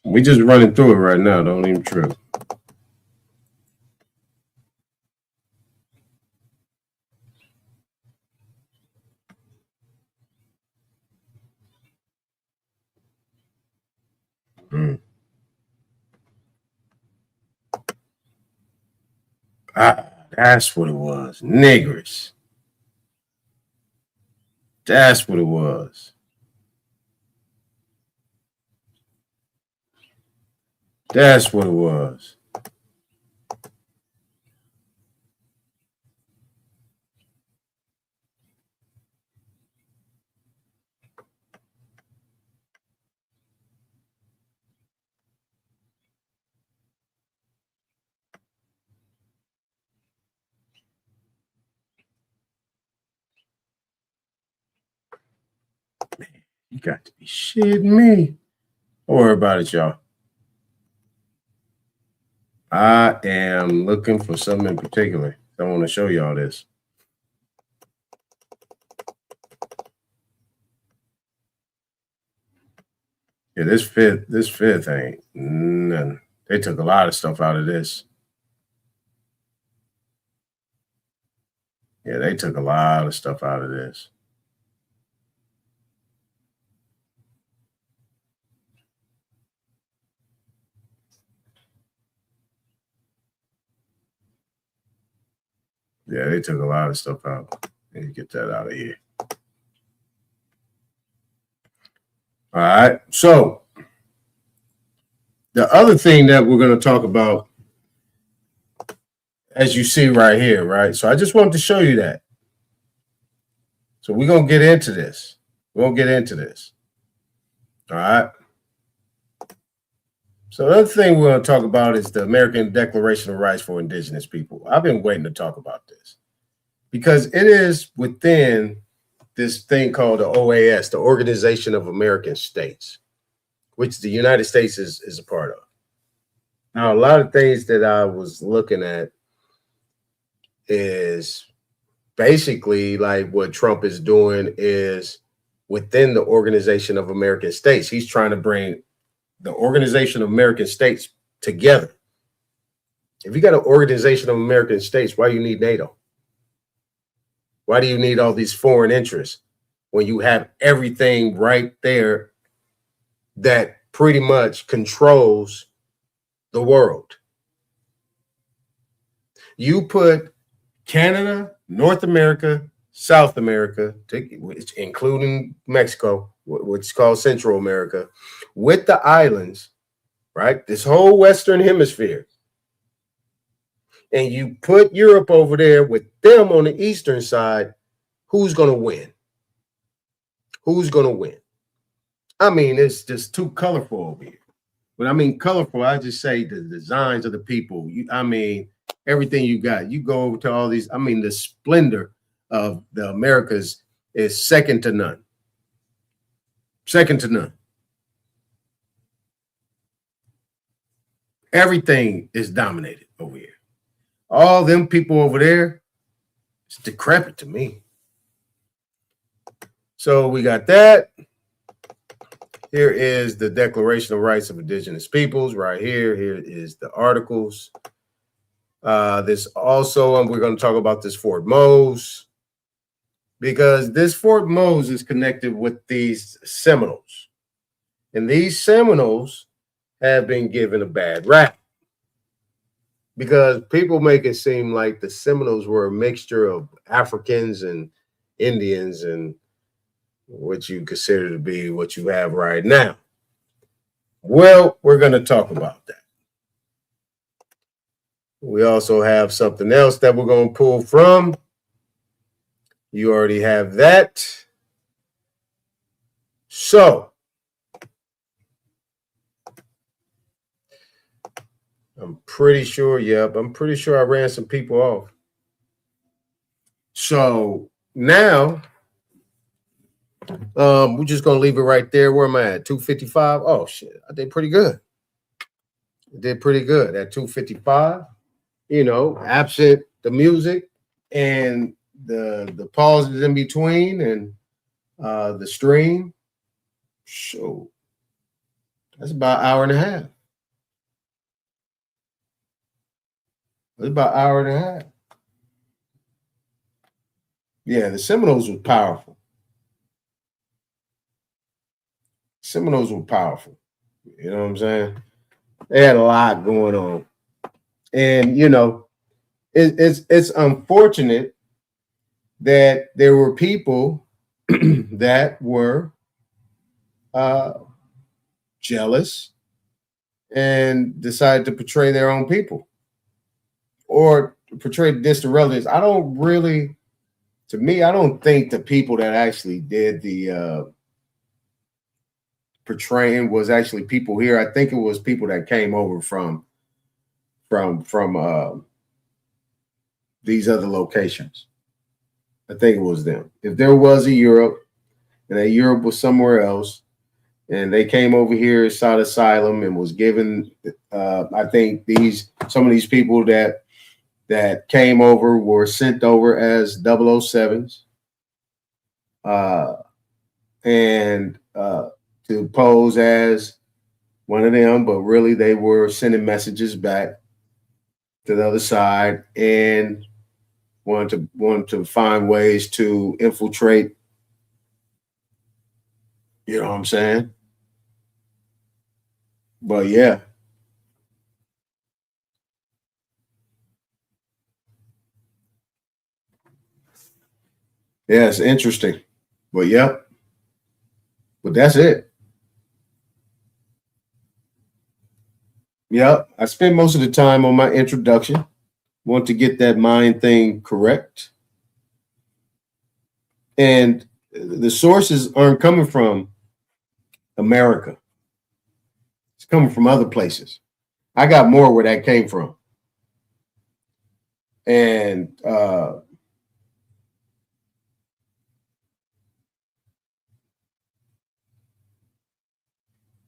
We just running through it right now. Don't even trip. That's what it was. Niggers. That's what it was. That's what it was. You got to be shitting me. Don't worry about it, y'all. I am looking for something in particular. I want to show y'all this. Yeah, this fifth ain't nothing. They took a lot of stuff out of this. Yeah, they took a lot of stuff out of this. Yeah, they took a lot of stuff out. Let me get that out of here. All right. So the other thing that we're going to talk about, as you see right here, right? So I just wanted to show you that. So we're going to get into this. We're going to get into this. All right. So the other thing we're going to talk about is the American Declaration of Rights for Indigenous People. I've been waiting to talk about this because it is within this thing called the OAS, the Organization of American States, which the United States is a part of. Now, a lot of things that I was looking at is basically like what Trump is doing is within the Organization of American States. He's trying to bring the Organization of American States together. If you got an Organization of American States, why do you need NATO? Why do you need all these foreign interests when you have everything right there that pretty much controls the world? You put Canada, North America, South America, including Mexico, which is called Central America, with the islands, right? This whole Western Hemisphere. And you put Europe over there with them on the Eastern side, who's going to win? Who's going to win? I mean, it's just too colorful over here. When I mean colorful, I just say the designs of the people. I mean, everything you got. You go over to all these. I mean, the splendor of the Americas is second to none. Second to none. Everything is dominated over here. All them people over there, it's decrepit to me. So we got that. Here is the Declaration of Rights of Indigenous Peoples right here. Here is the articles. This also, we're going to talk about this Fort Mose, because this Fort Mose is connected with these Seminoles. And these Seminoles have been given a bad rap because people make it seem like the Seminoles were a mixture of Africans and Indians and what you consider to be what you have right now. Well, we're going to talk about that. We also have something else that we're going to pull from. You already have that. So, I'm pretty sure, I'm pretty sure I ran some people off. So now, we're just going to leave it right there. Where am I at? 255? Oh, shit. I did pretty good. I did pretty good at 255. You know, absent the music and the pauses in between and the stream. So that's about an hour and a half. That's about an hour and a half. Yeah, the Seminoles were powerful. Seminoles were powerful. You know what I'm saying? They had a lot going on. And, you know, it's unfortunate that there were people that were jealous and decided to portray their own people or portray distant relatives. I don't think the people that actually did the portraying was actually people here. I think it was people that came over from these other locations. I think it was them. If there was a Europe and that Europe was somewhere else and they came over here, sought asylum and was given, I think some of these people that came over were sent over as 007s. to pose as one of them, but really they were sending messages back to the other side and wanted to find ways to infiltrate. You know what I'm saying? But yeah. Yeah, it's interesting. But yep. But that's it. Yep. I spent most of the time on my introduction. Want to get that mind thing correct. And the sources aren't coming from America. It's coming from other places. I got more where that came from. And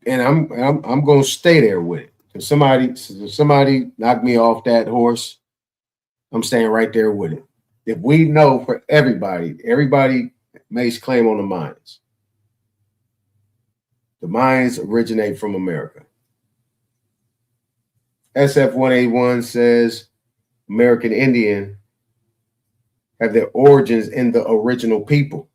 I'm going to stay there with it. If somebody knocked me off that horse, I'm staying right there with it. If we know for everybody makes claim on the mines. The mines originate from America. SF-181 says American Indian have their origins in the original people.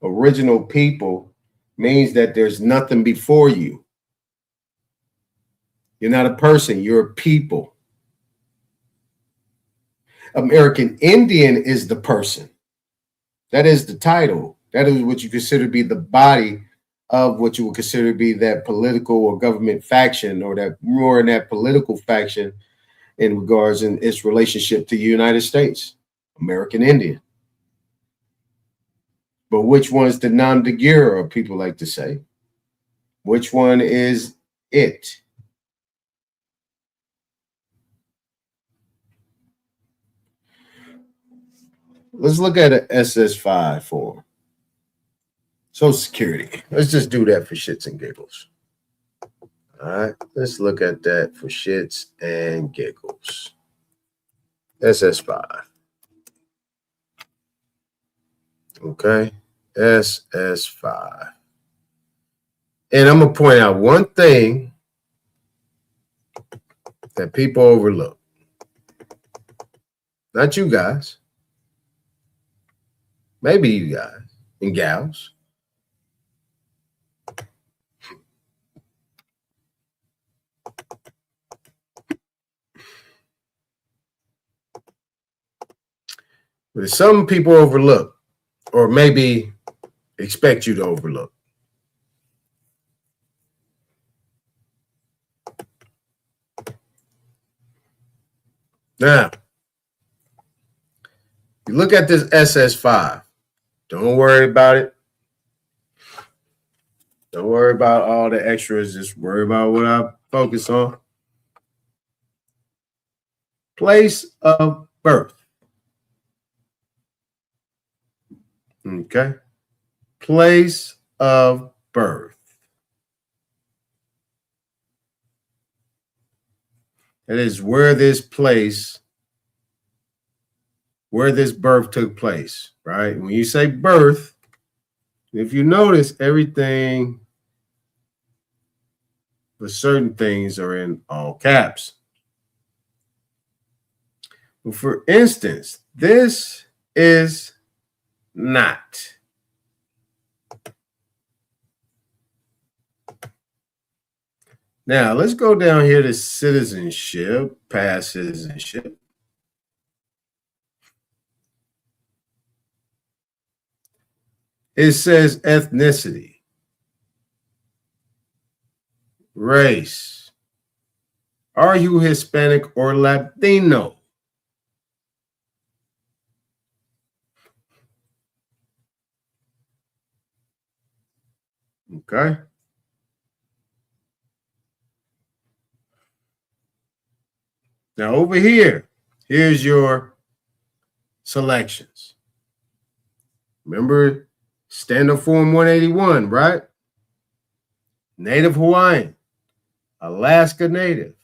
Original people means that there's nothing before you. You're not a person, you're a people. American Indian is the person. That is the title. That is what you consider to be the body of what you would consider to be that political or government faction, or that more in that political faction in regards in its relationship to the United States. American Indian. But which one's the nom de guerre, people like to say? Which one is it? Let's look at an SS5 form. Social Security. Let's just do that for shits and giggles. All right, let's look at that for shits and giggles. SS5. Okay, SS5. And I'm going to point out one thing that people overlook. Not you guys. Maybe you guys and gals. But some people overlook, or maybe expect you to overlook. Now, you look at this SS5. Don't worry about it. Don't worry about all the extras. Just worry about what I focus on. Place of birth. Okay. Place of birth. That is where this birth took place, right? When you say birth, if you notice, everything but certain things are in all caps. Well, for instance, this is not. Now, let's go down here to citizenship, past citizenship. It says ethnicity, race. Are you Hispanic or Latino? Okay. Now over here, here's your selections. Remember Standard Form 181, right? Native Hawaiian, Alaska Native,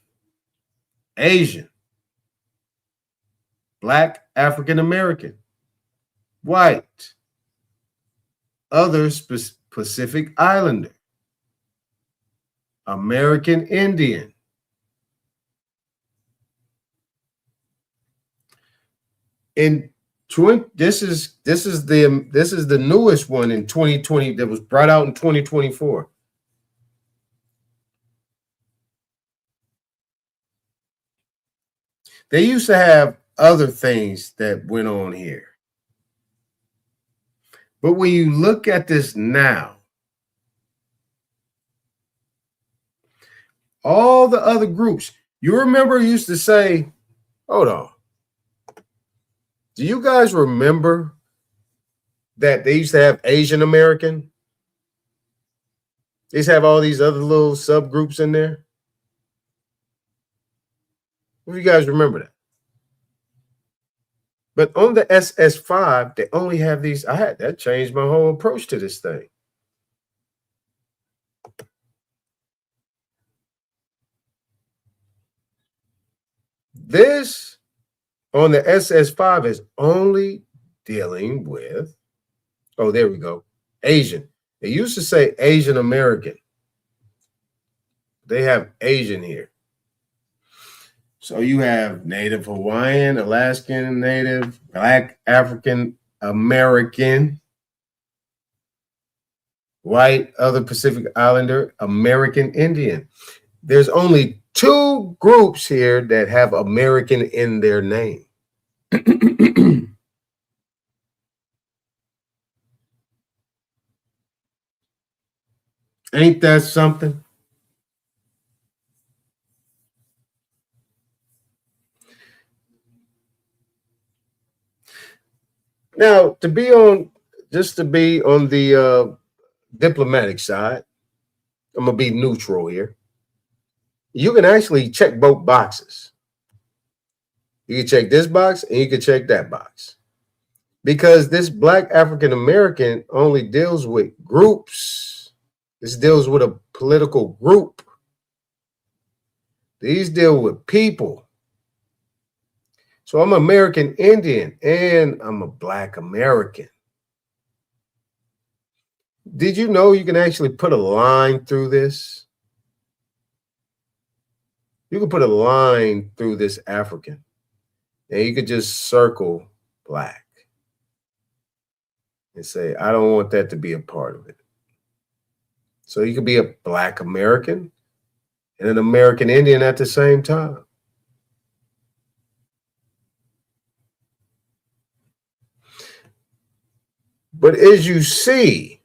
Asian, Black African American, white, other Pacific Islander, American Indian. In this is the newest one in 2020 that was brought out in 2024. They used to have other things that went on here. But when you look at this now, all the other groups, you remember used to say, hold on. Do you guys remember that they used to have Asian American? They used to have all these other little subgroups in there. If you guys remember that. But on the SS5, they only have these. That changed my whole approach to this thing. This on the SS5 is only dealing with, oh, there we go, Asian. They used to say Asian American. They have Asian here. So you have Native Hawaiian, Alaskan Native, Black African American, white, other Pacific Islander, American Indian. There's only 2 groups here that have American in their name. Ain't that something? Now, to be on the diplomatic side, I'm going to be neutral here. You can actually check both boxes. You can check this box and you can check that box. Because this Black African American only deals with groups. This deals with a political group. These deal with people. So I'm American Indian and I'm a Black American. Did you know you can actually put a line through this? You can put a line through this African and you could just circle Black and say, I don't want that to be a part of it. So you could be a Black American and an American Indian at the same time. But as you see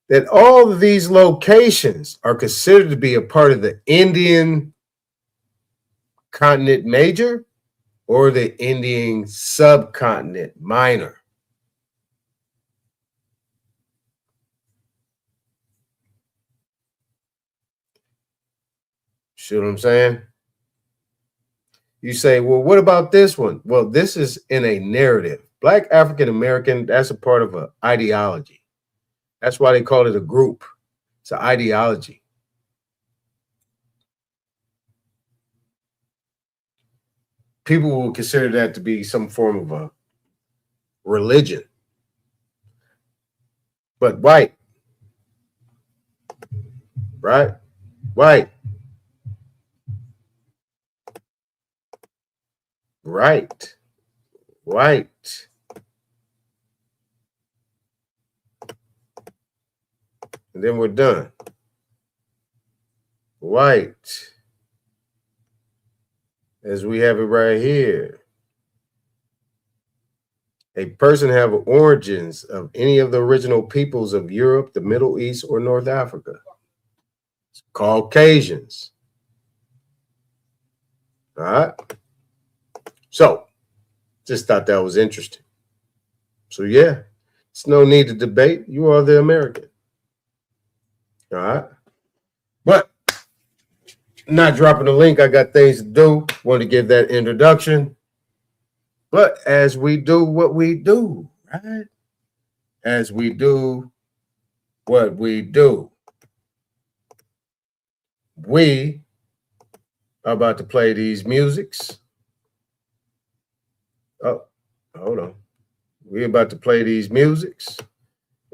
that all of these locations are considered to be a part of the Indian continent major or the Indian subcontinent minor. See what I'm saying? You say, well, what about this one? Well, this is in a narrative. Black African American, that's a part of an ideology. That's why they call it a group. It's an ideology. People will consider that to be some form of a religion. But white, right? White. Right. White. And then we're done. White. As we have it right here. A person have origins of any of the original peoples of Europe, the Middle East, or North Africa. It's Caucasians. All right. So, just thought that was interesting. So, yeah, it's no need to debate. You are the American. All right. But not dropping the link. I got things to do. Want to give that introduction. But as we do what we do, right? As we do what we do, we are about to play these musics. Oh, hold on. We're about to play these musics.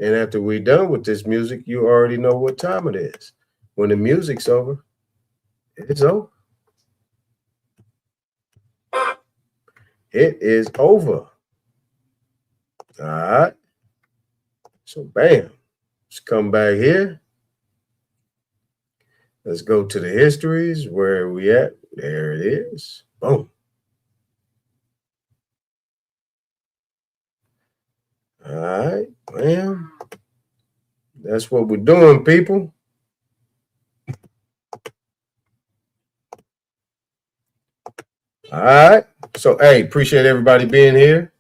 And after we're done with this music, you already know what time it is. When the music's over, it's over. It is over. All right. So bam. Let's come back here. Let's go to the histories. Where are we at? There it is. Boom. All right. Bam. That's what we're doing, people. All right. So, hey, appreciate everybody being here.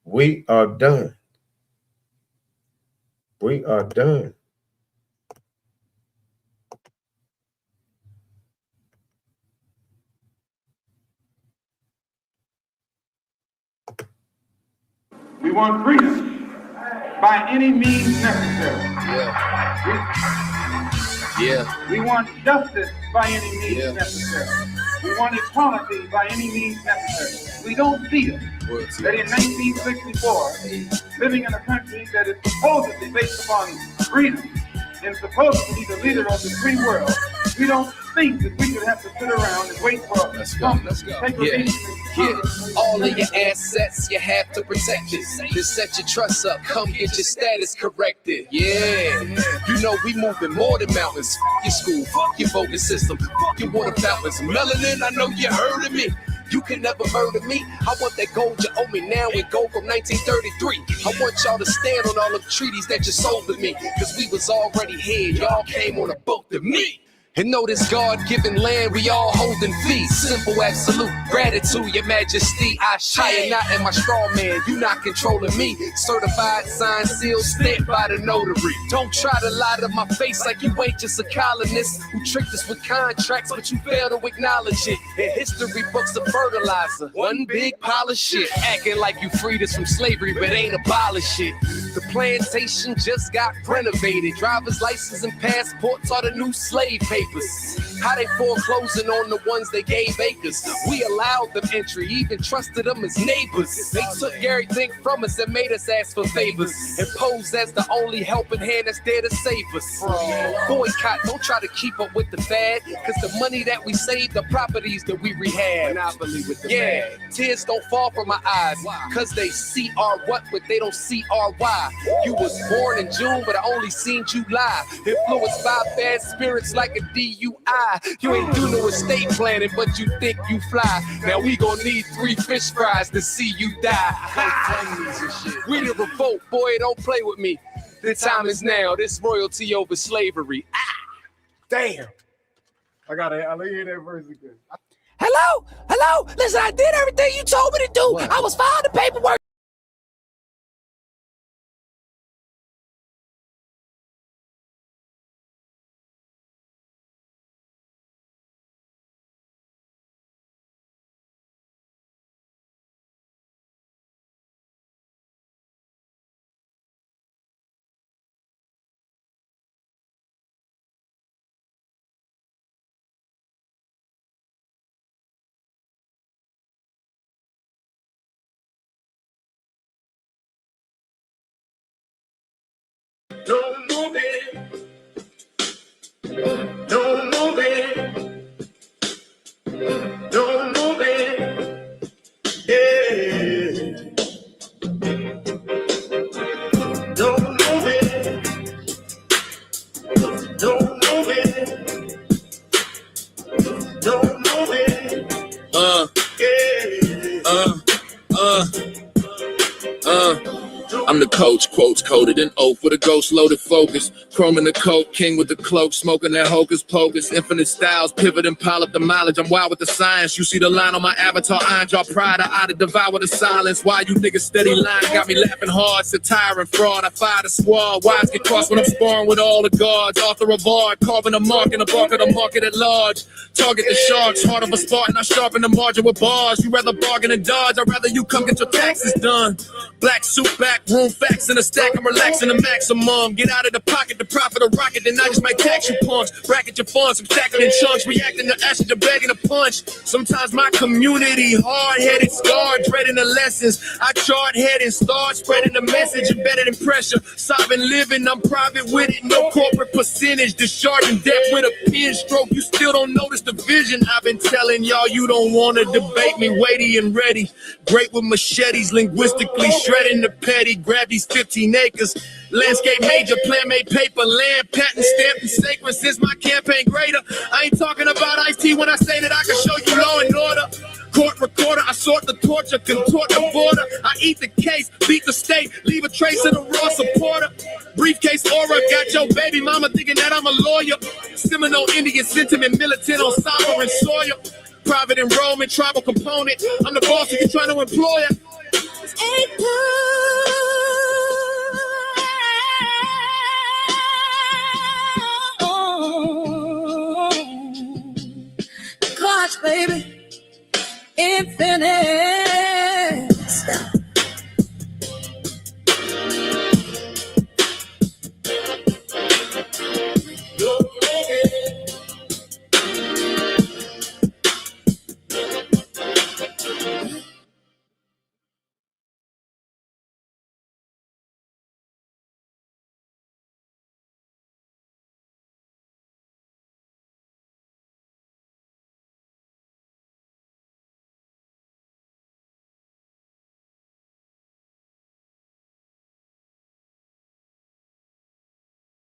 We are done. We are done. We want freedom by any means necessary. We want justice by any means necessary. We want equality by any means necessary. We don't feel that in 1964, living in a country that is supposedly based upon freedom and supposed to be the leader of the free world, we don't think that we should have to sit around and wait for Let's go. All of your assets, you have to protect it. Just set your trust up, come get your status corrected. Yeah, you know we moving more than mountains. Fuck your school, fuck your voting system, fuck your water fountains. Melanin, I know you heard of me. You can never murder me. I want that gold you owe me now and gold from 1933. I want y'all to stand on all the treaties that you sold to me. Cause we was already here, y'all came on a boat to me. And know this God-given land we all holding fee. Simple, absolute gratitude, your majesty. I am not in my straw man, you not controlling me. Certified, signed, sealed, stamped by the notary. Don't try to lie to my face like you ain't just a colonist who tricked us with contracts, but you fail to acknowledge it. And history books are fertilizer, one big pile of shit. Acting like you freed us from slavery, but ain't abolished it. The plantation just got renovated. Driver's license and passports are the new slave papers. How they foreclosing on the ones they gave acres. We allowed them entry, even trusted them as neighbors. They took everything from us and made us ask for favors and posed as the only helping hand that's there to save us. Boycott, don't try to keep up with the fad, cause the money that we save, the properties that we rehab. And I believe with the tears don't fall from my eyes, cause they see our what, but they don't see our why. You was born in June, but I only seen July. Influenced by bad spirits like a DUI. You ain't do no estate planning, but you think you fly. Now we gon' need 3 fish fries to see you die. We the revolt, boy, don't play with me. The time is now, this royalty over slavery. Damn. I'll let you hear that verse again. Hello? Listen, I did everything you told me to do. I was filing the paperwork. Don't move it. Don't move it. Don't move it. Yeah. Don't move it. Don't move it. Don't move it. I'm the coach, quotes coded in oak with a ghost loaded focus. Chrome in the coat, king with the cloak, smoking that hocus pocus. Infinite styles, pivot and pile up the mileage. I'm wild with the science. You see the line on my avatar, iron jaw pride. I to devour the silence. Why you niggas steady lying? Got me laughing hard, satire and fraud. I fire the squad. Wise get crossed when I'm sparring with all the guards. Author of art, carving a mark in the bark of the market at large. Target the sharks, heart of a Spartan. I sharpen the margin with bars. You rather bargain and dodge. I'd rather you come get your taxes done. Black suit, back room. Spoon facts in a stack, I'm relaxing the maximum. Get out of the pocket, the profit of rocket, then I just might tax you punks. Bracket your funds, I'm stacking in chunks, reacting to ashes, you're begging a punch. Sometimes my community, hard-headed, scarred, dreading the lessons. I chart head and start spreading the message, embedded in pressure. Sovereign living, I'm private with it, no corporate percentage. Discharging debt with a pen stroke, you still don't notice the vision. I've been telling y'all you don't want to debate me, weighty and ready. Great with machetes, linguistically shredding the petty. Grab these 15 acres. Landscape major, plan made paper, land patent stamped and sacred since my campaign greater. I ain't talking about Ice-T when I say that I can show you law and order. Court recorder, I sort the torture, contort the border. I eat the case, beat the state, leave a trace of the raw supporter. Briefcase aura, got your baby mama thinking that I'm a lawyer. Seminole Indian sentiment, militant on sovereign soil. Private enrollment, tribal component. I'm the boss if you're trying to employ it. Gosh, baby, infinite.